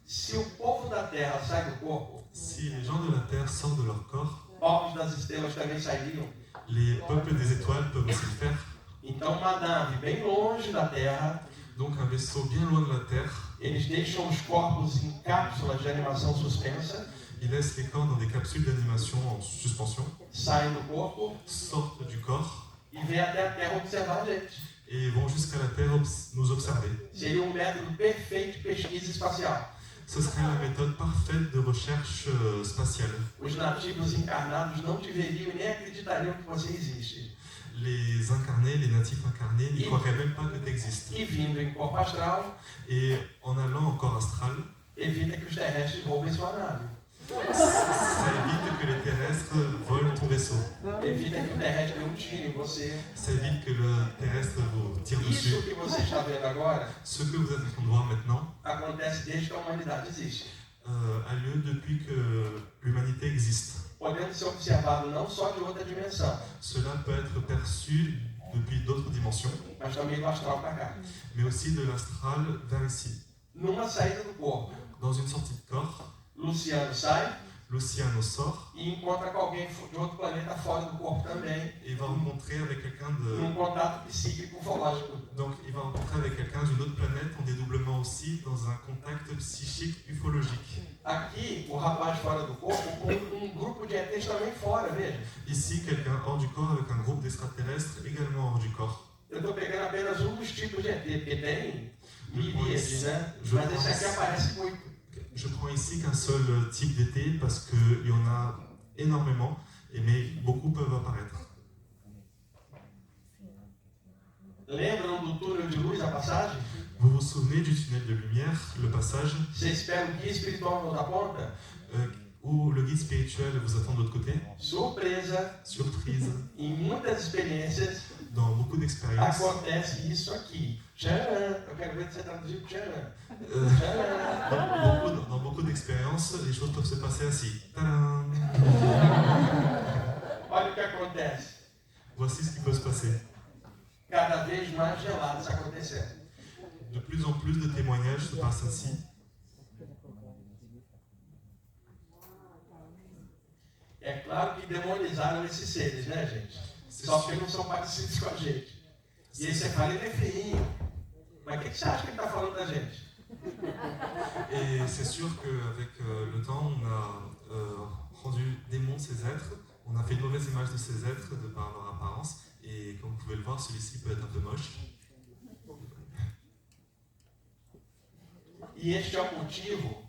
Se o povo da Terra sai do corpo, Si les gens de la Terre sortent de leur corps, povos das estrelas também sairiam. les peuples des étoiles peuvent aussi le faire. Então uma nave bem longe da Terra, Donc un vaisseau bien loin de la Terre, eles deixam os corpos em cápsulas de animação suspensa, ils laissent les corps dans des capsules d'animation en suspension, saem do corpo sortent du corps e vêm até a Terra observar a gente. et vont jusqu'à la Terre nous observer. Seria método perfeito de pesquisa espacial. Ce serait la méthode parfaite de recherche spatiale. Os nativos encarnados não te veriam e nem acreditariam que você existe. Les incarnés, les natifs incarnés n'y croiraient même pas que tu existes. E vindo em corpo astral, Et en allant en corps astral, evita que os terrestres roubem sua nave. ça évite que les terrestres volent ton vaisseau. Evita que o terrestre dê tiro em você. Ça évite que le terrestre vous tire dessus. Isso que você está vendo agora Ce que vous êtes en train de voir maintenant acontece desde que a humanidade existe. a lieu depuis que l'humanité existe. Podendo ser observado não só de outra dimensão, Cela peut être perçu depuis d'autres dimensions, mas também do astral para cá. mais aussi de l'astral vers ici. Numa saída do corpo, Dans une sortie de corps, Luciano sai, l'Ossiano sort e encontra com alguém de outro planeta fora do corpo também, et va rencontrer avec quelqu'un num de... contato psíquico ufológico. Donc il va rencontrer avec quelqu'un d'une autre planète en dédoublement aussi dans un contact psychique ufologique. Aqui, o rapaz fora do corpo com um grupo de ETs também fora, veja. Ici, quelqu'un hors du corps avec un groupe d'extraterrestres également hors du corps. Eu estou pegando apenas um dos tipos de ET, porque tem miríades, né? Je Mas esse aqui pense- aparece muito. Je prends ici qu'un seul type d'été parce qu'il y en a énormément, mais beaucoup peuvent apparaître. Lembram do túnel de luz, a passagem? Vous vous souvenez du tunnel de lumière, le passage Você espera o guia espiritual nos aponta? où le guide spirituel vous attend de l'autre côté? Surpresa, Surprise. em muitas experiências Dans beaucoup d'expériences, acontece isso aqui. Tcharam! Eu quero ver você traduzir o tcharam. euh, Tcharam! dans beaucoup d'expériences, les choses peuvent se passer ainsi. Tadam! Olha o que acontece. Voici ce qui peut se passer. Cada vez mais relatos acontecendo. De plus en plus de témoignages se passent ainsi. É claro que demonizaram esses seres, né, gente? C'est Só sûr. porque não são parecidos com a gente. E aí você fala, ele é feinho. Mas o que você acha que ele está falando da gente? Et c'est sûr qu'avec le temps, on a rendu démons ces êtres, on a fait une mauvaise image de ces êtres de par leur apparence, et comme vous pouvez le voir, celui-ci peut être un peu moche. E este é o motivo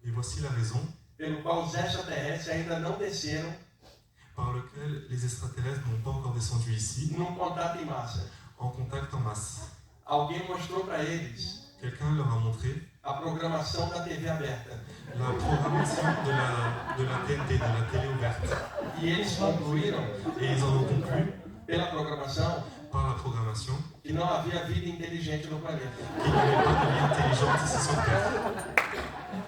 Et voici la raison pelo qual os extraterrestres ainda não desceram par laquelle les extraterrestres n'ont pas encore descendu ici, num contato em massa. en contact en masse. Alguém mostrou para eles Quelqu'un leur a montré a programação da TV aberta. la programmation de la TNT, de la télé ouverte. E eles concluíram, Et ils en ont conclu, pela programação, par la programmation, que não havia vida inteligente no planeta. qu'il n'y avait pas de vie intelligente ici sur Terre.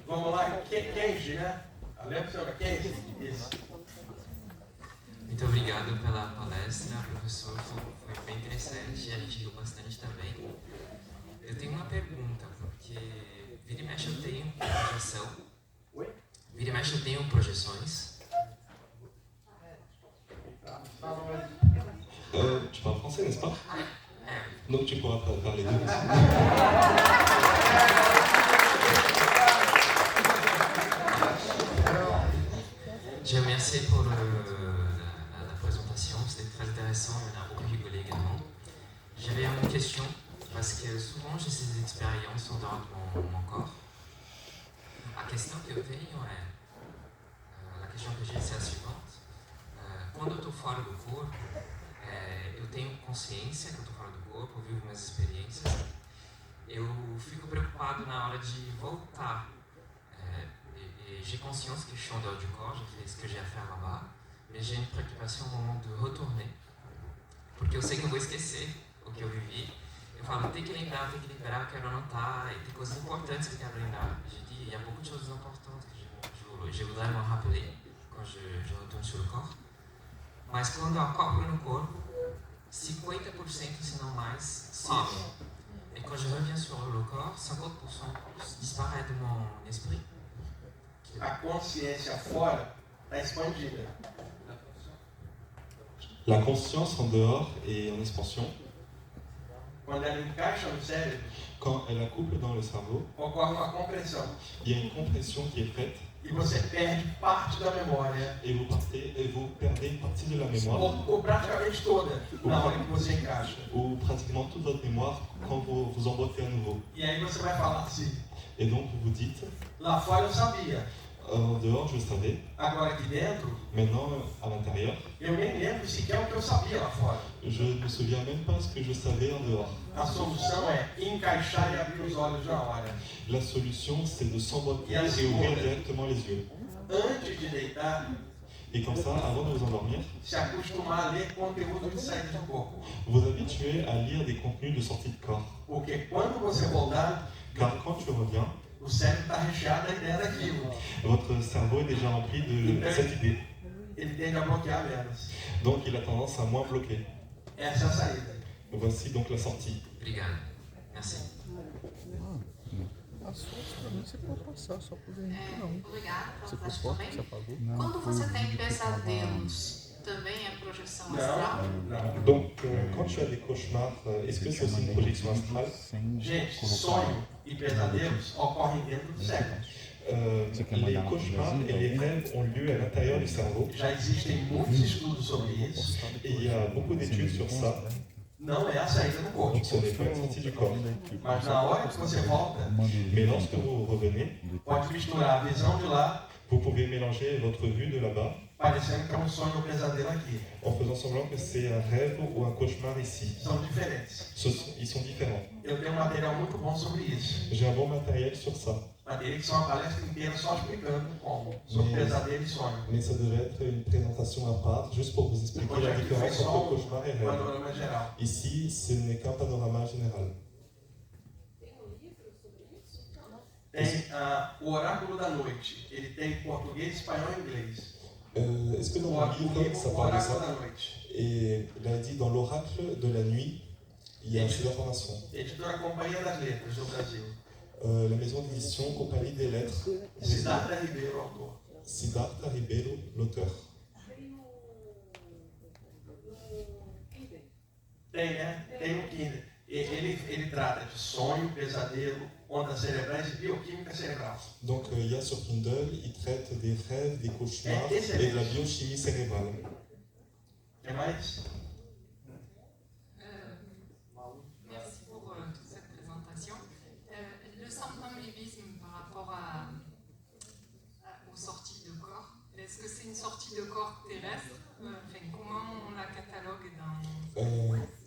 Vamos lá, Kenji, né? Lembra, senhora Kenji? Isso. Muito obrigado pela palestra, professor. Foi bem interessante e a gente riu bastante também. Eu tenho uma pergunta, porque vira e mexe eu tenho projeção. Oi? Vira e mexe eu tenho projeções. Tu parles français, n'est-ce pas? É, Donc tu pourras parler deux. je remercie pour la présentation, c'était très intéressant, on a beaucoup rigolé également. J'avais une question, parce que souvent j'ai ces expériences en dehors de mon corps. A questão que eu tenho a questão que eu disse é a seguinte: quando eu estou fora do corpo, eu tenho consciência que eu estou fora do corpo, eu vivo minhas experiências, eu fico preocupado na hora de voltar. J'ai conscience que je suis en dehors du corps, j'ai fait ce que j'ai à faire là-bas, mais j'ai une préoccupation au moment de retourner, porque eu sei que eu vou esquecer o que eu vivi. Eu falo, tem que lembrar, eu quero anotar, e tem coisas importantes que eu quero lembrar. J'ai dit, il y a beaucoup de choses importantes que je voudrais me rappeler quand je retourne sur le corps. Mas quando eu acordo no corpo, 50%, se não mais, some. Et quand je reviens sur le corps, 50% disparaît de mon esprit. A consciência fora está expandida. La conscience en dehors et en expansion, Quando ela encaixa no cérebro, quand elle accouple dans le cerveau, ocorre uma compressão. il y a une compression qui est faite E você perde parte da memória, et vous perdez une partie de la mémoire, ou praticamente toda, na hora que você encaixa. ou pratiquement toute votre mémoire quand vous vous emboîtez à nouveau. E aí você vai falar assim, Et donc vous vous dites, lá fora eu sabia, en dehors je savais, agora aqui dentro, maintenant à l'intérieur, eu nem lembro sequer o que eu sabia lá fora. je ne me souviens même pas ce que je savais en dehors. A solução é encaixar e abrir os olhos na hora. La solution c'est de s'emboîter Et et ouvrir seconde. directement les yeux. Antes de deitar, Et comme ça, avant de vous endormir, se acostumar a ler conteúdo de saída do corpo. vous habituez à lire des contenus de sortie de corps. Porque quando você voltar, Car quand tu reviens, o cérebro está recheado da ideia daquilo. votre cerveau est déjà rempli de cette idée. Ele tende a bloquear menos. Donc il a tendance à moins bloquer. Essa é a saída. Voici donc la sortie. Obrigado. Merci. Pra mim você pode passar, só por aí não. Obrigada, Você posso pôs dar foto? Você também? apagou? Quando você tem pesadelos, também é projeção astral? Não. Donc quand tu as des cauchemars, est-ce que c'est aussi une projection astrale? Gente, sonho e pesadelos ocorrem dentro do cérebro. Les cauchemars et les rêves ont lieu à l'intérieur du cerveau. Já existem muitos estudos sobre isso. Et il y a beaucoup d'études sur ça. Não é a saída do corpo. Donc ce n'est pas une sortie du corps. Mas na hora que você volta, Mais lorsque vous revenez, pode misturar a visão de lá, vous pouvez mélanger votre vue de là-bas parecendo que é um sonho ou pesadelo aqui. en faisant semblant que c'est un rêve ou un cauchemar ici. São diferentes. Ils sont différents. Eu tenho um material muito bom sobre isso. J'ai un bon matériel sur ça. Mas teria que ser uma palestra inteira só explicando como. Sobre pesadelo e sonho. Mais ça devait être une présentation à part, juste pour vous expliquer la différence entre cauchemar et Um rêve. panorama geral. Ici, ce n'est qu'un panorama général. Tem o Oráculo da Noite. Ele tem português, espanhol e inglês. Est-ce que dans O mon livre, ça parle de Oráculo ça? da Noite. Et il a dit dans l'oracle de la nuit, il y a ces informations. Editora Companhia das Letras do Brasil. La maison d'édition Compagnie des Lettres, Siddhartha Ribeiro, autor. Siddhartha Ribeiro, l'auteur. Tem, né? Tem no Kindle. Ele trata de sonho, pesadelo, ondas cerebrais e bioquímica cerebral. Donc il y a sur Kindle, il traite des rêves, des cauchemars et de la biochimie cérébrale. Tem mais? Merci pour toute cette présentation. Le somnambulisme par rapport aux sorties de corps, est-ce que c'est une sortie de corps terrestre? Comment on la catalogue dans...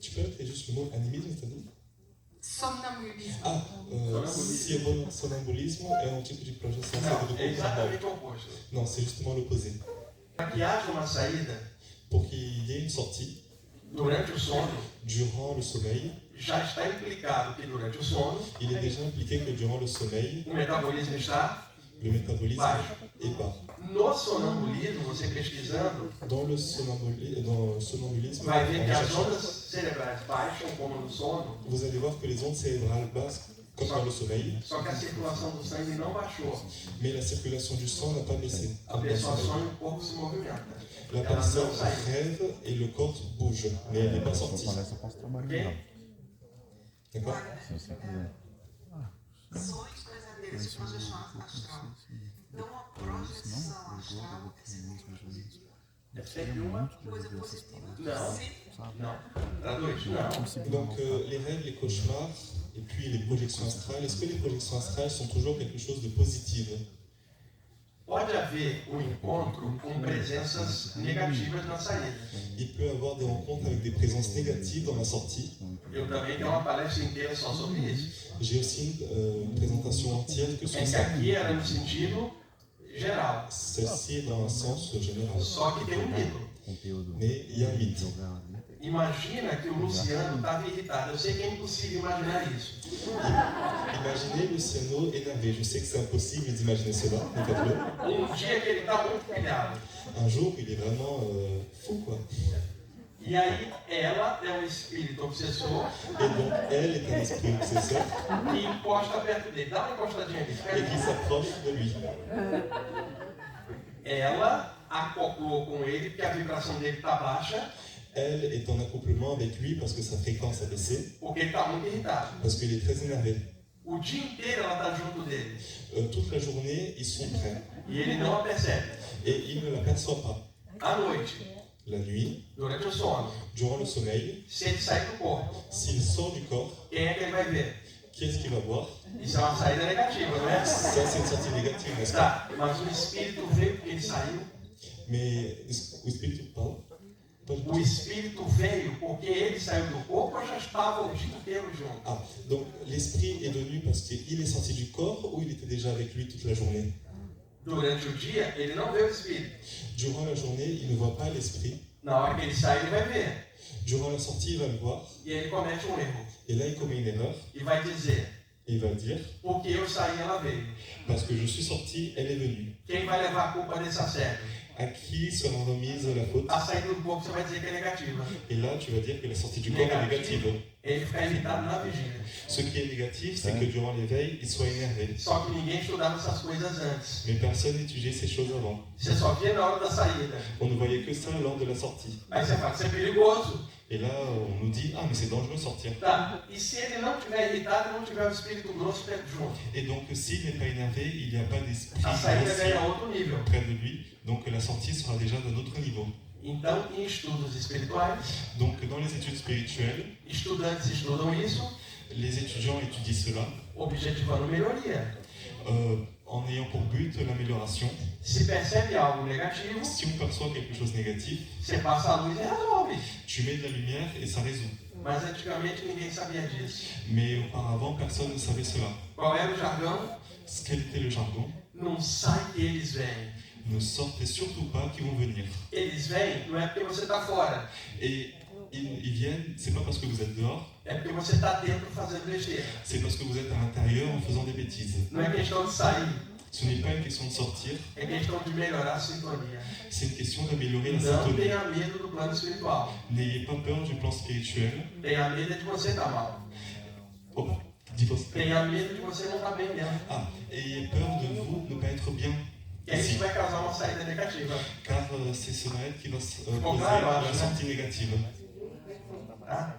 Tu peux appeler juste le mot animisme, t'as dit? Somnambulisme. Ah, sonambulisme é um tipo de projeção Não, do é corpo. exatamente o oposto. Non, c'est justement l'opposé. Para que haja uma saída Pour qu'il y ait une sortie, durante o sono, durant le sommeil, já está implicado que durante o sono il est déjà impliqué que durant le sommeil, o metabolismo está le métabolisme baixo. est bas. No sonambulismo, você pesquisando, Dans le sonambulisme, vai en ver que as cherchant, ondas cerebrais baixam como no sono, vous allez voir que les ondes cérébrales baissent comme dans le sommeil, só que a circulação do sangue não baixou. mais la circulation du sang n'a pas baissé. A Comme dans le pessoa sommeil. sonha e o corpo se movimenta. La personne rêve et le corps bouge, mais elle n'est pas sortie. Palestra eu posso trabalhar Ok? não. D'accord? Se você quiser. Sonhos, pesadelos e projeção astral. Então, a projeção astral É sempre uma coisa positiva? Não. Sim. Não. Traduz? Não. Donc les rêves, les cauchemars et puis les projections astrales, est-ce que les projections astrales sont toujours quelque chose de positif? Pode haver um encontro com presenças negativas na saída. Il peut y avoir des rencontres avec des présences négatives dans la sortie. Eu também tenho uma palestra inteira só sobre isso. J'ai aussi une présentation entière que É sur que ça. aqui era no sentido geral. Celle-ci est dans un sens général. Só que tem um mito. Conteúdo. Mais il y a un mythe. Imagina que o Luciano estava irritado. Eu sei que é impossível imaginar isso. Imaginez Luciano énervé. Je sais que c'est impossible d'imaginer cela, mais faites-le. Dia que ele está muito pilhado. Un jour, il est vraiment fou, quoi. E aí ela é um espírito obsessor Et donc, elle est un esprit obsesseur que encosta perto dele. Dá uma encostadinha ali. et qui s'approche de lui. Ela acoplou com ele porque a vibração dele está baixa, Elle est en accouplement avec lui parce que sa fréquence a baissé, porque ele está muito irritado. parce qu'il est très énervé. O dia inteiro ela está junto dele Toute la journée, ils sont prêts. e ele não a percebe. Et il ne l'aperçoit pas. À noite, La nuit, durante o sono, durant le sommeil, se ele sair do corpo, s'il sort du corps, quem é que ele vai ver? qui est-ce qu'il va voir? Isso é uma saída negativa, não é? Ça, c'est une sortie négative, n'est-ce pas? Tá, mas o espírito veio porque ele saiu. Mais o espírito parle? Pas du O tout. espírito veio porque ele saiu do corpo ou já estava o dia inteiro junto? Ah, donc l'esprit est venu parce qu'il est sorti du corps ou il était déjà avec lui toute la journée? Durante o dia, ele não vê o espírito. Durant la journée, il ne voit pas l'esprit. Na hora que ele sai, ele vai ver. Durant la sortie, il va le voir. E ele comete um erro. Et là, il commet une erreur. E vai dizer, Il va dire, porque eu saí, ela veio. parce que je suis sorti, elle est venue. Quem vai levar a culpa desse assédio? À qui sera remise la faute? A saída do corpo, você vai dizer que é negativa. Et là, tu vas dire que la sortie du corps est négative. Ele fica irritado na vigília. Ce qui est négatif, c'est que durant l'éveil, il soit énervé. Só que ninguém estudava essas coisas antes. Mais personne n'étudiait ces choses avant. Você só via na hora da saída. On ne voyait que ça lors de la sortie. Aí você fala, isso é perigoso. Et là, on nous dit, ah, mais c'est dangereux de sortir. Tá. E se ele não estiver irritado, não tiver o espírito grosso junto? Et donc, s'il n'est pas énervé, il n'y a pas d'esprit A saída grossier ganha outro nível. près de lui. Donc, la sortie sera déjà d'un autre niveau. Então, em estudos espirituais, Donc, dans les études spirituelles, estudantes estudam isso, les étudiants étudient cela objetivando melhoria. en ayant pour but l'amélioration. Se percebe algo negativo, Si on perçoit quelque chose de négatif, você passa a luz e resolve. tu mets de la lumière et ça résout. Mas antigamente ninguém sabia disso. Mais auparavant, personne ne savait cela. Qual era o jargão? Quel était le jargon? Não sai que eles vêm. Ne sortez surtout pas qu'ils vont venir. Eles vêm não é porque você está fora, Et ils viennent, c'est pas parce que vous êtes dehors, é porque você está dentro fazendo besteira. c'est parce que vous êtes à l'intérieur en faisant des bêtises. Não é questão de sair, Ce n'est pas une question de sortir, é questão de melhorar a sintonia. c'est une question d'améliorer la Não syntonie. tenha medo do plano espiritual. N'ayez pas peur du plan spirituel. Tenha medo de você estar mal. Oh, dis-moi. Tenha medo de você não estar bem dentro. Ah, ayez peur de vous ne pas être bien E aí isso ici, vai causar uma saída negativa. car c'est ce mal qui va causer Comprends, la hein. sortie négative. Tá?